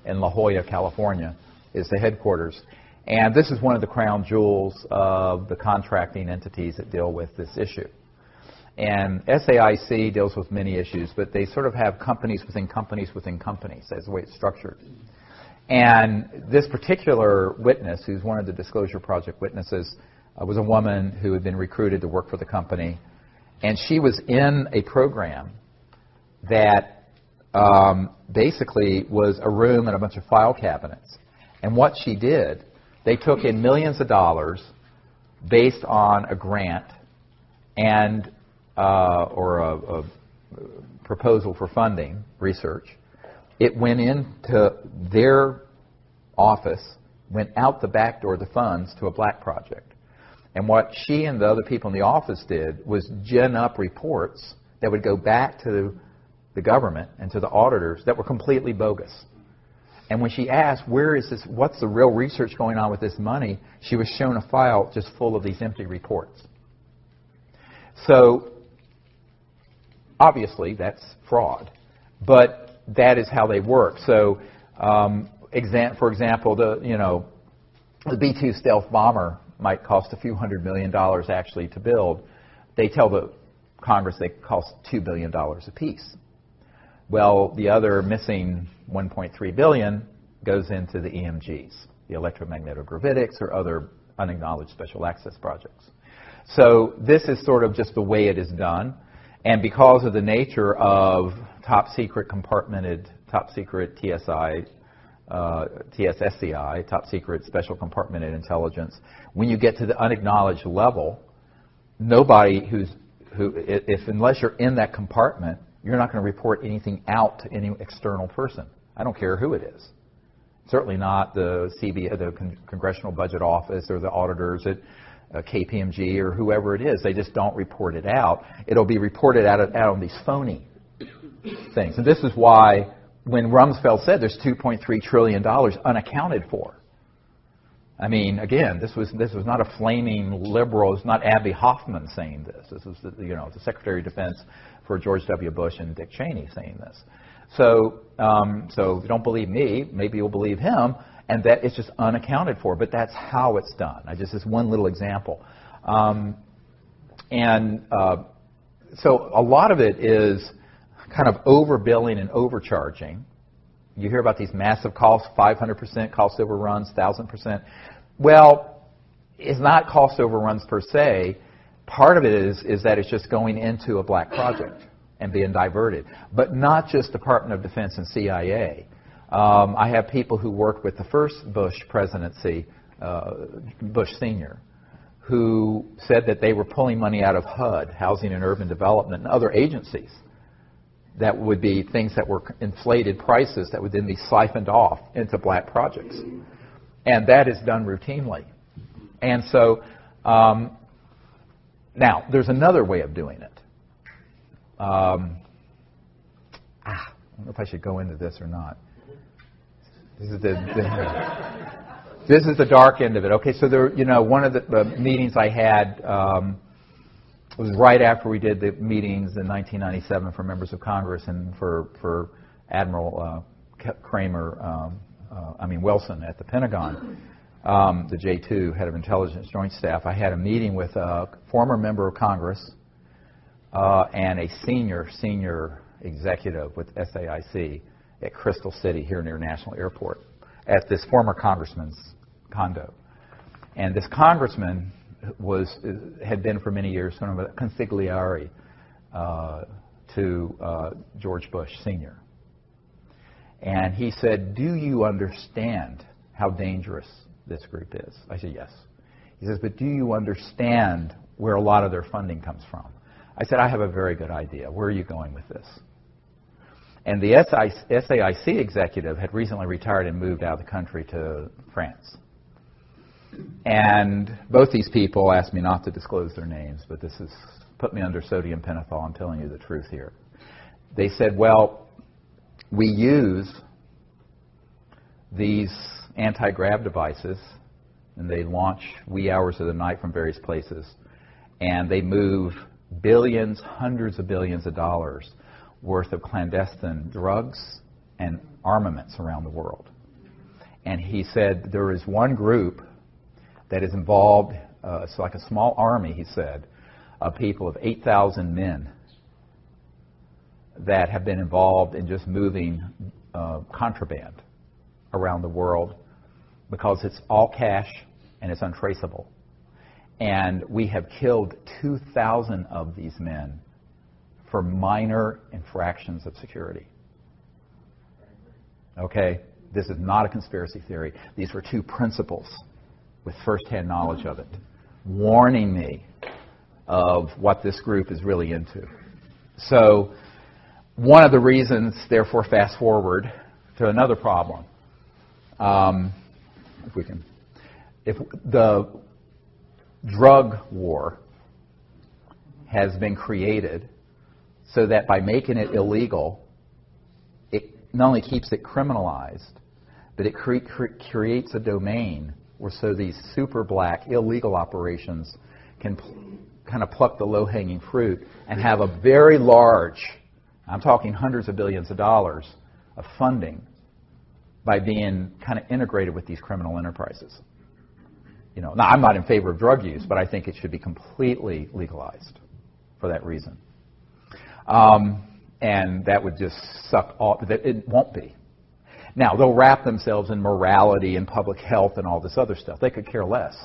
in La Jolla, California, is the headquarters. And this is one of the crown jewels of the contracting entities that deal with this issue. And SAIC deals with many issues, but they sort of have companies within companies within companies. That's the way it's structured. And this particular witness, who's one of the Disclosure Project witnesses, was a woman who had been recruited to work for the company. And she was in a program that basically was a room and a bunch of file cabinets. And what she did, they took in millions of dollars based on a grant and or a proposal for funding research. It went into their office, went out the back door, the funds, to a black project. And what she and the other people in the office did was gin up reports that would go back to the government and to the auditors that were completely bogus. And when she asked, where is this, what's the real research going on with this money, she was shown a file just full of these empty reports. So, obviously, that's fraud. But that is how they work. So, for example, the B-2 stealth bomber might cost a few $100 million actually to build. They tell the Congress they cost $2 billion apiece. Well, the other missing $1.3 billion goes into the EMGs, the electromagnetogravitics, or other unacknowledged special access projects. So this is sort of just the way it is done. And because of the nature of top secret compartmented, top secret TSSCI, top secret special compartmented intelligence, when you get to the unacknowledged level, nobody unless you're in that compartment, you're not going to report anything out to any external person. I don't care who it is. Certainly not the Congressional Budget Office or the auditors at KPMG or whoever it is. They just don't report it out. It'll be reported out on these phony things. And this is why when Rumsfeld said there's $2.3 trillion unaccounted for. I mean, again, this was not a flaming liberal. It's not Abby Hoffman saying this. This is the Secretary of Defense for George W. Bush and Dick Cheney saying this. So if you don't believe me, maybe you'll believe him, and that it's just unaccounted for. But that's how it's done. This one little example, so a lot of it is kind of overbilling and overcharging. You hear about these massive costs, 500% cost overruns, 1,000%. Well, it's not cost overruns per se. Part of it is that it's just going into a black project and being diverted. But not just Department of Defense and CIA. I have people who worked with the first Bush presidency, Bush Sr., who said that they were pulling money out of HUD, Housing and Urban Development, and other agencies. That would be things that were inflated prices that would then be siphoned off into black projects. And that is done routinely. And so, now, there's another way of doing it. I don't know if I should go into this or not. This is the dark end of it. Okay, so one of the meetings I had was right after we did the meetings in 1997 for members of Congress and for Admiral Wilson at the Pentagon, the J2, head of intelligence joint staff. I had a meeting with a former member of Congress and a senior executive with SAIC at Crystal City here near National Airport at this former congressman's condo. And this congressman had been for many years sort of a consigliere to George Bush Sr. And he said, "Do you understand how dangerous this group is?" I said, "Yes." He says, "But do you understand where a lot of their funding comes from?" I said, "I have a very good idea. Where are you going with this?" And the SAIC executive had recently retired and moved out of the country to France. And both these people asked me not to disclose their names, but this has put me under sodium pentothal. I'm telling you the truth here. They said, "Well, we use these anti-grav devices, and they launch wee hours of the night from various places, and they move billions, hundreds of billions of dollars worth of clandestine drugs and armaments around the world." And he said there is one group that is involved, it's like a small army, he said, of people of 8,000 men that have been involved in just moving contraband around the world because it's all cash and it's untraceable. And we have killed 2,000 of these men for minor infractions of security. Okay? This is not a conspiracy theory. These were two principals with first-hand knowledge of it, warning me of what this group is really into. So one of the reasons, therefore, fast forward to another problem. If the drug war has been created so that by making it illegal, it not only keeps it criminalized, but it creates a domain where so these super black illegal operations can kind of pluck the low-hanging fruit and have a very large, I'm talking hundreds of billions of dollars of funding by being kind of integrated with these criminal enterprises. You know, now I'm not in favor of drug use, but I think it should be completely legalized for that reason. And that would just suck all, it won't be. Now, they'll wrap themselves in morality and public health and all this other stuff. They could care less.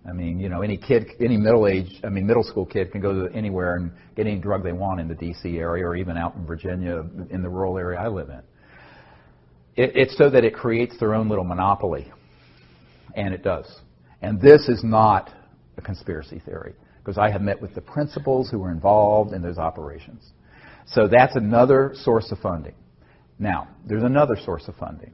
I mean, you know, any middle school kid can go to anywhere and get any drug they want in the D.C. area or even out in Virginia, in the rural area I live in. It's so that it creates their own little monopoly, and it does. And this is not a conspiracy theory, because I have met with the principals who were involved in those operations. So that's another source of funding. Now, there's another source of funding.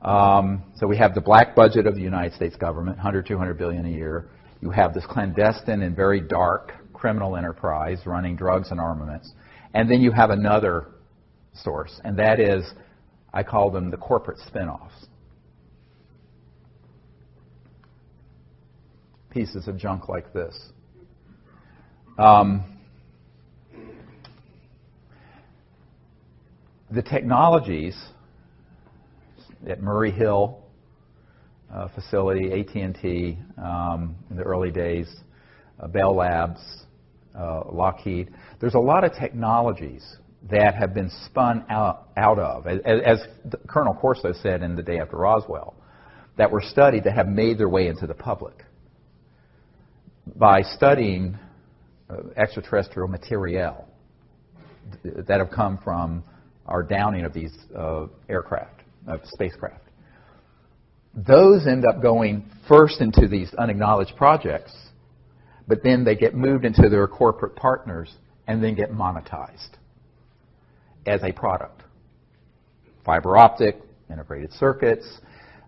So we have the black budget of the United States government, $100, $200 billion a year. You have this clandestine and very dark criminal enterprise running drugs and armaments. And then you have another source, and that is, I call them the corporate spin-offs. Pieces of junk like this. The technologies at Murray Hill facility, AT&T in the early days, Bell Labs, Lockheed. There's a lot of technologies that have been spun out of, as Colonel Corso said in The Day After Roswell, that were studied that have made their way into the public. By studying extraterrestrial materiel that have come from our downing of these aircraft, of spacecraft. Those end up going first into these unacknowledged projects, but then they get moved into their corporate partners and then get monetized as a product. Fiber optic, integrated circuits,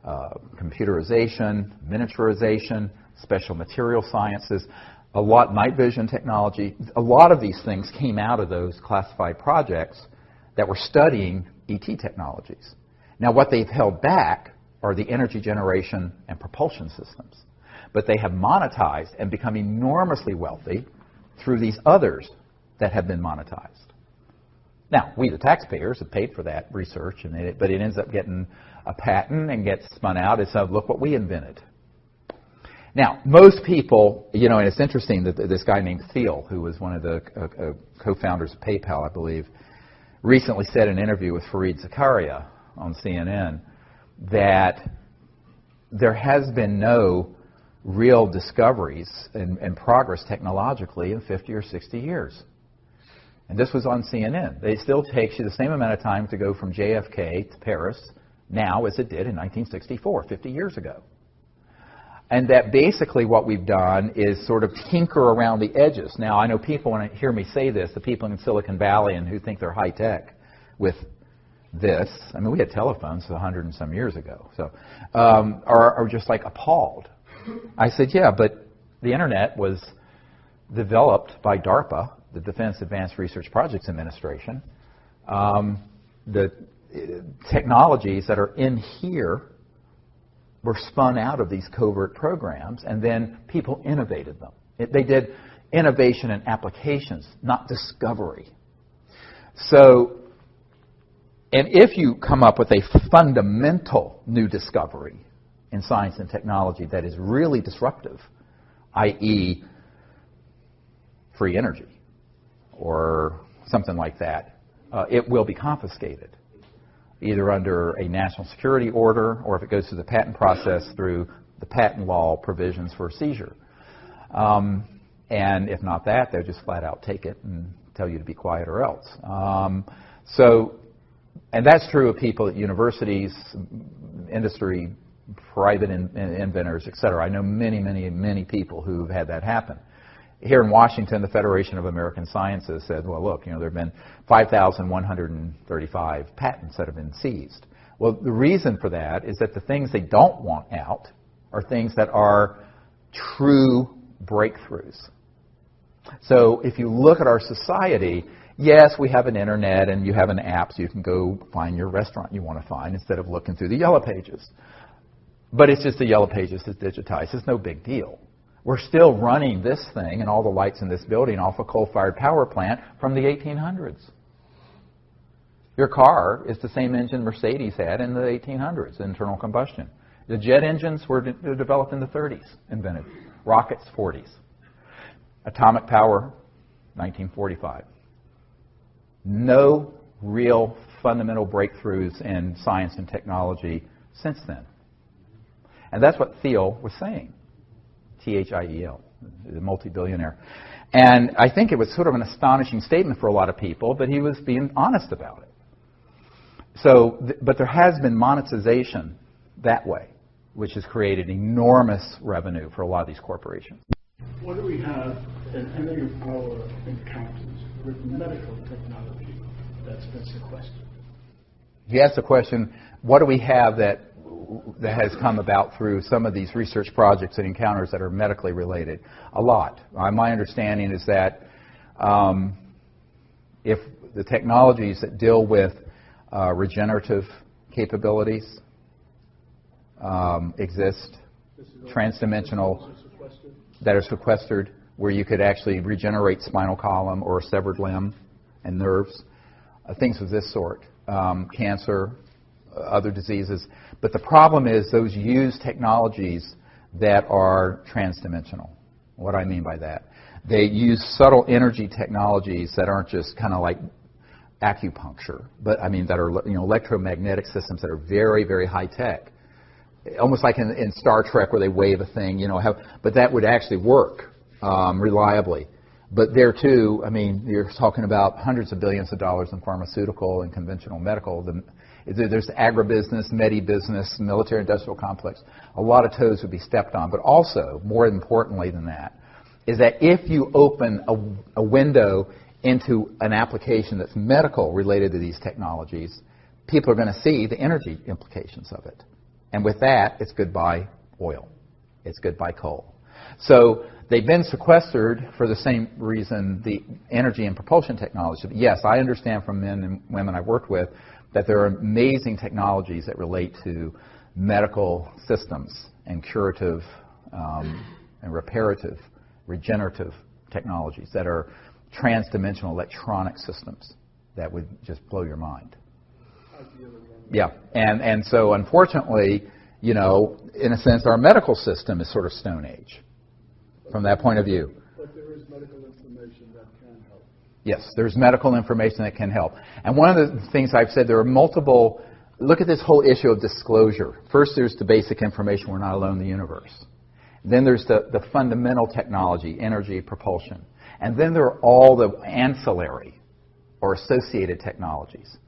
computerization, miniaturization, special material sciences, a lot night vision technology. A lot of these things came out of those classified projects that were studying ET technologies. Now, what they've held back are the energy generation and propulsion systems. But they have monetized and become enormously wealthy through these others that have been monetized. Now, we, the taxpayers, have paid for that research, but it ends up getting a patent and gets spun out. It's look what we invented. Now, most people, you know, and it's interesting that this guy named Thiel, who was one of the co-founders of PayPal, I believe, recently said in an interview with Fareed Zakaria on CNN that there has been no real discoveries and progress technologically in 50 or 60 years. And this was on CNN. It still takes you the same amount of time to go from JFK to Paris now as it did in 1964, 50 years ago. And that basically what we've done is sort of tinker around the edges. Now, I know people, when they hear me say this, the people in Silicon Valley and who think they're high-tech with this, I mean, we had telephones 100 and some years ago, so are just like appalled. I said, yeah, but the Internet was developed by DARPA, the Defense Advanced Research Projects Administration. The technologies that are in here were spun out of these covert programs, and then people innovated them. They did innovation and applications, not discovery. So, and if you come up with a fundamental new discovery in science and technology that is really disruptive, i.e. free energy or something like that, it will be confiscated, either under a national security order or if it goes through the patent process through the patent law provisions for seizure. And if not that, they'll just flat out take it and tell you to be quiet or else. And that's true of people at universities, industry, private inventors, et cetera. I know many, many, many people who've had that happen. Here in Washington, the Federation of American Sciences said, well, look, you know, there have been 5,135 patents that have been seized. Well, the reason for that is that the things they don't want out are things that are true breakthroughs. So if you look at our society, yes, we have an internet and you have an app so you can go find your restaurant you want to find instead of looking through the yellow pages. But it's just the yellow pages that's digitized. It's no big deal. We're still running this thing and all the lights in this building off a coal-fired power plant from the 1800s. Your car is the same engine Mercedes had in the 1800s, internal combustion. The jet engines were developed in the 30s, invented. Rockets, 40s. Atomic power, 1945. No real fundamental breakthroughs in science and technology since then. And that's what Thiel was saying. Thiel, the multi-billionaire. And I think it was sort of an astonishing statement for a lot of people, but he was being honest about it. So, but there has been monetization that way, which has created enormous revenue for a lot of these corporations. What do we have in any of our encounters with medical technology that's been sequestered? He asked the question, what do we have that has come about through some of these research projects and encounters that are medically related? A lot. My understanding is that if the technologies that deal with regenerative capabilities exist, transdimensional, that are sequestered, where you could actually regenerate spinal column or a severed limb and nerves, things of this sort, cancer, other diseases. But the problem is those use technologies that are transdimensional. What do I mean by that? They use subtle energy technologies that aren't just kind of like acupuncture, but I mean that are electromagnetic systems that are very, very high tech. Almost like in Star Trek where they wave a thing, but that would actually work reliably. But there too, I mean, you're talking about hundreds of billions of dollars in pharmaceutical and conventional medical. There's agribusiness, medi-business, military-industrial complex. A lot of toes would be stepped on. But also, more importantly than that, is that if you open a window into an application that's medical related to these technologies, people are going to see the energy implications of it. And with that, it's goodbye oil. It's goodbye coal. So they've been sequestered for the same reason the energy and propulsion technology. Yes, I understand from men and women I've worked with that there are amazing technologies that relate to medical systems and curative and reparative, regenerative technologies that are transdimensional electronic systems that would just blow your mind. Yeah, and so unfortunately, in a sense, our medical system is sort of Stone Age from that point of view. But there is medical information that can help. Yes, there's medical information that can help. And one of the things I've said, there are multiple, look at this whole issue of disclosure. First, there's the basic information, we're not alone in the universe. Then there's the fundamental technology, energy, propulsion. And then there are all the ancillary or associated technologies,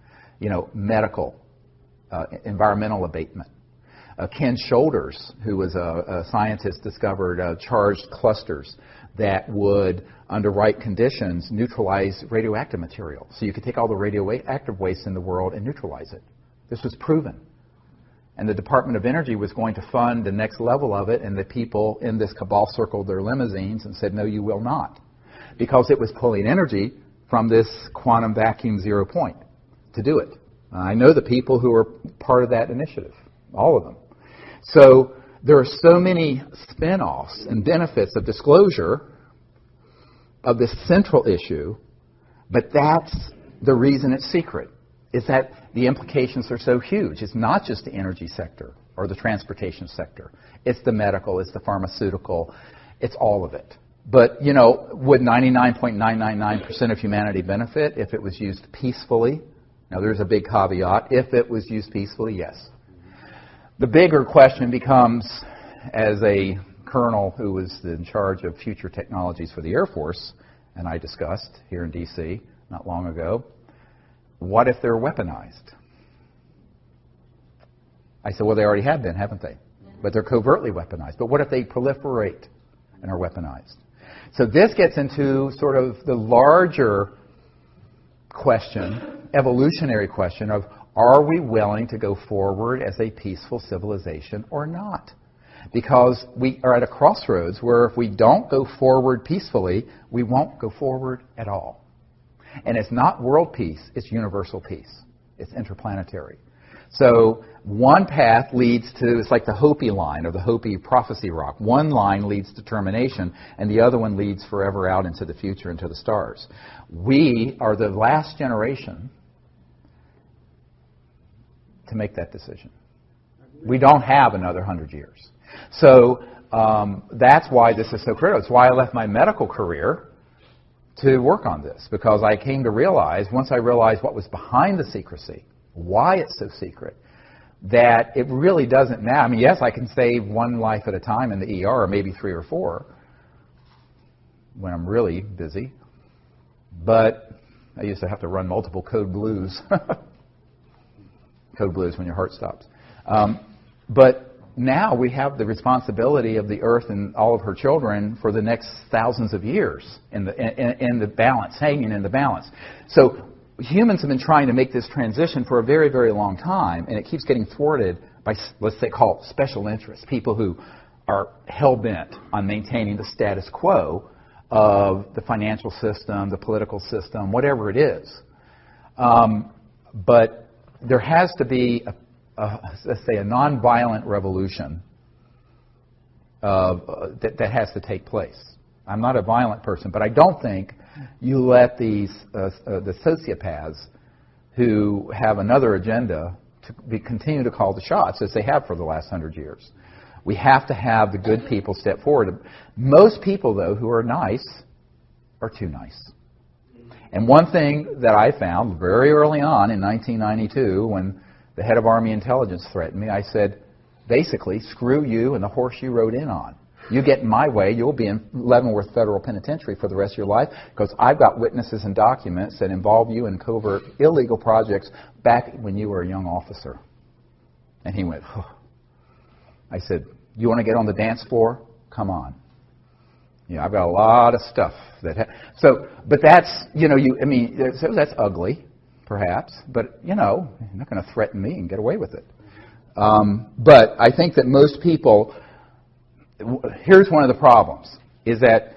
medical, environmental abatement. Ken Shoulders, who was a scientist, discovered charged clusters that would, under right conditions, neutralize radioactive material. So you could take all the radioactive waste in the world and neutralize it. This was proven. And the Department of Energy was going to fund the next level of it, and the people in this cabal circled their limousines and said, no, you will not. Because it was pulling energy from this quantum vacuum 0 point to do it. I know the people who are part of that initiative, all of them. So there are so many spin-offs and benefits of disclosure of this central issue, but that's the reason it's secret, is that the implications are so huge. It's not just the energy sector or the transportation sector. It's the medical, it's the pharmaceutical, it's all of it. But, would 99.999% of humanity benefit if it was used peacefully? Now, there's a big caveat. If it was used peacefully, yes. The bigger question becomes, as a colonel who was in charge of future technologies for the Air Force, and I discussed here in D.C. not long ago, what if they're weaponized? I said, well, they already have been, haven't they? But they're covertly weaponized. But what if they proliferate and are weaponized? So this gets into sort of the larger question, evolutionary question of, are we willing to go forward as a peaceful civilization or not? because we are at a crossroads where if we don't go forward peacefully, we won't go forward at all. And it's not world peace, it's universal peace. It's interplanetary. So one path leads to, it's like the Hopi line or the Hopi prophecy rock. One line leads to termination, and the other one leads forever out into the future, into the stars. We are the last generation to make that decision. We don't have another 100 years. So that's why this is so critical. It's why I left my medical career to work on this, because I came to realize, once I realized what was behind the secrecy, why it's so secret, that it really doesn't matter. I mean, yes, I can save one life at a time in the ER, or maybe 3 or 4, when I'm really busy. But I used to have to run multiple code blues. Code blues when your heart stops. But now we have the responsibility of the Earth and all of her children for the next thousands of years in the balance, hanging in the balance. So humans have been trying to make this transition for a very, very long time, and it keeps getting thwarted by, let's say, call it special interests, people who are hell-bent on maintaining the status quo of the financial system, the political system, whatever it is. But there has to be, let's say, a nonviolent revolution that has to take place. I'm not a violent person, but I don't think you let these the sociopaths who have another agenda to continue to call the shots as they have for the last 100 years. We have to have the good people step forward. Most people, though, who are nice are too nice. And one thing that I found very early on in 1992, when the head of Army Intelligence threatened me, I said, basically, screw you and the horse you rode in on. You get in my way, you'll be in Leavenworth Federal Penitentiary for the rest of your life, because I've got witnesses and documents that involve you in covert illegal projects back when you were a young officer. And he went, oh. I said, you want to get on the dance floor? Come on. You know, I've got a lot of stuff that. But that's, you know, that's ugly, perhaps. But you know, you're not going to threaten me and get away with it. But I think that most people. Here's one of the problems: is that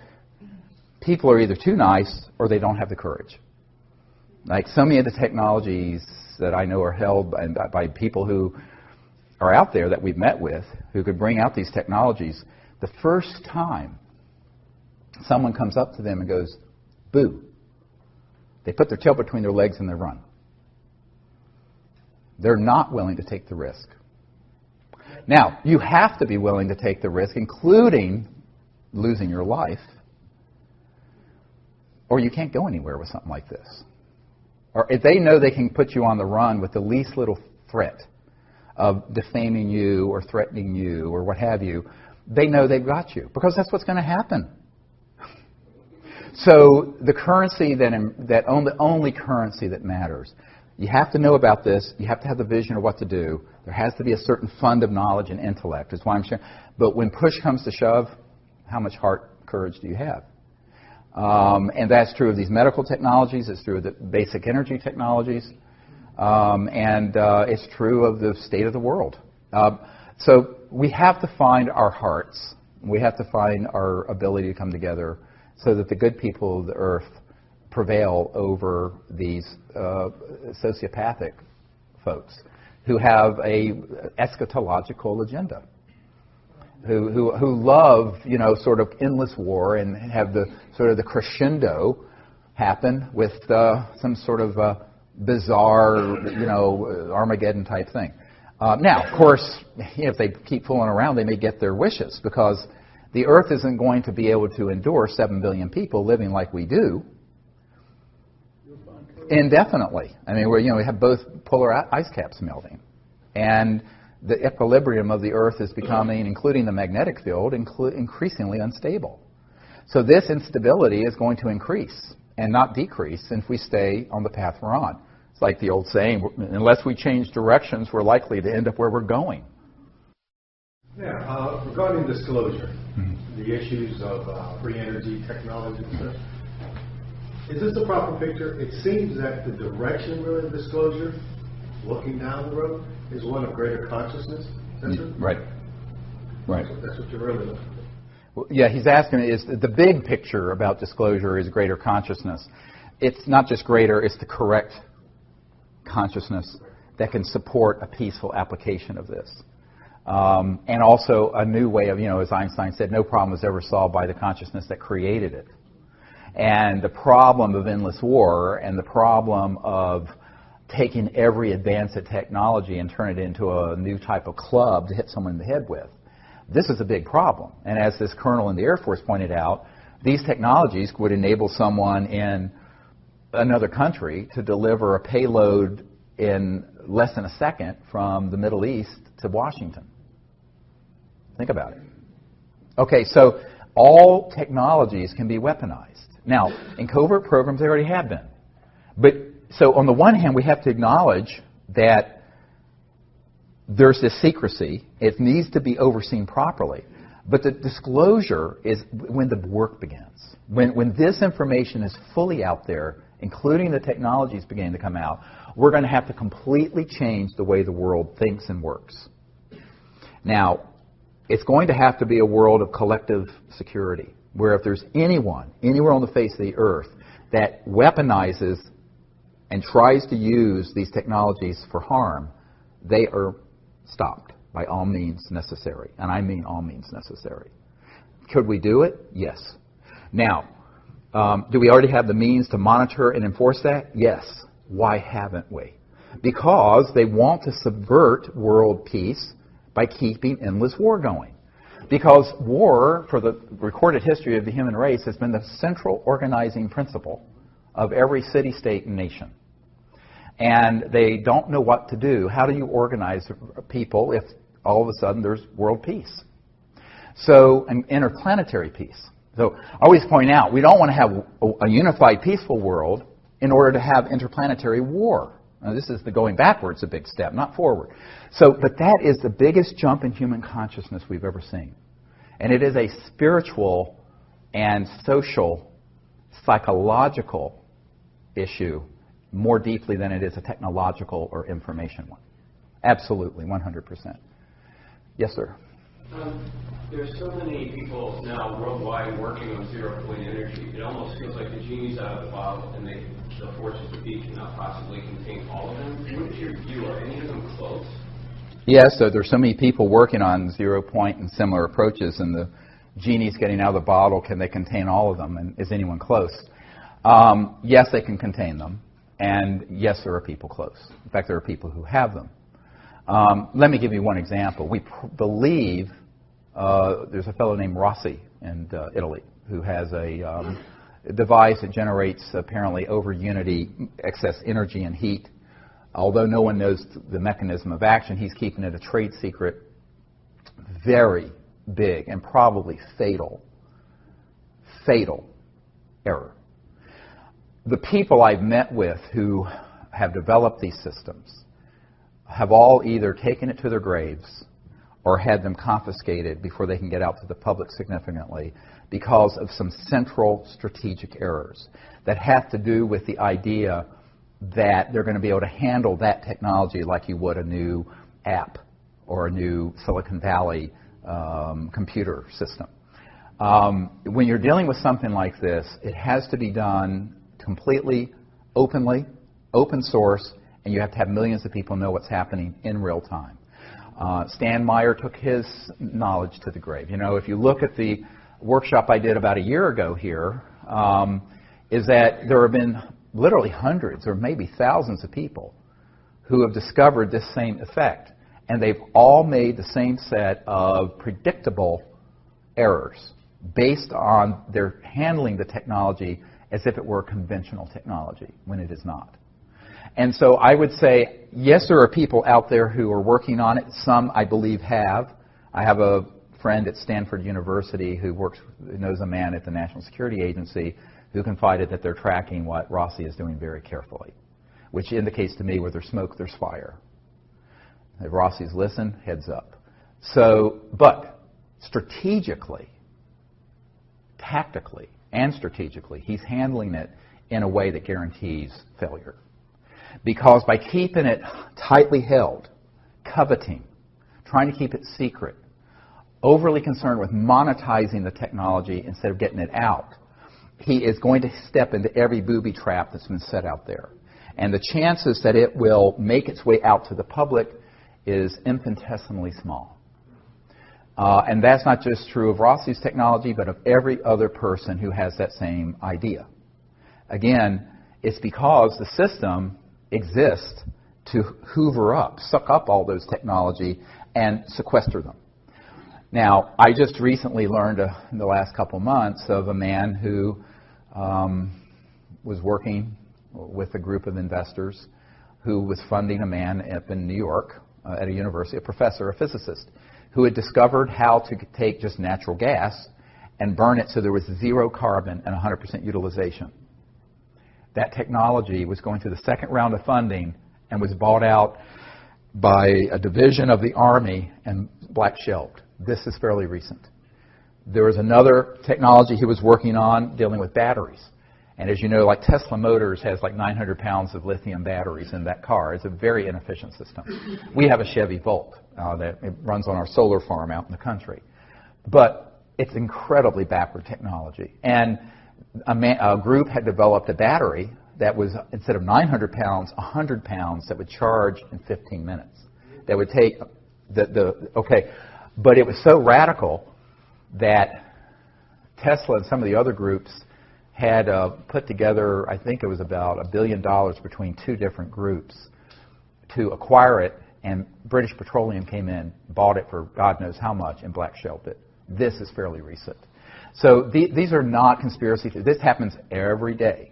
people are either too nice or they don't have the courage. Like so many of the technologies that I know are held by people who are out there that we've met with, who could bring out these technologies. The first time someone comes up to them and goes, boo, they put their tail between their legs and they run. They're not willing to take the risk. Now, you have to be willing to take the risk, including losing your life, or you can't go anywhere with something like this. Or if they know they can put you on the run with the least little threat of defaming you or threatening you or what have you, they know they've got you, because that's what's going to happen. So the currency the only currency that matters. You have to know about this. You have to have the vision of what to do. There has to be a certain fund of knowledge and intellect, is why I'm sharing. But when push comes to shove, how much courage do you have? And that's true of these medical technologies. It's true of the basic energy technologies. And it's true of the state of the world. So we have to find our hearts. We have to find our ability to come together so that the good people of the earth prevail over these sociopathic folks who have a eschatological agenda, who love, you know, sort of endless war and have the sort of the crescendo happen with some sort of bizarre, you know, Armageddon type thing. Now, of course, if they keep fooling around, they may get their wishes, because the Earth isn't going to be able to endure 7 billion people living like we do indefinitely. I mean, we have both polar ice caps melting, and the equilibrium of the Earth is becoming, including the magnetic field, increasingly unstable. So this instability is going to increase and not decrease if we stay on the path we're on. It's like the old saying, unless we change directions, we're likely to end up where we're going. Yeah, regarding disclosure, the issues of free energy technology and such, is this the proper picture? It seems that the direction really of disclosure, looking down the road, is one of greater consciousness. Is that true? Right. Right. That's what you're really looking for. Well, yeah, he's asking, is the big picture about disclosure is greater consciousness. It's not just greater, it's the correct consciousness that can support a peaceful application of this. And also a new way of, as Einstein said, no problem was ever solved by the consciousness that created it. And the problem of endless war and the problem of taking every advance of technology and turn it into a new type of club to hit someone in the head with, this is a big problem. And as this colonel in the Air Force pointed out, these technologies would enable someone in another country to deliver a payload in less than a second from the Middle East to Washington. Think about it. Okay, so all technologies can be weaponized. Now, in covert programs, they already have been. But so on the one hand, we have to acknowledge that there's this secrecy. It needs to be overseen properly. But the disclosure is when the work begins. When this information is fully out there, including the technologies beginning to come out, we're going to have to completely change the way the world thinks and works. Now, it's going to have to be a world of collective security, where if there's anyone, anywhere on the face of the earth, that weaponizes and tries to use these technologies for harm, they are stopped by all means necessary. And I mean all means necessary. Could we do it? Yes. Now, do we already have the means to monitor and enforce that? Yes. Why haven't we? Because they want to subvert world peace by keeping endless war going. Because war, for the recorded history of the human race, has been the central organizing principle of every city, state, and nation. And they don't know what to do. How do you organize people if all of a sudden there's world peace? So, an interplanetary peace. So, I always point out, we don't want to have a unified, peaceful world in order to have interplanetary war. Now, this is the going backwards, a big step, not forward. So, but that is the biggest jump in human consciousness we've ever seen. And it is a spiritual and social, psychological issue more deeply than it is a technological or information one. Absolutely, 100%. Yes, sir? There's so many people now worldwide working on zero-point energy. It almost feels like the genie's out of the bottle, and the forces of be cannot possibly contain all of them. What is your view? Are any of them close? Yes, so there's so many people working on zero-point and similar approaches, and the genie's getting out of the bottle. Can they contain all of them, and is anyone close? Yes, they can contain them, and yes, there are people close. In fact, there are people who have them. Let me give you one example. We believe there's a fellow named Rossi in Italy who has a device that generates apparently over unity excess energy and heat. Although no one knows the mechanism of action, he's keeping it a trade secret. Very big and probably fatal error. The people I've met with who have developed these systems have all either taken it to their graves or had them confiscated before they can get out to the public significantly because of some central strategic errors that have to do with the idea that they're going to be able to handle that technology like you would a new app or a new Silicon Valley computer system. When you're dealing with something like this, it has to be done completely openly, open source, and you have to have millions of people know what's happening in real time. Stan Meyer took his knowledge to the grave. You know, if you look at the workshop I did about a year ago here, is that there have been literally hundreds or maybe thousands of people who have discovered this same effect. And they've all made the same set of predictable errors based on their handling the technology as if it were conventional technology, when it is not. And so I would say, yes, there are people out there who are working on it. Some, I believe, have. I have a friend at Stanford University who knows a man at the National Security Agency who confided that they're tracking what Rossi is doing very carefully, which indicates to me where there's smoke, there's fire. If Rossi's listen, heads up. So, but strategically, tactically, and strategically, he's handling it in a way that guarantees failure. Because by keeping it tightly held, coveting, trying to keep it secret, overly concerned with monetizing the technology instead of getting it out, he is going to step into every booby trap that's been set out there. And the chances that it will make its way out to the public is infinitesimally small. And that's not just true of Rossi's technology, but of every other person who has that same idea. Again, it's because the system exists to hoover up, suck up all those technology and sequester them. Now, I just recently learned in the last couple months of a man who was working with a group of investors who was funding a man up in New York at a university, a professor, a physicist, who had discovered how to take just natural gas and burn it so there was zero carbon and 100% utilization. That technology was going through the second round of funding and was bought out by a division of the Army and black-shelved. This is fairly recent. There was another technology he was working on dealing with batteries. And as you know, like Tesla Motors has like 900 pounds of lithium batteries in that car. It's a very inefficient system. We have a Chevy Volt that it runs on our solar farm out in the country. But it's incredibly backward technology. And a group had developed a battery that was, instead of 900 pounds, 100 pounds that would charge in 15 minutes. That would take but it was so radical that Tesla and some of the other groups had put together, I think it was about $1 billion between two different groups to acquire it, and British Petroleum came in, bought it for God knows how much, and black-shelved it. This is fairly recent. So these are not conspiracy theories. This happens every day.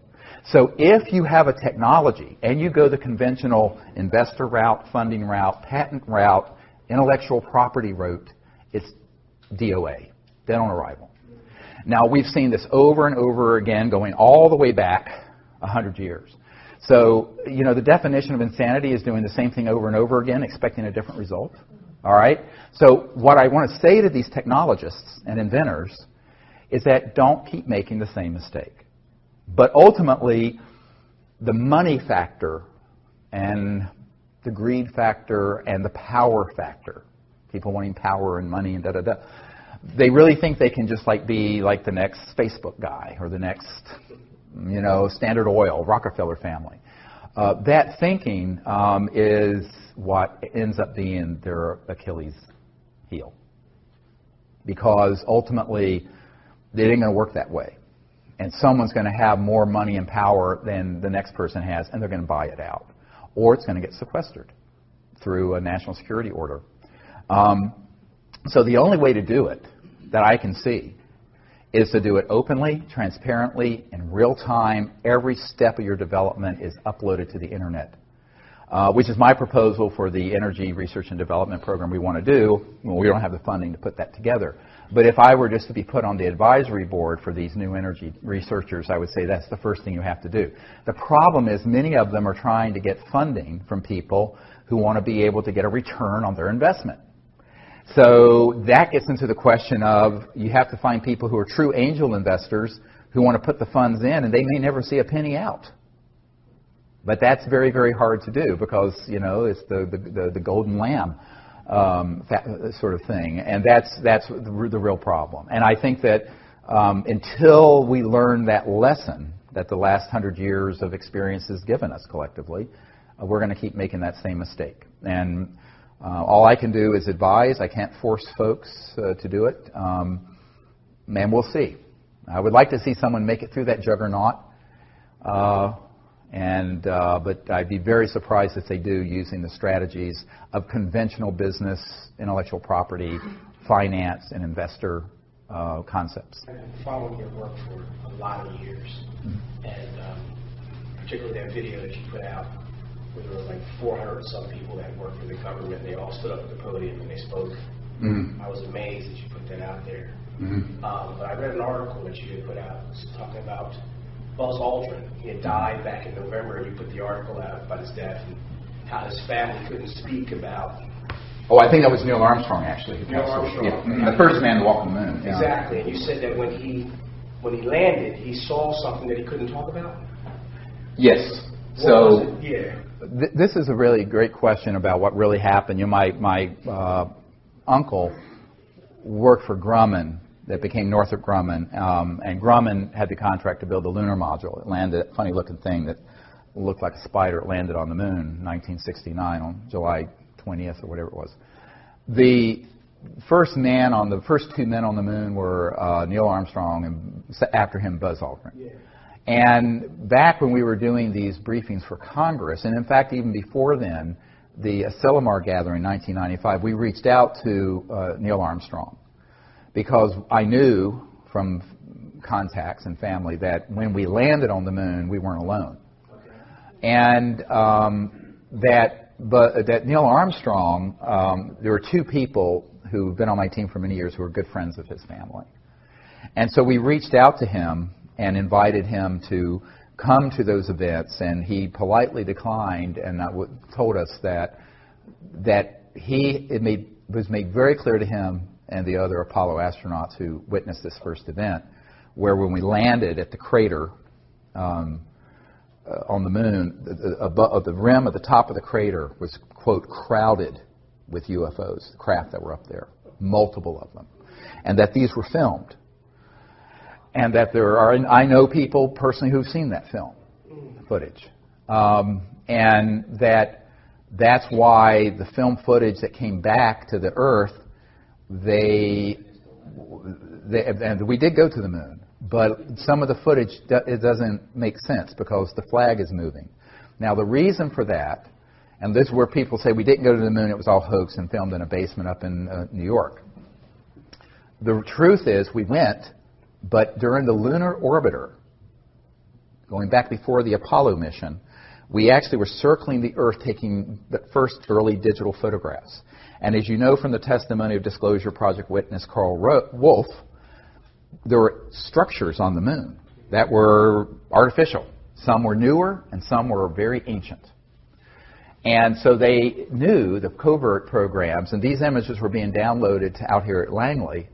So if you have a technology and you go the conventional investor route, funding route, patent route, intellectual property route, it's DOA, dead on arrival. Now, we've seen this over and over again, going all the way back 100 years. So, you know, the definition of insanity is doing the same thing over and over again, expecting a different result. All right? So what I want to say to these technologists and inventors is that don't keep making the same mistake. But ultimately, the money factor and the greed factor and the power factor, people wanting power and money and da-da-da, they really think they can just like be like the next Facebook guy or the next, you know, Standard Oil, Rockefeller family. That thinking is what ends up being their Achilles heel. Because ultimately, it ain't going to work that way. And someone's going to have more money and power than the next person has, and they're going to buy it out. Or it's going to get sequestered through a national security order. So the only way to do it that I can see is to do it openly, transparently, in real time. Every step of your development is uploaded to the internet, which is my proposal for the energy research and development program we want to do. Well, we don't have the funding to put that together. But if I were just to be put on the advisory board for these new energy researchers, I would say that's the first thing you have to do. The problem is many of them are trying to get funding from people who want to be able to get a return on their investment. So that gets into the question of you have to find people who are true angel investors who want to put the funds in, and they may never see a penny out. But that's very, very hard to do because, you know, it's the golden lamb sort of thing. And that's the real problem. And I think that until we learn that lesson that the last 100 years of experience has given us collectively, we're going to keep making that same mistake. And all I can do is advise. I can't force folks to do it. And we'll see. I would like to see someone make it through that juggernaut. But I'd be very surprised if they do using the strategies of conventional business, intellectual property, finance, and investor concepts. I've been following your work for a lot of years, and particularly that video that you put out where there were like 400-some people that worked for the government. They all stood up at the podium and they spoke. I was amazed that you put that out there. But I read an article that you had put out talking about Buzz Aldrin. He had died back in November, and you put the article out about his death and how his family couldn't speak about. Oh, I think that was Neil Armstrong, actually. Neil Armstrong. Yeah. The first man to walk on the moon. Yeah. Exactly. And you said that when he landed, he saw something that he couldn't talk about? Yes. What was it? Yeah. This is a really great question about what really happened. You know, my uncle worked for Grumman that became Northrop Grumman, and Grumman had the contract to build the lunar module. It landed, a funny-looking thing that looked like a spider. It landed on the moon in 1969 on July 20th or whatever it was. The first two men on the moon were Neil Armstrong and after him Buzz Aldrin. Yeah. And back when we were doing these briefings for Congress, and in fact even before then, the Asilomar gathering in 1995, we reached out to Neil Armstrong because I knew from contacts and family that when we landed on the moon, we weren't alone. Okay. And that Neil Armstrong, there were two people who've been on my team for many years who were good friends of his family. And so we reached out to him and invited him to come to those events, and he politely declined and told us that it was made very clear to him and the other Apollo astronauts who witnessed this first event, where when we landed at the crater on the moon, the rim of the top of the crater was, quote, crowded with UFOs, the craft that were up there, multiple of them, and that these were filmed. And that I know people personally who've seen that film footage. And that's why the film footage that came back to the Earth, and we did go to the moon, but some of the footage, it doesn't make sense because the flag is moving. Now the reason for that, and this is where people say we didn't go to the moon, it was all hoax and filmed in a basement up in New York. The truth is we went, but during the lunar orbiter, going back before the Apollo mission, we actually were circling the Earth taking the first early digital photographs. And as you know from the testimony of Disclosure Project witness Carl Wolf, there were structures on the moon that were artificial. Some were newer and some were very ancient. And so they knew the covert programs, and these images were being downloaded to out here at Langley,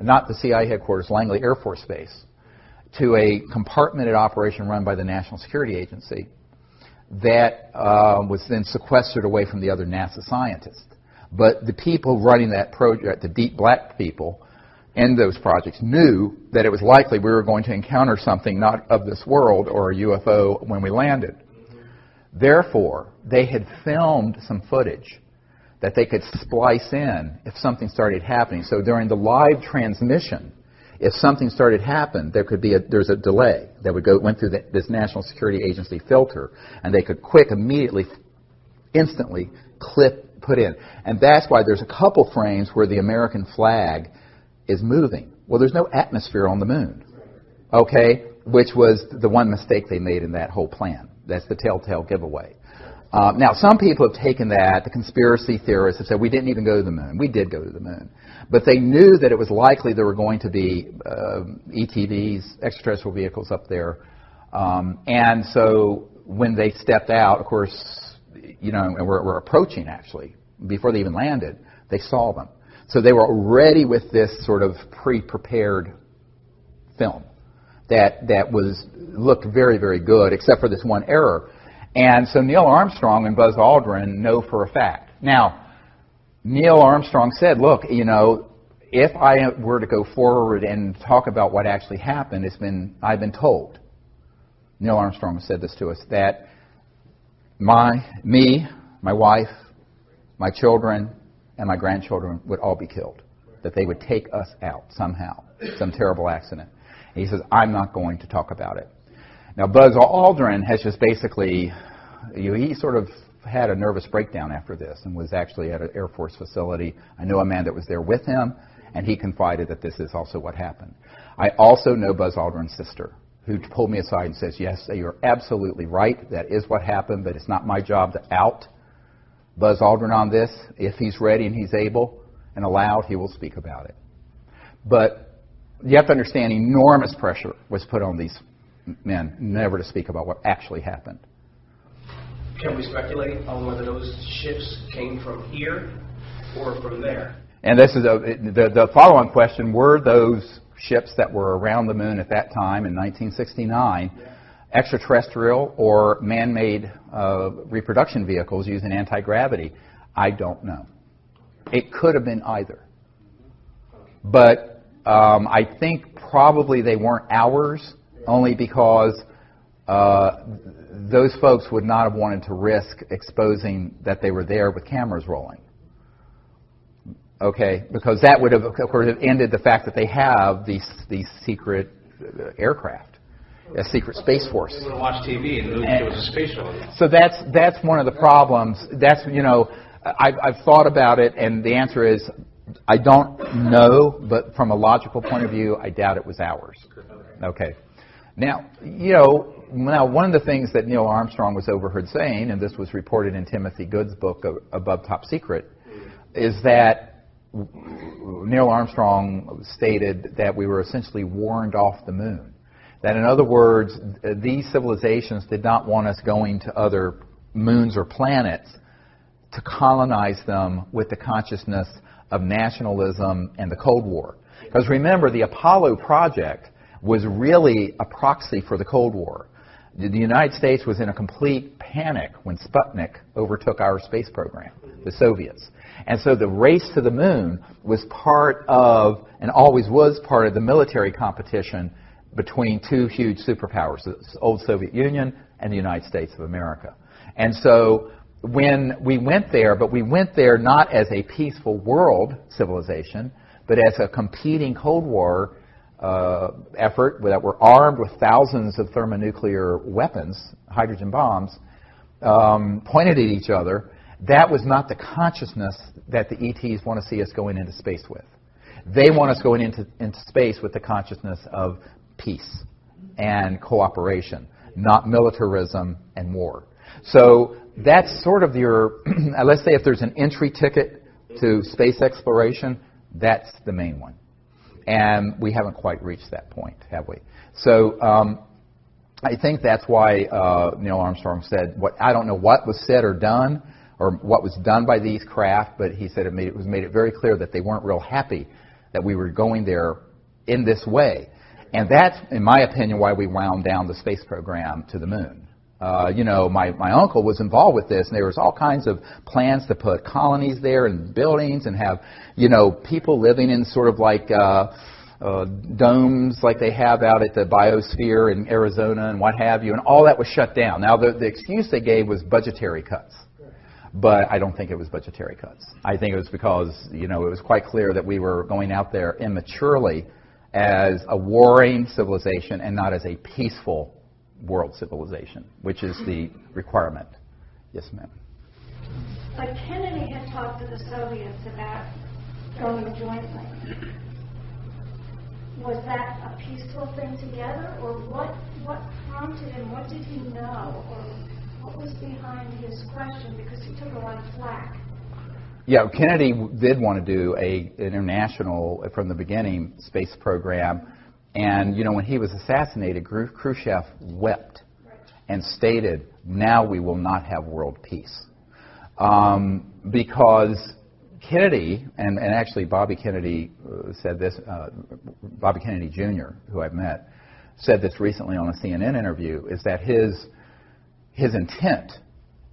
not the CIA headquarters, Langley Air Force Base, to a compartmented operation run by the National Security Agency that was then sequestered away from the other NASA scientists. But the people running that project, the deep black people in those projects, knew that it was likely we were going to encounter something not of this world or a UFO when we landed. Therefore, they had filmed some footage that they could splice in if something started happening. So during the live transmission, if something started happening, there's a delay that went through this National Security Agency filter, and they could immediately, instantly put in. And that's why there's a couple frames where the American flag is moving. Well, there's no atmosphere on the moon, okay, which was the one mistake they made in that whole plan. That's the telltale giveaway. Now, some people have taken that, the conspiracy theorists have said, we didn't even go to the moon. We did go to the moon. But they knew that it was likely there were going to be ETVs, extraterrestrial vehicles up there. And so when they stepped out, of course, you know, and we're approaching actually, before they even landed, they saw them. So they were already with this sort of pre-prepared film that looked very, very good, except for this one error. And so Neil Armstrong and Buzz Aldrin know for a fact. Now, Neil Armstrong said, look, you know, if I were to go forward and talk about what actually happened, I've been told, Neil Armstrong said this to us, that my wife, my children, and my grandchildren would all be killed, that they would take us out somehow, some terrible accident. And he says, I'm not going to talk about it. Now, Buzz Aldrin has just basically, he sort of had a nervous breakdown after this and was actually at an Air Force facility. I know a man that was there with him, and he confided that this is also what happened. I also know Buzz Aldrin's sister, who pulled me aside and says, yes, you're absolutely right. That is what happened, but it's not my job to out Buzz Aldrin on this. If he's ready and he's able and allowed, he will speak about it. But you have to understand enormous pressure was put on these men never to speak about what actually happened. Can we speculate on whether those ships came from here or from there? And this is the follow-on question, were those ships that were around the moon at that time in 1969 extraterrestrial or man-made reproduction vehicles using anti-gravity? I don't know. It could have been either. But I think probably they weren't ours, only because those folks would not have wanted to risk exposing that they were there with cameras rolling. Okay, because that would have, of course, ended the fact that they have these secret aircraft, a secret space force. They would have watched TV and knew there was a space shuttle. So that's one of the problems. That's, I've thought about it, and the answer is I don't know, but from a logical point of view, I doubt it was ours. Okay. Now, one of the things that Neil Armstrong was overheard saying, and this was reported in Timothy Good's book, Above Top Secret, is that Neil Armstrong stated that we were essentially warned off the moon. That, in other words, these civilizations did not want us going to other moons or planets to colonize them with the consciousness of nationalism and the Cold War. Because remember, the Apollo project was really a proxy for the Cold War. The United States was in a complete panic when Sputnik overtook our space program, the Soviets. And so the race to the moon was part of, and always was part of, the military competition between two huge superpowers, the old Soviet Union and the United States of America. And so when we went there, but we went there not as a peaceful world civilization, but as a competing Cold War effort that were armed with thousands of thermonuclear weapons, hydrogen bombs, pointed at each other. That was not the consciousness that the ETs want to see us going into space with. They want us going into space with the consciousness of peace and cooperation, not militarism and war. So that's sort of your, let's say if there's an entry ticket to space exploration, that's the main one. And we haven't quite reached that point, have we? So I think that's why Neil Armstrong said, I don't know what was said or done, or what was done by these craft, but he said it made it very clear that they weren't real happy that we were going there in this way. And that's, in my opinion, why we wound down the space program to the moon. My uncle was involved with this, and there was all kinds of plans to put colonies there and buildings and have, people living in sort of like domes like they have out at the biosphere in Arizona and what have you, and all that was shut down. Now, the excuse they gave was budgetary cuts. But I don't think it was budgetary cuts. I think it was because, it was quite clear that we were going out there immaturely as a warring civilization and not as a peaceful world civilization, which is the requirement. Yes, ma'am. But Kennedy had talked to the Soviets about going jointly. Was that a peaceful thing together, or what prompted him? What did he know, or what was behind his question? Because he took a lot of flack. Yeah, Kennedy did want to do an international, from the beginning, space program. And, when he was assassinated, Khrushchev wept and stated, now we will not have world peace. Because Kennedy, and actually Bobby Kennedy said this, Bobby Kennedy Jr., who I've met, said this recently on a CNN interview, is that his intent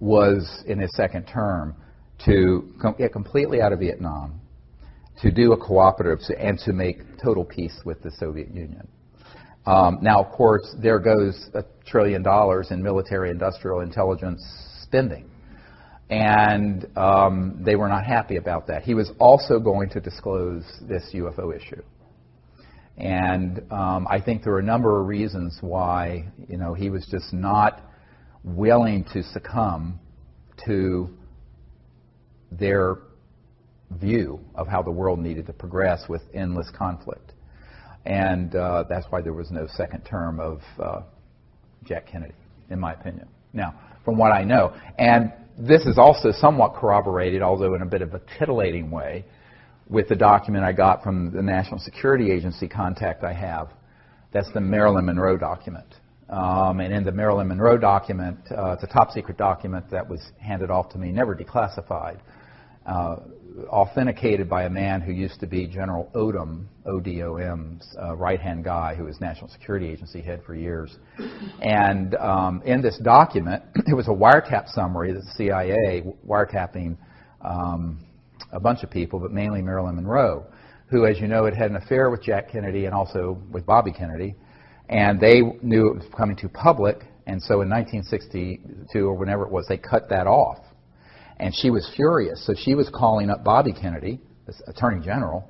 was, in his second term, to get completely out of Vietnam, to do a cooperative, and to make total peace with the Soviet Union. Now, of course, there goes $1 trillion in military industrial intelligence spending. And they were not happy about that. He was also going to disclose this UFO issue. And I think there were a number of reasons why, he was just not willing to succumb to their view of how the world needed to progress with endless conflict. And that's why there was no second term of Jack Kennedy, in my opinion. Now, from what I know, and this is also somewhat corroborated, although in a bit of a titillating way, with the document I got from the National Security Agency contact I have. That's the Marilyn Monroe document. And in the Marilyn Monroe document, it's a top secret document that was handed off to me, never declassified, authenticated by a man who used to be General Odom, O-D-O-M's right-hand guy, who was National Security Agency head for years. And in this document, it was a wiretap summary that the CIA wiretapping a bunch of people, but mainly Marilyn Monroe, who, as you know, had an affair with Jack Kennedy and also with Bobby Kennedy, and they knew it was coming too public, and so in 1962 or whenever it was, they cut that off. And she was furious, so she was calling up Bobby Kennedy, the Attorney General,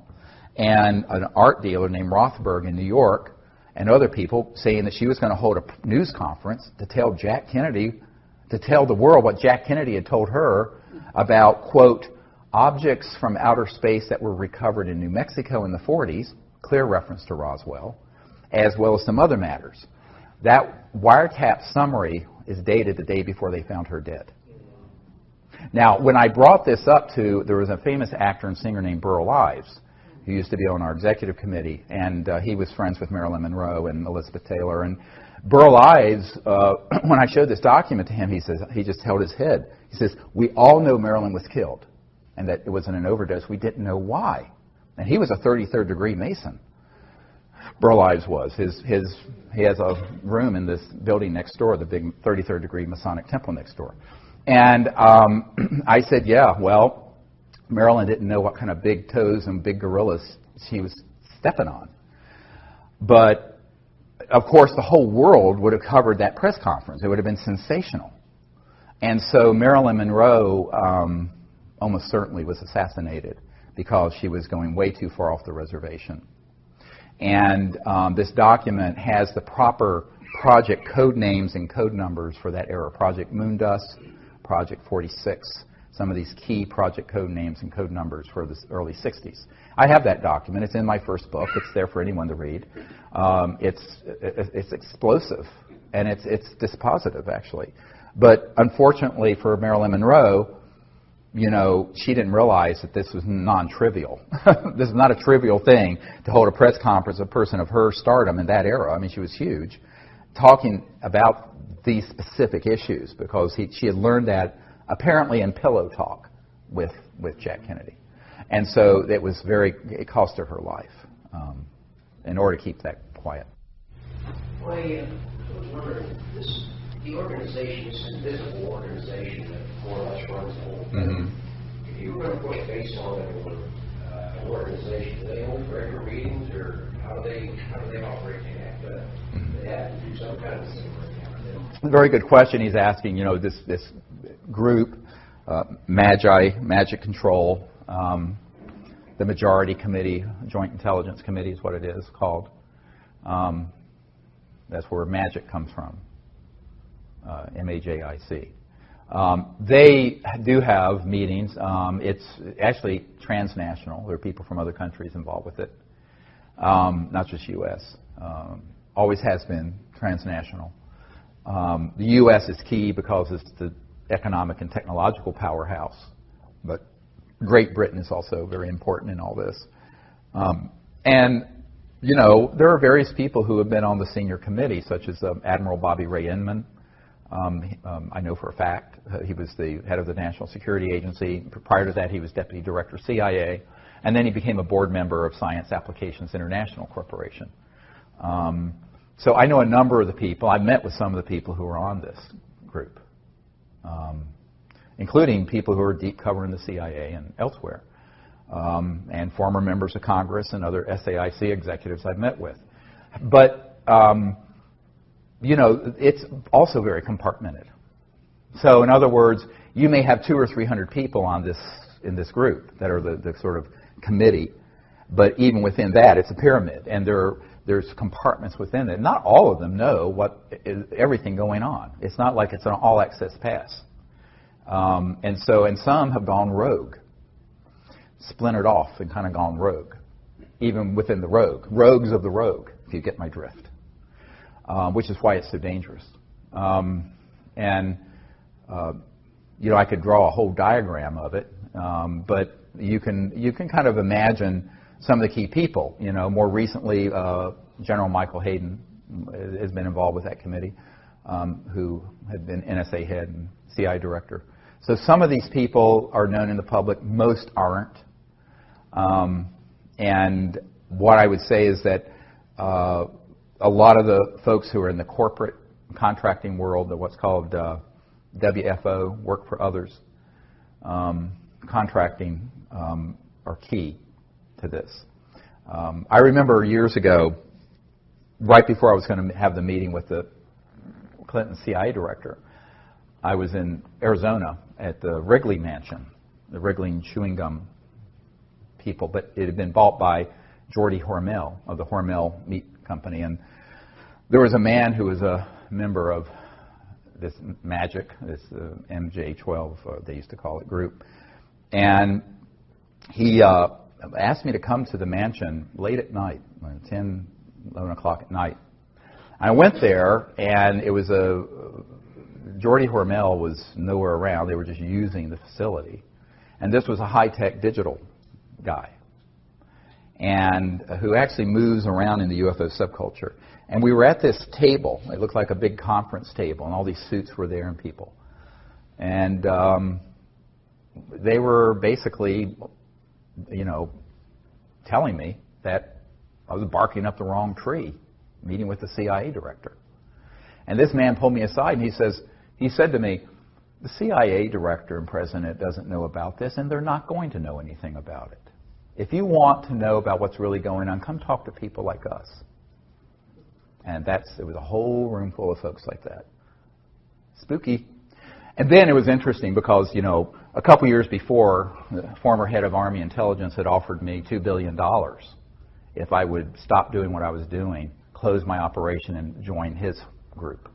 and an art dealer named Rothberg in New York, and other people, saying that she was going to hold a news conference to tell Jack Kennedy, to tell the world what Jack Kennedy had told her about, quote, objects from outer space that were recovered in New Mexico in the 40s, clear reference to Roswell, as well as some other matters. That wiretap summary is dated the day before they found her dead. Now, when I brought this up to, there was a famous actor and singer named Burl Ives, who used to be on our executive committee, and he was friends with Marilyn Monroe and Elizabeth Taylor. And Burl Ives, when I showed this document to him, he just held his head. He says, "We all know Marilyn was killed, and that it wasn't an overdose. We didn't know why." And he was a 33rd degree Mason. Burl Ives was. He has a room in this building next door, the big 33rd degree Masonic temple next door. And I said, yeah, well, Marilyn didn't know what kind of big toes and big gorillas she was stepping on. But, of course, the whole world would have covered that press conference. It would have been sensational. And so Marilyn Monroe almost certainly was assassinated because she was going way too far off the reservation. And this document has the proper project code names and code numbers for that era. Project Moondust, Project 46, some of these key project code names and code numbers for the early 60s. I have that document. It's in my first book. It's there for anyone to read. It's explosive, and it's dispositive, actually. But unfortunately for Marilyn Monroe, you know, she didn't realize that this was non-trivial. This is not a trivial thing to hold a press conference, a person of her stardom in that era. I mean, she was huge, talking about these specific issues because she had learned that apparently in pillow talk with Jack Kennedy. And so it cost her life in order to keep that quiet. Well, I was wondering, the organization is an invisible organization that more or less runs the whole thing. If you were going to put a face on it or an organization, do they hold regular meetings, or how do they operate? They have to do some kind of thing. Very good question he's asking. You know, this group, Magic Control, the Majority Committee, Joint Intelligence Committee is what it is called. That's where MAGIC comes from, MAJIC. They do have meetings. It's actually transnational. There are people from other countries involved with it, not just U.S. Always has been transnational. The U.S. is key because it's the economic and technological powerhouse, but Great Britain is also very important in all this. And, you know, there are various people who have been on the senior committee, such as Admiral Bobby Ray Inman. I know for a fact he was the head of the National Security Agency. Prior to that, he was Deputy Director CIA. And then he became a board member of Science Applications International Corporation. So I know a number of the people. I've met with some of the people who are on this group, including people who are deep covering the CIA and elsewhere, and former members of Congress and other SAIC executives I've met with. But, you know, it's also very compartmented. So in other words, you may have 200 or 300 people in this group that are the sort of committee, but even within that, it's a pyramid, and there's compartments within it. Not all of them know everything going on. It's not like it's an all-access pass. And some have gone rogue, splintered off and kind of gone rogue, even within the rogue. Rogues of the rogue, if you get my drift, which is why it's so dangerous. You know, I could draw a whole diagram of it, but you can kind of imagine some of the key people. You know, more recently, General Michael Hayden has been involved with that committee, who had been NSA head and CI director. So some of these people are known in the public, most aren't. And what I would say is that a lot of the folks who are in the corporate contracting world, what's called WFO, work for others, contracting, are key to this. I remember years ago, right before I was going to have the meeting with the Clinton CIA director, I was in Arizona at the Wrigley Mansion, the Wrigley and chewing gum people, but it had been bought by Jordy Hormel of the Hormel Meat Company. And there was a man who was a member of this MAGIC, this MJ12, they used to call it, group. And he asked me to come to the mansion late at night, 10, 11 o'clock at night. I went there, and it was Jordy Hormel was nowhere around. They were just using the facility. And this was a high-tech digital guy, and who actually moves around in the UFO subculture. And we were at this table. It looked like a big conference table, and all these suits were there and people. And they were basically, telling me that I was barking up the wrong tree, meeting with the CIA director. And this man pulled me aside, and he said to me, the CIA director and president doesn't know about this, and they're not going to know anything about it. If you want to know about what's really going on, come talk to people like us. And it was a whole room full of folks like that. Spooky. And then it was interesting because, a couple years before, the former head of Army Intelligence had offered me $2 billion if I would stop doing what I was doing, close my operation, and join his group.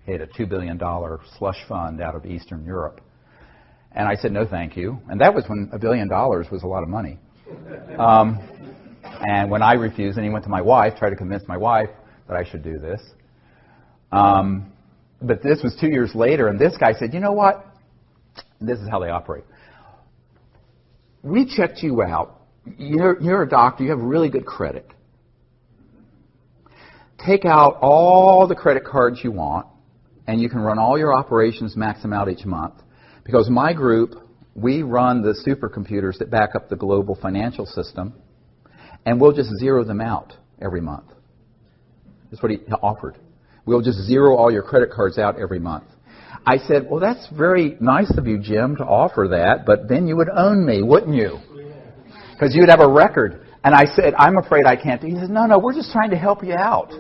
He had a $2 billion slush fund out of Eastern Europe. And I said, no, thank you. And that was when $1 billion was a lot of money. And when I refused, and he went to my wife, tried to convince my wife that I should do this. But this was 2 years later, and this guy said, you know what? This is how they operate. We checked you out. You're a doctor. You have really good credit. Take out all the credit cards you want, and you can run all your operations, max them out each month. Because my group, we run the supercomputers that back up the global financial system, and we'll just zero them out every month. That's what he offered. We'll just zero all your credit cards out every month. I said, well, that's very nice of you, Jim, to offer that, but then you would own me, wouldn't you? Because you'd have a record. And I said, I'm afraid I can't do it. He said, no, we're just trying to help you out.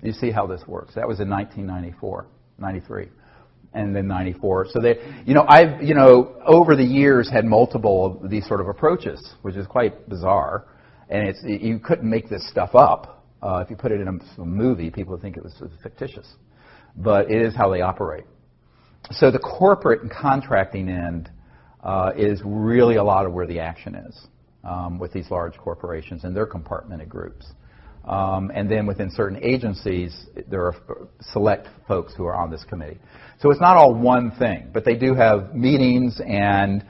You see how this works. That was in 1994, 93, and then 94. So I've, over the years had multiple of these sort of approaches, which is quite bizarre. And you couldn't make this stuff up. If you put it in a movie, people would think it was fictitious. But it is how they operate. So the corporate and contracting end is really a lot of where the action is with these large corporations and their compartmented groups. And then within certain agencies, there are select folks who are on this committee. So it's not all one thing, but they do have meetings, and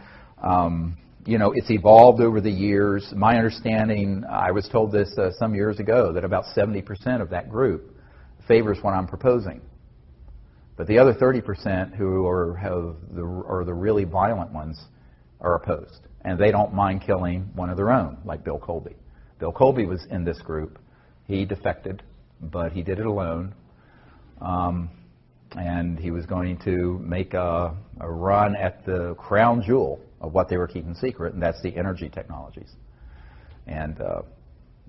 it's evolved over the years. My understanding, I was told this some years ago, that about 70% of that group favors what I'm proposing. But the other 30% who are the really violent ones are opposed. And they don't mind killing one of their own, like Bill Colby. Bill Colby was in this group. He defected, but he did it alone. And he was going to make a run at the crown jewel of what they were keeping secret, and that's the energy technologies. And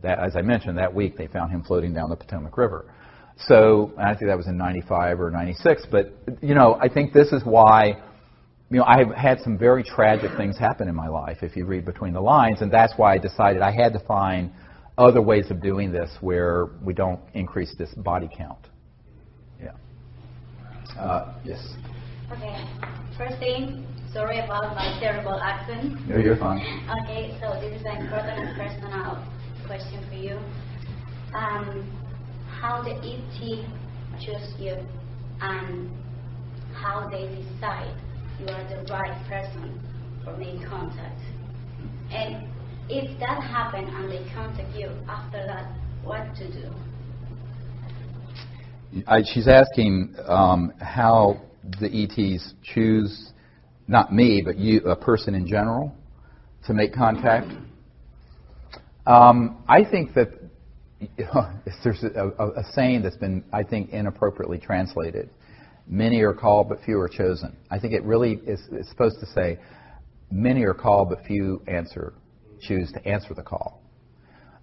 that, as I mentioned, that week they found him floating down the Potomac River. So I think that was in 95 or 96. But, I think this is why, I've had some very tragic things happen in my life, if you read between the lines, and that's why I decided I had to find other ways of doing this where we don't increase this body count. Yeah. Yes. Okay. First thing, sorry about my terrible accent. No, you're fine. Okay, so this is an important and personal question for you. How the ET choose you, and how they decide you are the right person for making contact. And if that happened and they contact you after that, what to do? She's asking how the ETs choose, not me, but you, a person in general, to make contact. I think that there's a saying that's been, I think, inappropriately translated. Many are called, but few are chosen. I think it really is supposed to say, many are called, but few choose to answer the call.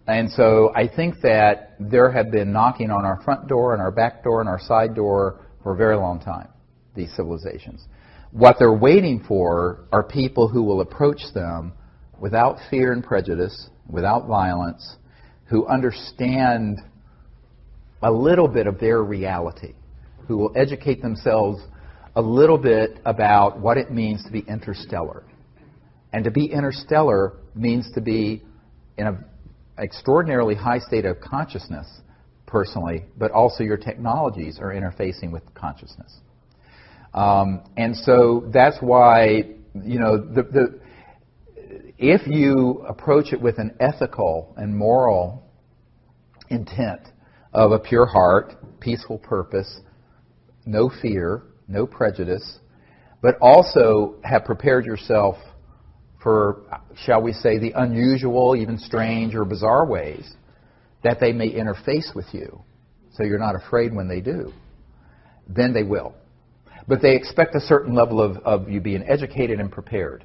And so I think that there have been knocking on our front door and our back door and our side door for a very long time, these civilizations. What they're waiting for are people who will approach them without fear and prejudice, without violence, who understand a little bit of their reality, who will educate themselves a little bit about what it means to be interstellar. And to be interstellar means to be in an extraordinarily high state of consciousness, personally, but also your technologies are interfacing with consciousness. And so that's why, you know, if you approach it with an ethical and moral intent of a pure heart, peaceful purpose, no fear, no prejudice, but also have prepared yourself for, shall we say, the unusual, even strange or bizarre ways that they may interface with you, so you're not afraid when they do, then they will. But they expect a certain level of you being educated and prepared.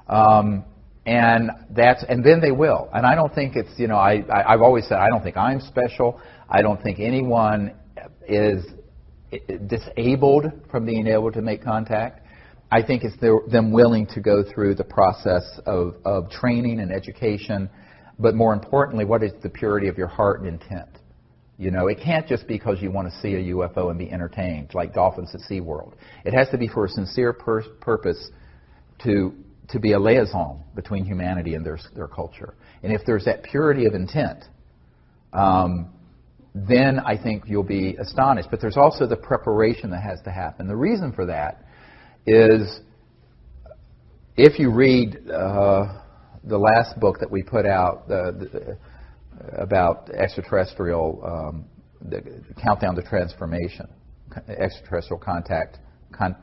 And then they will. And I don't think it's, you know, I've always said I don't think I'm special. I don't think anyone is disabled from being able to make contact. I think it's them willing to go through the process of training and education, but more importantly, what is the purity of your heart and intent? You know, it can't just be because you want to see a UFO and be entertained, like dolphins at SeaWorld. It has to be for a sincere purpose to be a liaison between humanity and their culture. And if there's that purity of intent, then I think you'll be astonished. But there's also the preparation that has to happen. The reason for that is, if you read the last book that we put out about extraterrestrial, the Countdown to Transformation, extraterrestrial contact,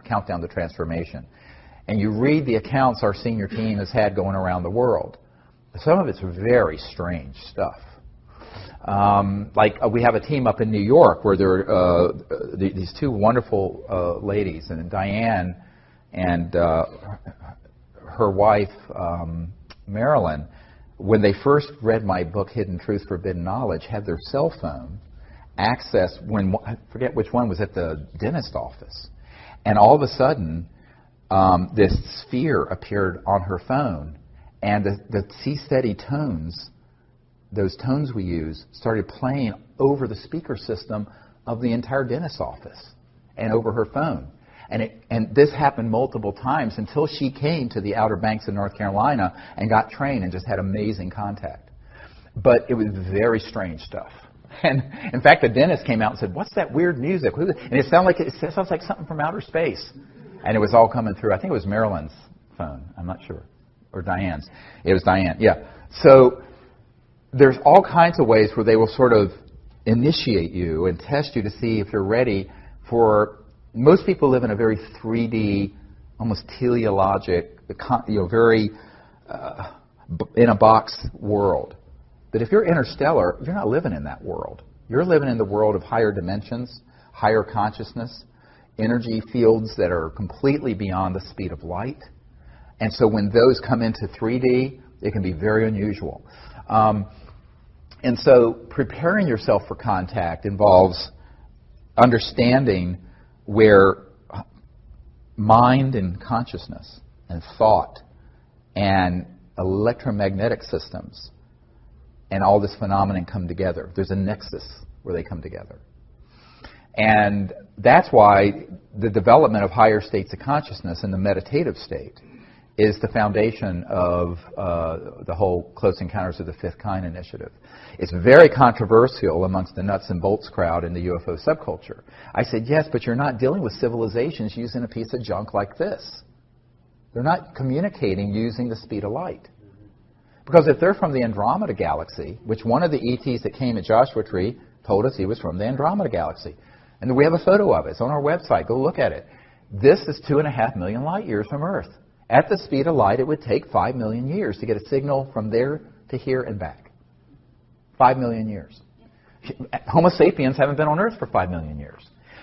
Countdown to Transformation, and you read the accounts our senior team has had going around the world, some of it's very strange stuff. Like we have a team up in New York where there are these two wonderful ladies, and Diane and her wife, Marilyn, when they first read my book, Hidden Truth, Forbidden Knowledge, had their cell phone access, I forget which one, was at the dentist office. And all of a sudden, this sphere appeared on her phone, and the C-steady tones, those tones we use, started playing over the speaker system of the entire dentist's office and over her phone. And this happened multiple times until she came to the Outer Banks of North Carolina and got trained and just had amazing contact. But it was very strange stuff. And in fact, the dentist came out and said, "What's that weird music?" And it sounds like something from outer space. And it was all coming through. I think it was Marilyn's phone. I'm not sure. Or Diane's. It was Diane, yeah. So there's all kinds of ways where they will sort of initiate you and test you to see if you're ready for... Most people live in a very 3D, almost teleologic, very in-a-box world. But if you're interstellar, you're not living in that world. You're living in the world of higher dimensions, higher consciousness, energy fields that are completely beyond the speed of light. And so when those come into 3D, it can be very unusual. And so preparing yourself for contact involves understanding where mind and consciousness and thought and electromagnetic systems and all this phenomenon come together. There's a nexus where they come together. And that's why the development of higher states of consciousness in the meditative state is the foundation of the whole Close Encounters of the Fifth Kind initiative. It's very controversial amongst the nuts and bolts crowd in the UFO subculture. I said, yes, but you're not dealing with civilizations using a piece of junk like this. They're not communicating using the speed of light. Because if they're from the Andromeda Galaxy, which one of the ETs that came at Joshua Tree told us he was from the Andromeda Galaxy. And we have a photo of it. It's on our website. Go look at it. This is 2.5 million light years from Earth. At the speed of light, it would take 5 million years to get a signal from there to here and back. 5 million years. Homo sapiens haven't been on Earth for 5 million years.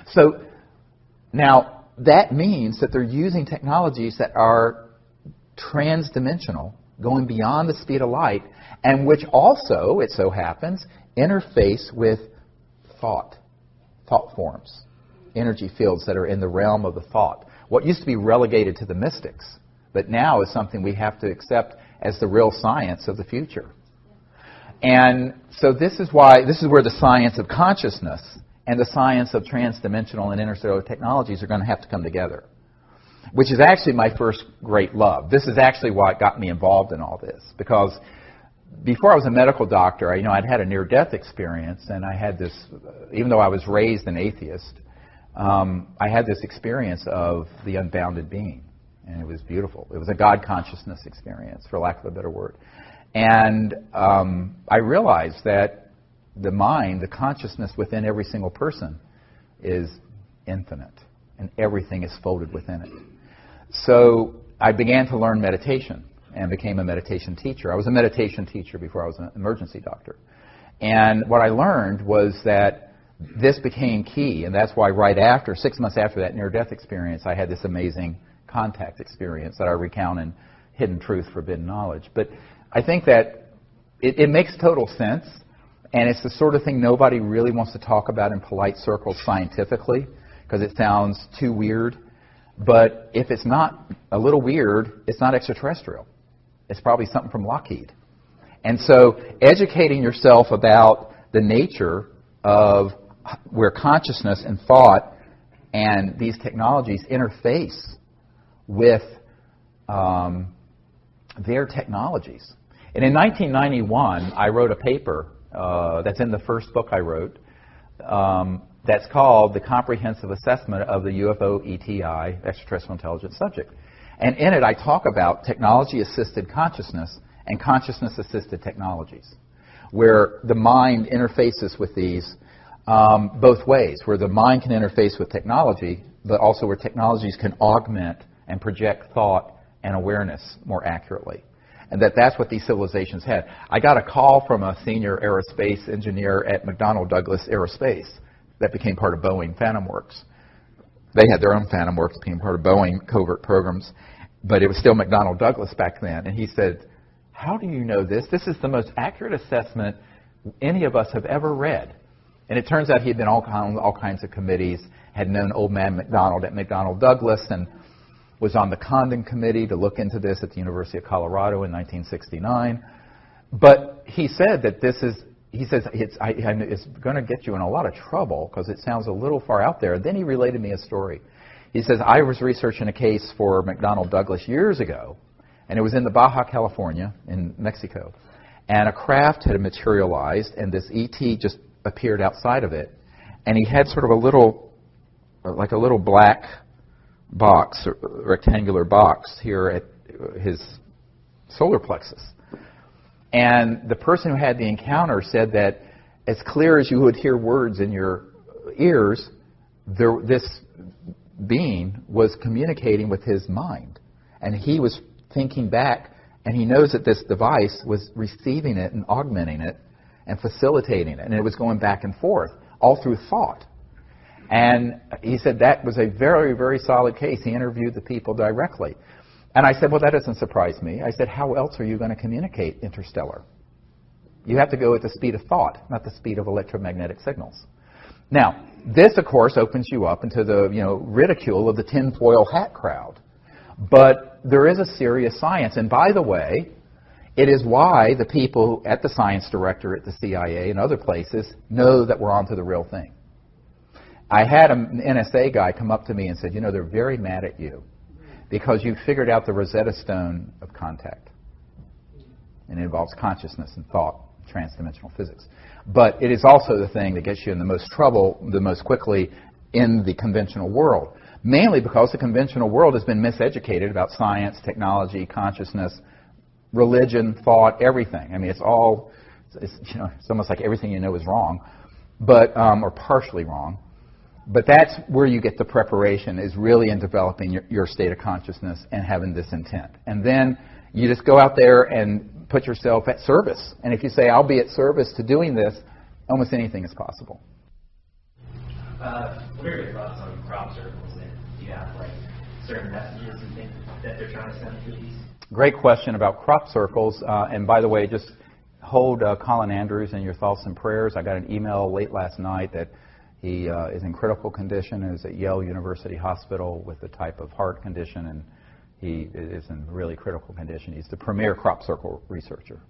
So now that means that they're using technologies that are transdimensional, going beyond the speed of light, and which also, it so happens, interface with thought forms, energy fields that are in the realm of the thought. What used to be relegated to the mystics, but now is something we have to accept as the real science of the future. And so this is where the science of consciousness and the science of transdimensional and interstellar technologies are going to have to come together, which is actually my first great love. This is actually what got me involved in all this, because before I was a medical doctor, I'd had a near-death experience, and I had this, even though I was raised an atheist, I had this experience of the unbounded being, and it was beautiful. It was a God consciousness experience, for lack of a better word. And I realized that the mind, the consciousness within every single person is infinite, and everything is folded within it. So I began to learn meditation and became a meditation teacher. I was a meditation teacher before I was an emergency doctor. And what I learned was that this became key, and that's why right after, 6 months after that near-death experience, I had this amazing contact experience that I recount in Hidden Truth, Forbidden Knowledge. But I think that it makes total sense, and it's the sort of thing nobody really wants to talk about in polite circles scientifically, because it sounds too weird. But if it's not a little weird, it's not extraterrestrial. It's probably something from Lockheed. And so educating yourself about the nature of where consciousness and thought and these technologies interface with their technologies. And in 1991, I wrote a paper that's in the first book I wrote that's called The Comprehensive Assessment of the UFO ETI, Extraterrestrial Intelligence Subject. And in it, I talk about technology-assisted consciousness and consciousness-assisted technologies, where the mind interfaces with these both ways, where the mind can interface with technology, but also where technologies can augment and project thought and awareness more accurately. And that's what these civilizations had. I got a call from a senior aerospace engineer at McDonnell Douglas Aerospace that became part of Boeing Phantom Works. They had their own Phantom Works, became part of Boeing covert programs, but it was still McDonnell Douglas back then. And he said, "How do you know this? This is the most accurate assessment any of us have ever read." And it turns out he had been on all kinds of committees, had known old man McDonald at McDonnell Douglas, and was on the Condon Committee to look into this at the University of Colorado in 1969. But he said that it's going to get you in a lot of trouble because it sounds a little far out there. Then he related me a story. He says, I was researching a case for McDonnell Douglas years ago, and it was in the Baja California in Mexico. And a craft had materialized, and this ET just appeared outside of it. And he had sort of a little black box, or rectangular box here at his solar plexus. And the person who had the encounter said that as clear as you would hear words in your ears, this being was communicating with his mind. And he was thinking back, and he knows that this device was receiving it and augmenting it and facilitating it. And it was going back and forth, all through thought. And he said that was a very, very solid case. He interviewed the people directly. And I said, well, that doesn't surprise me. I said, how else are you going to communicate interstellar? You have to go at the speed of thought, not the speed of electromagnetic signals. Now, this, of course, opens you up into the ridicule of the tinfoil hat crowd. But there is a serious science. And by the way, it is why the people at the science director at the CIA and other places know that we're onto the real thing. I had an NSA guy come up to me and said, they're very mad at you because you figured out the Rosetta Stone of contact. And it involves consciousness and thought, transdimensional physics. But it is also the thing that gets you in the most trouble the most quickly in the conventional world, mainly because the conventional world has been miseducated about science, technology, consciousness, religion, thought, everything. I mean, it's almost like everything you know is wrong, but or partially wrong. But that's where you get the preparation, is really in developing your state of consciousness and having this intent. And then you just go out there and put yourself at service. And if you say, I'll be at service to doing this, almost anything is possible. What are your thoughts on crop circles that you have? Like, certain messages and things that they're trying to send through these? Great question about crop circles. And by the way, just hold Colin Andrews in your thoughts and prayers. I got an email late last night that he is in critical condition, is at Yale University Hospital with a type of heart condition, and he is in really critical condition. He's the premier crop circle researcher.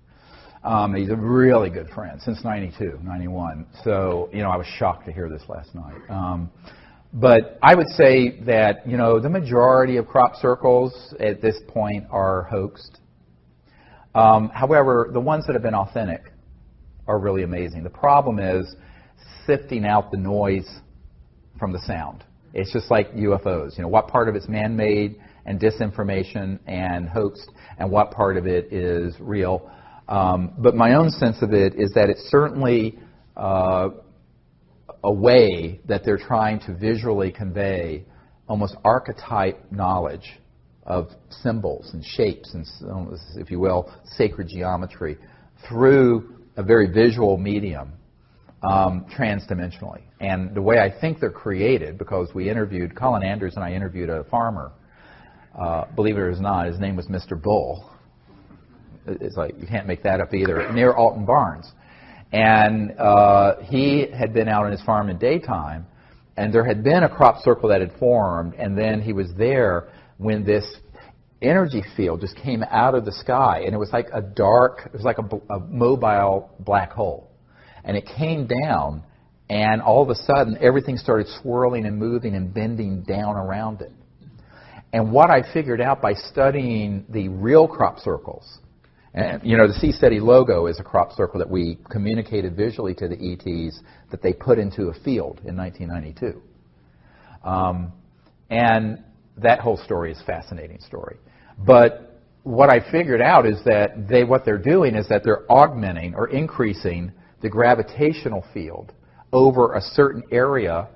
He's a really good friend since 92, 91. So, I was shocked to hear this last night. But I would say that, the majority of crop circles at this point are hoaxed. However, the ones that have been authentic are really amazing. The problem is sifting out the noise from the sound. It's just like UFOs. What part of it's man-made and disinformation and hoaxed, and what part of it is real. But my own sense of it is that it's certainly a way that they're trying to visually convey almost archetype knowledge of symbols and shapes and, if you will, sacred geometry through a very visual medium, transdimensionally. And the way I think they're created, because Colin Andrews and I interviewed a farmer, believe it or not, his name was Mr. Bull. It's like, you can't make that up either, near Alton Barnes. And he had been out on his farm in daytime, and there had been a crop circle that had formed, and then he was there when this energy field just came out of the sky, and it was like a mobile black hole. And it came down, and all of a sudden, everything started swirling and moving and bending down around it. And what I figured out by studying the real crop circles, and, the Seasteady logo is a crop circle that we communicated visually to the ETs that they put into a field in 1992. And that whole story is a fascinating story. But what I figured out is that what they're doing is that they're augmenting or increasing the gravitational field over a certain area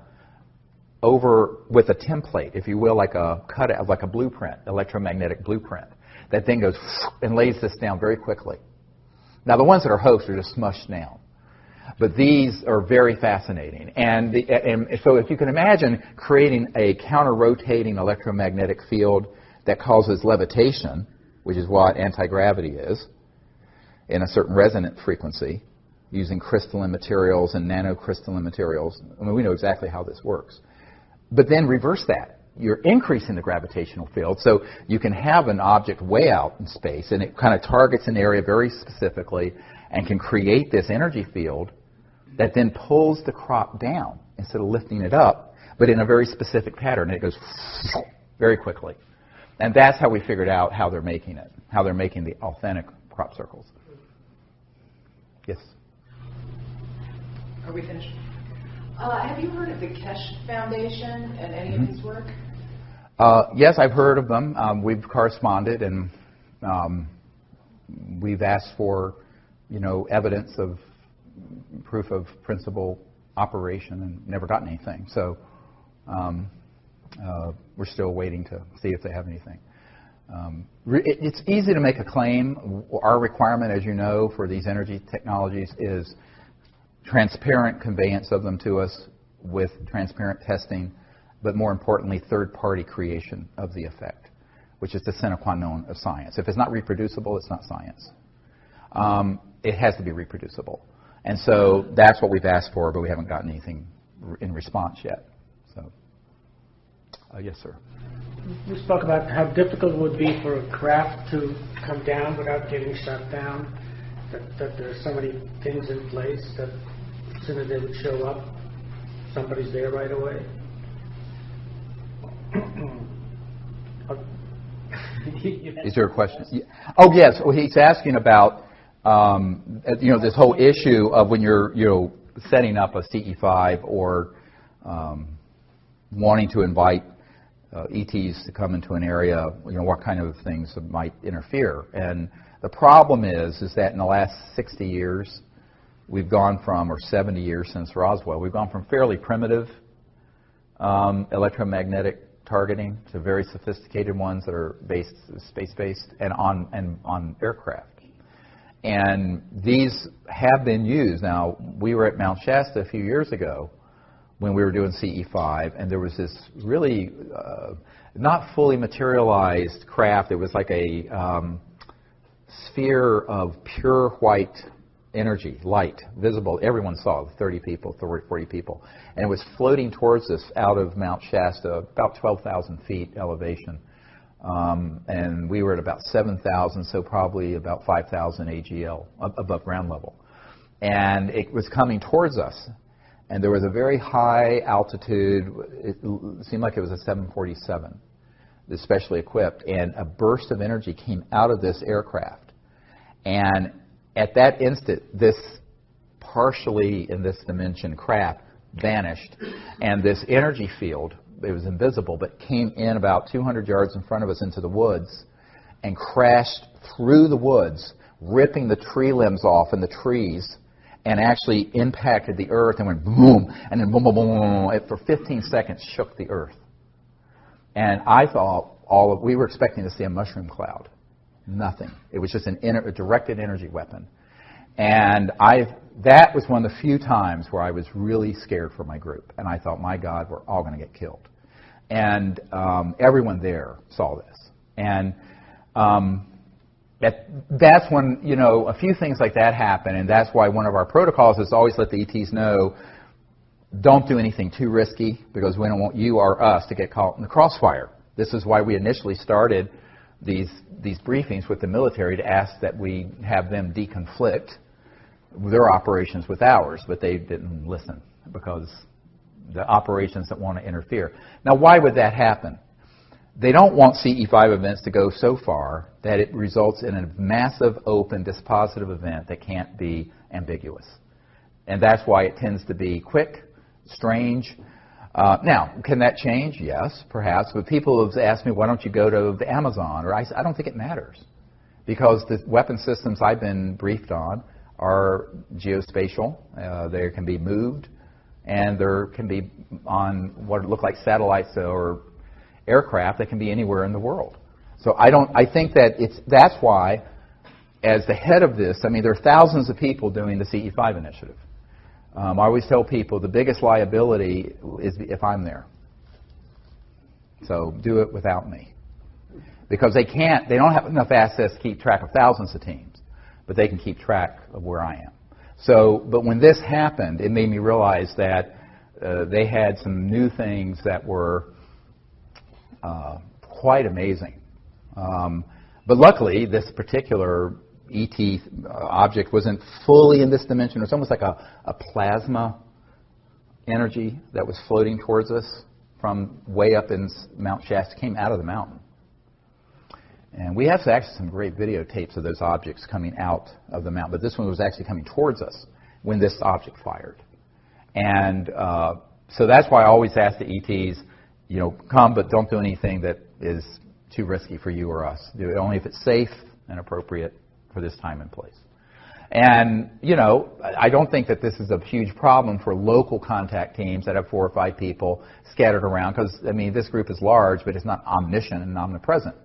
with a template, if you will, like a cutout, like a blueprint, electromagnetic blueprint, that then goes and lays this down very quickly. Now, the ones that are hoaxed are just smushed down. But these are very fascinating. And so if you can imagine creating a counter-rotating electromagnetic field that causes levitation, which is what anti-gravity is, in a certain resonant frequency, using crystalline materials and nanocrystalline materials. We know exactly how this works. But then reverse that. You're increasing the gravitational field, so you can have an object way out in space, and it kind of targets an area very specifically and can create this energy field that then pulls the crop down instead of lifting it up, but in a very specific pattern. It goes very quickly. And that's how we figured out how they're making it, how they're making the authentic crop circles. Yes? Are we finished? Have you heard of the Kesh Foundation and any of his work? Yes, I've heard of them. We've corresponded, and we've asked for, evidence of proof of principal operation and never gotten anything. So we're still waiting to see if they have anything. It's easy to make a claim. Our requirement, as you know, for these energy technologies is transparent conveyance of them to us with transparent testing, but more importantly, third-party creation of the effect, which is the sine qua non of science. If it's not reproducible, it's not science. It has to be reproducible. And so that's what we've asked for, but we haven't gotten anything in response yet. So, yes, sir. You spoke about how difficult it would be for a craft to come down without getting shut down, that there's so many things in place that as soon as they would show up, somebody's there right away. Is there a question? Oh, yes. Well, he's asking about this whole issue of when you're setting up a CE5 or wanting to invite ETs to come into an area, what kind of things might interfere. And the problem is that in the last 60 years, we've gone from, or 70 years since Roswell, we've gone from fairly primitive electromagnetic targeting to very sophisticated ones that are space-based and on aircraft. And these have been used. Now, we were at Mount Shasta a few years ago when we were doing CE5, and there was this really not fully materialized craft. It was like a sphere of pure white energy, light, visible. Everyone saw, 30 people, 40 people. And it was floating towards us out of Mount Shasta, about 12,000 feet elevation. And we were at about 7,000, so probably about 5,000 AGL, above ground level. And it was coming towards us. And there was a very high altitude, it seemed like it was a 747, especially equipped, and a burst of energy came out of this aircraft. And at that instant, this partially in this dimension craft vanished, and this energy field, it was invisible, but came in about 200 yards in front of us into the woods and crashed through the woods, ripping the tree limbs off in the trees, and actually impacted the earth and went boom, and then boom, boom, boom, boom. It for 15 seconds shook the earth. And I thought we were expecting to see a mushroom cloud. Nothing. It was just a directed energy weapon. And that was one of the few times where I was really scared for my group. And I thought, my God, we're all going to get killed. And everyone there saw this. And that's when, a few things like that happen. And that's why one of our protocols is always let the ETs know, don't do anything too risky, because we don't want you or us to get caught in the crossfire. This is why we initially started these briefings with the military to ask that we have them deconflict their operations with ours, but they didn't listen because the operations that want to interfere. Now, why would that happen? They don't want CE5 events to go so far that it results in a massive, open, dispositive event that can't be ambiguous. And that's why it tends to be quick, strange. Now, can that change? Yes, perhaps. But people have asked me, why don't you go to the Amazon? Or I don't think it matters. Because the weapon systems I've been briefed on are geospatial. They can be moved. And there can be on what look like satellites or aircraft that can be anywhere in the world. So I think that that's why, as the head of this, there are thousands of people doing the CE5 initiative. I always tell people the biggest liability is if I'm there. So do it without me. Because they don't have enough assets to keep track of thousands of teams, but they can keep track of where I am. So, but when this happened, it made me realize that they had some new things that were quite amazing. But luckily, this particular ET object wasn't fully in this dimension. It was almost like a plasma energy that was floating towards us from way up in Mount Shasta. It came out of the mountain. And we have actually some great videotapes of those objects coming out of the mountain. But this one was actually coming towards us when this object fired. And so that's why I always ask the ETs, come, but don't do anything that is too risky for you or us. Do it only if it's safe and appropriate for this time and place. And, I don't think that this is a huge problem for local contact teams that have 4 or 5 people scattered around, because, this group is large, but it's not omniscient and omnipresent.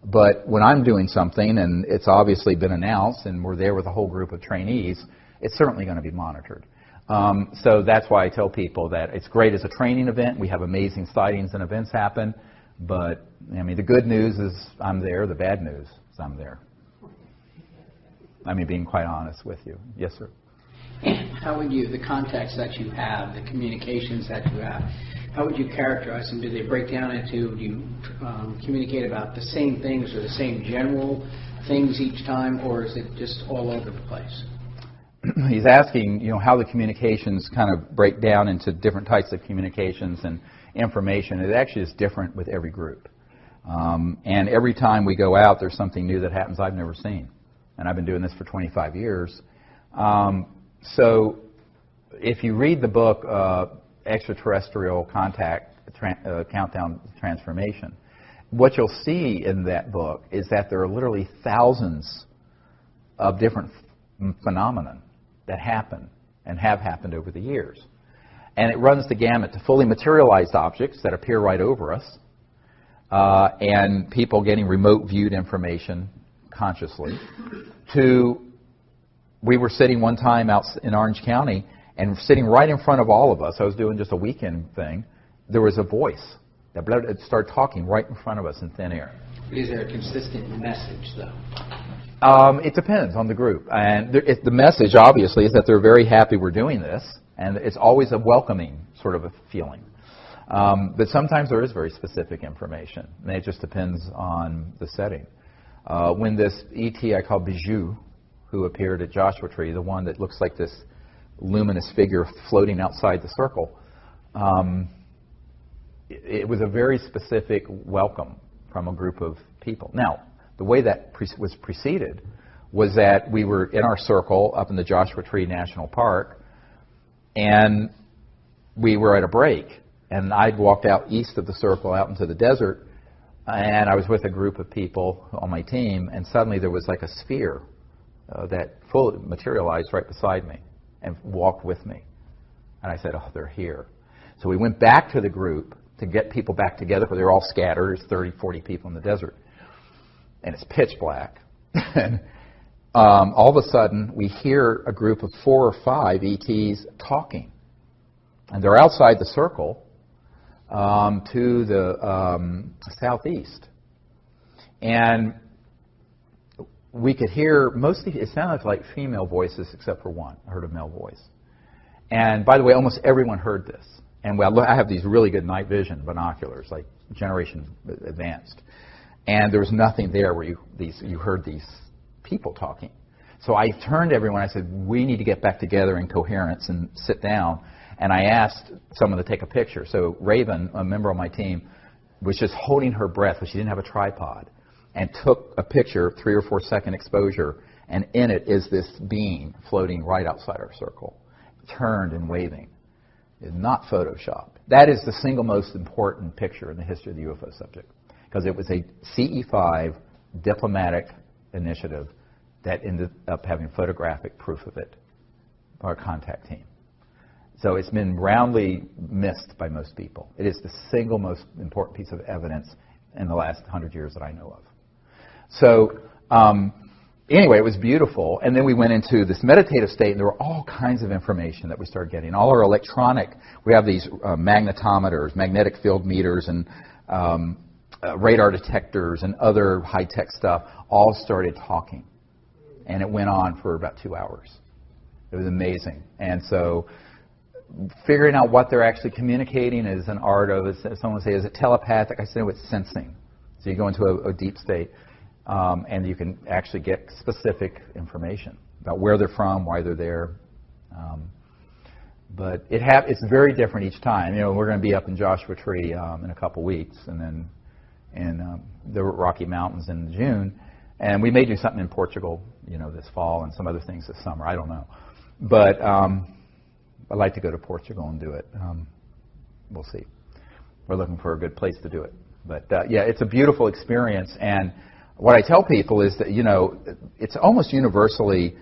But when I'm doing something, and it's obviously been announced, and we're there with a whole group of trainees, it's certainly going to be monitored. So that's why I tell people that it's great as a training event. We have amazing sightings and events happen. But, the good news is I'm there. The bad news is I'm there. Being quite honest with you. Yes, sir. How would the contacts that you have, the communications that you have, how would you characterize them? Do they break down into, do you communicate about the same things or the same general things each time, or is it just all over the place? He's asking, how the communications kind of break down into different types of communications and information. It actually is different with every group. And every time we go out, there's something new that happens I've never seen. And I've been doing this for 25 years. So if you read the book, Extraterrestrial Contact, Countdown to Transformation, what you'll see in that book is that there are literally thousands of different phenomena that happen and have happened over the years. And it runs the gamut to fully materialized objects that appear right over us, and people getting remote viewed information consciously, to we were sitting one time out in Orange County, And sitting right in front of all of us, I was doing just a weekend thing, there was a voice that started talking right in front of us in thin air. Is there a consistent message, though? It depends on the group. And the message, obviously, is that they're very happy we're doing this, and it's always a welcoming sort of a feeling. But sometimes there is very specific information, and it just depends on the setting. When this ET I call Bijou, who appeared at Joshua Tree, the one that looks like this luminous figure floating outside the circle, it was a very specific welcome from a group of people. Now, the way that was preceded was that we were in our circle up in the Joshua Tree National Park, and we were at a break. And I'd walked out east of the circle out into the desert, and I was with a group of people on my team, and suddenly there was like a sphere that fully materialized right beside me and walked with me. And I said, oh, they're here. So we went back to the group to get people back together, because they were all scattered. There's 30, 40 people in the desert. And it's pitch black. And all of a sudden, we hear a group of 4 or 5 ETs talking. And they're outside the circle to the southeast. And we could hear mostly, it sounded like female voices except for one. I heard a male voice. And by the way, almost everyone heard this. And I have these really good night vision binoculars, like generation advanced. And there was nothing there where you heard these people talking. So I turned to everyone, I said, we need to get back together in coherence and sit down. And I asked someone to take a picture. So Raven, a member of my team, was just holding her breath, but she didn't have a tripod, and took a picture, 3 or 4 second exposure, and in it is this being floating right outside our circle, turned and waving. It's not Photoshopped. That is the single most important picture in the history of the UFO subject, because it was a CE5 diplomatic initiative that ended up having photographic proof of it, our contact team. So it's been roundly missed by most people. It is the single most important piece of evidence in the last 100 years that I know of. So anyway, it was beautiful. And then we went into this meditative state, and there were all kinds of information that we started getting. All our electronic, we have these magnetometers, magnetic field meters, and radar detectors, and other high-tech stuff, all started talking. And it went on for about 2 hours. It was amazing. And so figuring out what they're actually communicating is an art of, as someone would say, is it telepathic? I said it's sensing. So you go into a deep state, and you can actually get specific information about where they're from, why they're there. But it's very different each time. You know, we're going to be up in Joshua Tree in a couple weeks, and then in the Rocky Mountains in June. And we may do something in Portugal, you know, this fall, and some other things this summer. I don't know. But I'd like to go to Portugal and do it. We'll see. We're looking for a good place to do it. But yeah, it's a beautiful experience. And what I tell people is that, you know, it's almost universally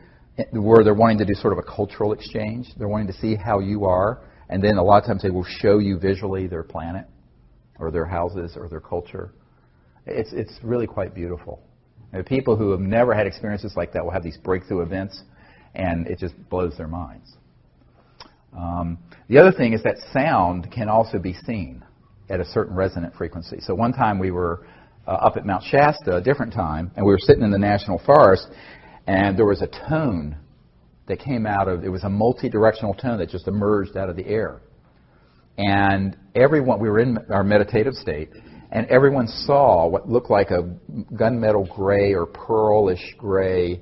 where they're wanting to do sort of a cultural exchange. They're wanting to see how you are. And then a lot of times they will show you visually their planet or their houses or their culture. It's really quite beautiful. And people who have never had experiences like that will have these breakthrough events, and it just blows their minds. The other thing is that sound can also be seen at a certain resonant frequency. So one time we were up at Mount Shasta, a different time, and we were sitting in the National Forest, and there was a tone that came out of, it was a multi-directional tone that just emerged out of the air. And everyone, we were in our meditative state, and everyone saw what looked like a gunmetal gray or pearlish gray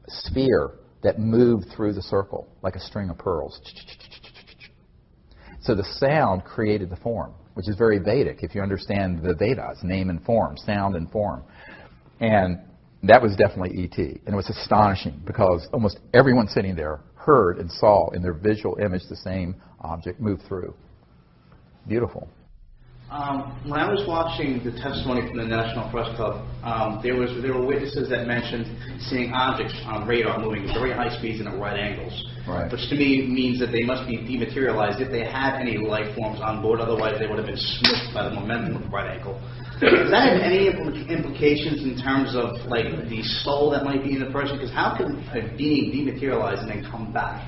sphere that moved through the circle like a string of pearls. So the sound created the form, which is very Vedic if you understand the Vedas, name and form, sound and form. And that was definitely ET. And it was astonishing because almost everyone sitting there heard and saw in their visual image the same object move through. Beautiful. When I was watching the testimony from the National Press Club, there were witnesses that mentioned seeing objects on radar moving at very high speeds and at right angles, right, which to me means that they must be dematerialized if they had any life forms on board. Otherwise, they would have been smushed by the momentum of the right angle. Does that have any implications in terms of like the soul that might be in the person? Because how can a being dematerialize and then come back?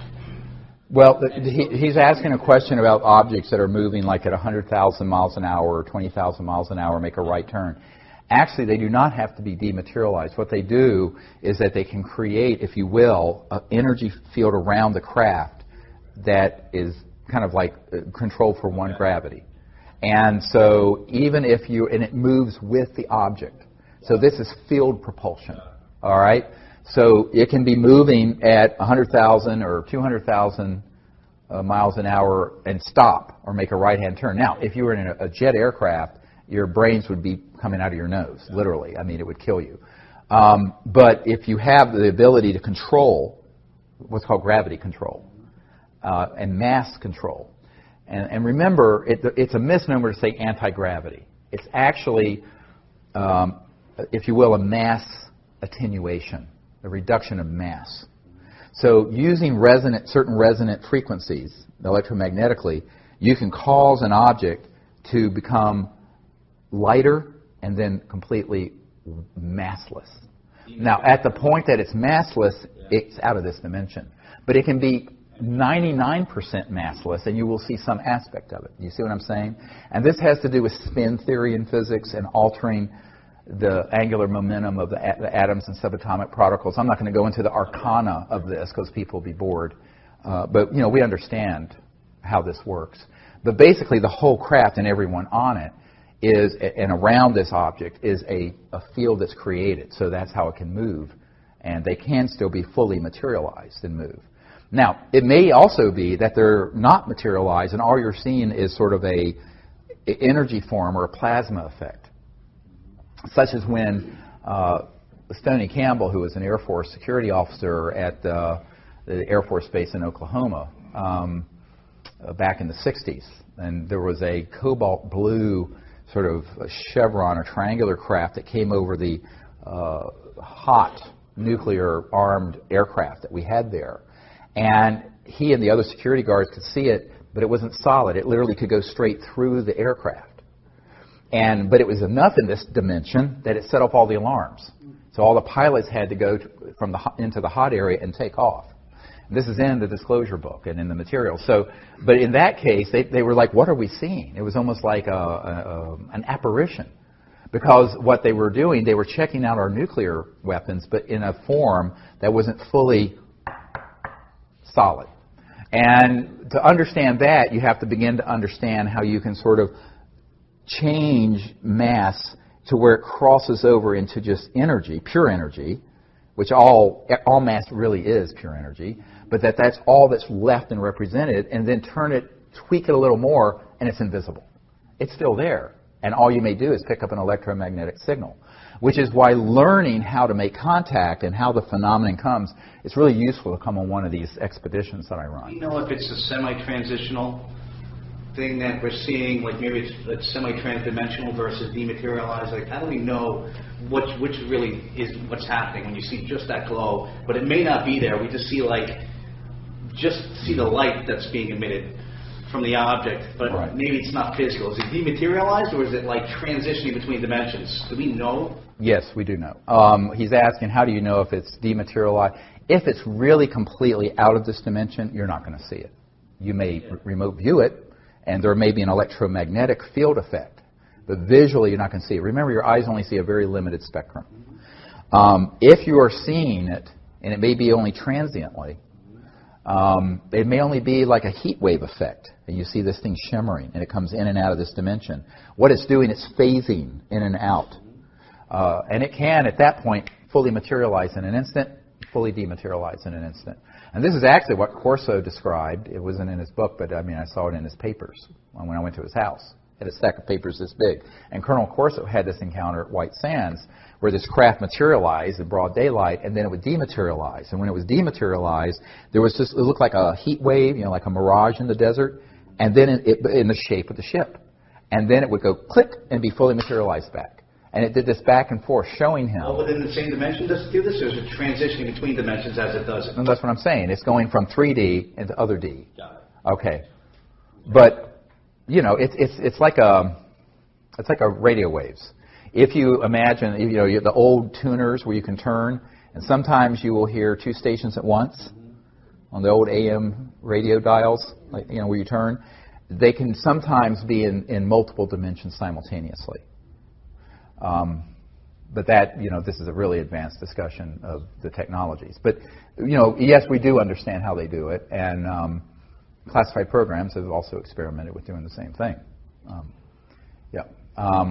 Well, he's asking a question about objects that are moving like at 100,000 miles an hour or 20,000 miles an hour, make a right turn. Actually, they do not have to be dematerialized. What they do is that they can create, if you will, an energy field around the craft that is kind of like controlled for one gravity. And so even if you, and it moves with the object. So this is field propulsion, all right? So it can be moving at 100,000 or 200,000 miles an hour and stop or make a right-hand turn. Now, if you were in a jet aircraft, your brains would be coming out of your nose, literally. I mean, it would kill you. But if you have the ability to control what's called gravity control and mass control, and remember, it's a misnomer to say anti-gravity. It's actually, if you will, a mass attenuation, a reduction of mass. So using certain resonant frequencies electromagnetically, you can cause an object to become lighter and then completely massless. Now, at the point that it's massless, it's out of this dimension. But it can be 99% massless, and you will see some aspect of it. You see what I'm saying? And this has to do with spin theory in physics and altering the angular momentum of the atoms and subatomic particles. I'm not going to go into the arcana of this because people will be bored. But, you know, we understand how this works. But basically, the whole craft and everyone on it is, and around this object, is a field that's created. So that's how it can move. And they can still be fully materialized and move. Now, it may also be that they're not materialized, and all you're seeing is sort of a energy form or a plasma effect. Such as when Stoney Campbell, who was an Air Force security officer at the Air Force Base in Oklahoma back in the 60s, and there was a cobalt blue sort of a chevron or triangular craft that came over the hot nuclear-armed aircraft that we had there. And he and the other security guards could see it, but it wasn't solid. It literally could go straight through the aircraft. But it was enough in this dimension that it set off all the alarms. So all the pilots had to go into the hot area and take off. And this is in the disclosure book and in the material. So, but in that case, they were like, what are we seeing? It was almost like an apparition. Because what they were doing, they were checking out our nuclear weapons, but in a form that wasn't fully solid. And to understand that, you have to begin to understand how you can sort of change mass to where it crosses over into just energy, pure energy, which all mass really is pure energy, but that's all that's left and represented, and then tweak it a little more, and it's invisible. It's still there, and all you may do is pick up an electromagnetic signal, which is why learning how to make contact and how the phenomenon comes, it's really useful to come on one of these expeditions that I run. Do you know if it's a semi-transitional thing that we're seeing, like maybe it's semi-transdimensional versus dematerialized? Like, how do we know which really is what's happening when you see just that glow, but it may not be there? We just see the light that's being emitted from the object, but right. Maybe it's not physical. Is it dematerialized, or is it like transitioning between dimensions? Do we know? Yes, we do know. He's asking, how do you know if it's dematerialized? If it's really completely out of this dimension, you're not going to see it. You may remote view it, and there may be an electromagnetic field effect, but visually you're not going to see it. Remember, your eyes only see a very limited spectrum. If you are seeing it, and it may be only transiently, it may only be like a heat wave effect, and you see this thing shimmering, and it comes in and out of this dimension. What it's doing, it's phasing in and out. And it can, at that point, fully materialize in an instant, fully dematerialize in an instant. And this is actually what Corso described. It wasn't in his book, but I mean, I saw it in his papers when I went to his house. He had a stack of papers this big. And Colonel Corso had this encounter at White Sands where this craft materialized in broad daylight, and then it would dematerialize. And when it was dematerialized, there was just, it looked like a heat wave, like a mirage in the desert, and then in the shape of the ship. And then it would go click and be fully materialized back. And it did this back and forth, showing him. All within the same dimension does it do this, or is it transitioning between dimensions as it does it? And that's what I'm saying. It's going from 3D into other D. Got it. Okay. But, it's like a radio waves. If you imagine, you have the old tuners where you can turn, and sometimes you will hear two stations at once. on the old AM radio dials, like, where you turn, they can sometimes be in multiple dimensions simultaneously. But that, this is a really advanced discussion of the technologies. But, yes, we do understand how they do it, and classified programs have also experimented with doing the same thing.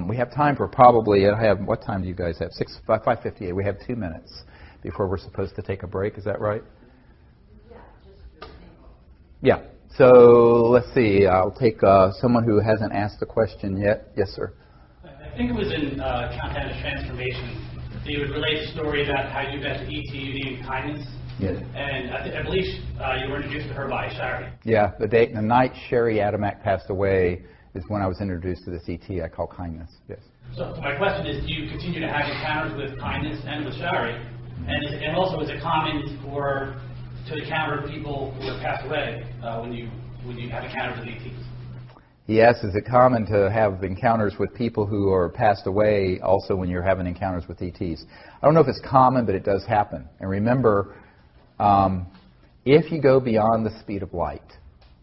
We have time for probably, what time do you guys have? 5:58. We have 2 minutes before we're supposed to take a break. Is that right? Yeah. So let's see. I'll take someone who hasn't asked the question yet. Yes, sir. I think it was in Content of Transformation. You would relate a story about how you got to ET needing kindness. Yes. And I believe you were introduced to her by Shari. Yeah. The night Sherry Adamak passed away is when I was introduced to this ET I call kindness. Yes. So my question is, do you continue to have encounters with kindness and with Shari? And also, is it common to encounter people who have passed away when you have encounters with ETs? Yes. Is it common to have encounters with people who are passed away also when you're having encounters with ETs? I don't know if it's common, but it does happen. And remember, if you go beyond the speed of light,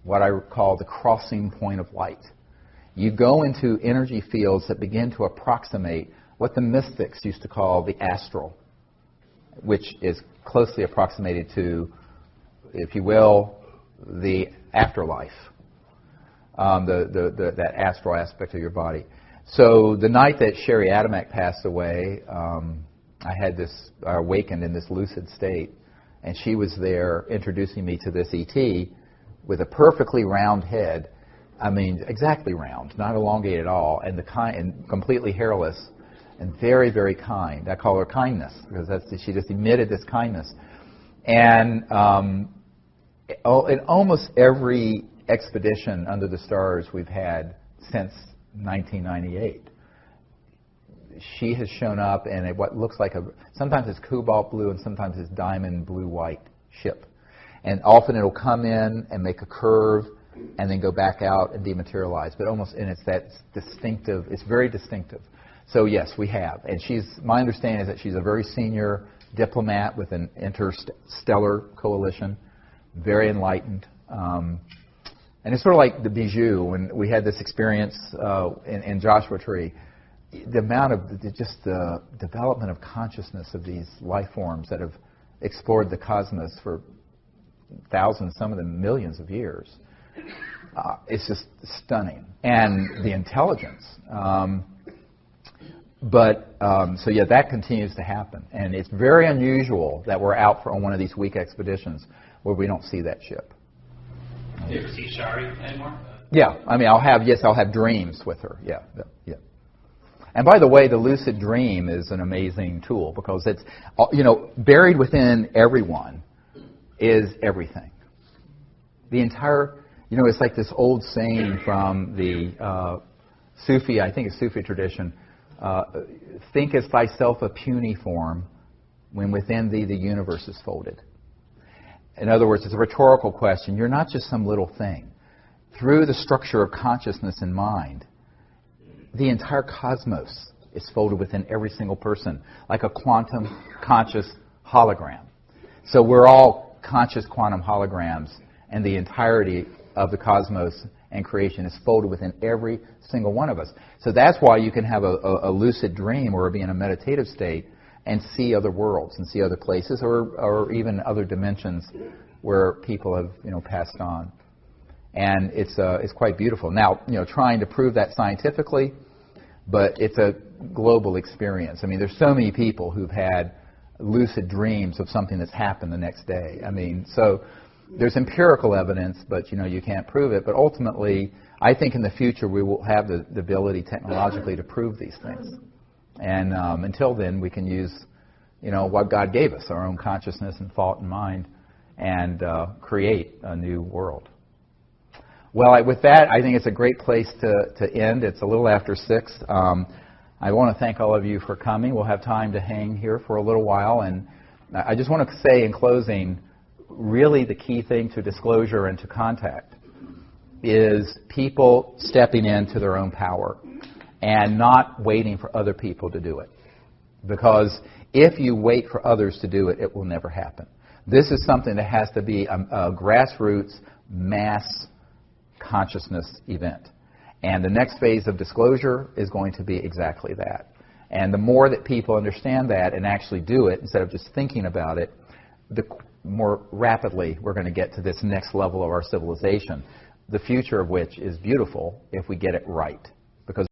what I call the crossing point of light, you go into energy fields that begin to approximate what the mystics used to call the astral, which is closely approximated to, if you will, the afterlife, that astral aspect of your body. So the night that Sherry Adamak passed away, I awakened in this lucid state, and she was there introducing me to this ET with a perfectly round head. I mean, exactly round, not elongated at all, and completely hairless, and very, very kind. I call her kindness because she just emitted this kindness. And in almost every expedition under the stars we've had since 1998, she has shown up in what looks like sometimes it's cobalt blue and sometimes it's diamond blue-white ship. And often it'll come in and make a curve and then go back out and dematerialize. But it's that distinctive, it's very distinctive. So yes, we have. And my understanding is that she's a very senior diplomat with an interstellar coalition, very enlightened. And it's sort of like the Bijou, when we had this experience in Joshua Tree. The amount of the development of consciousness of these life forms that have explored the cosmos for thousands, some of them millions of years. It's just stunning. And the intelligence. So that continues to happen. And it's very unusual that we're out on one of these week expeditions where we don't see that ship. Do you ever see Shari anymore? Yeah. I mean, I'll have dreams with her. Yeah. And by the way, the lucid dream is an amazing tool because it's, buried within everyone is everything. The entire, it's like this old saying from the Sufi, I think it's Sufi tradition, think as thyself a puny form when within thee the universe is folded. In other words, it's a rhetorical question. You're not just some little thing. Through the structure of consciousness and mind, the entire cosmos is folded within every single person, like a quantum conscious hologram. So we're all conscious quantum holograms, and the entirety of the cosmos and creation is folded within every single one of us. So that's why you can have a lucid dream or be in a meditative state and see other worlds and see other places or even other dimensions where people have passed on. And it's quite beautiful. Now, trying to prove that scientifically, but it's a global experience. I mean, there's so many people who've had lucid dreams of something that's happened the next day. I mean, so there's empirical evidence, but you can't prove it. But ultimately, I think in the future we will have the ability technologically to prove these things. And until then, we can use, what God gave us, our own consciousness and thought and mind, and create a new world. Well, with that, I think it's a great place to end. It's a little after 6. I want to thank all of you for coming. We'll have time to hang here for a little while. And I just want to say in closing, really the key thing to disclosure and to contact is people stepping into their own power and not waiting for other people to do it. Because if you wait for others to do it, it will never happen. This is something that has to be a grassroots mass consciousness event. And the next phase of disclosure is going to be exactly that. And the more that people understand that and actually do it, instead of just thinking about it, the more rapidly we're going to get to this next level of our civilization, the future of which is beautiful if we get it right.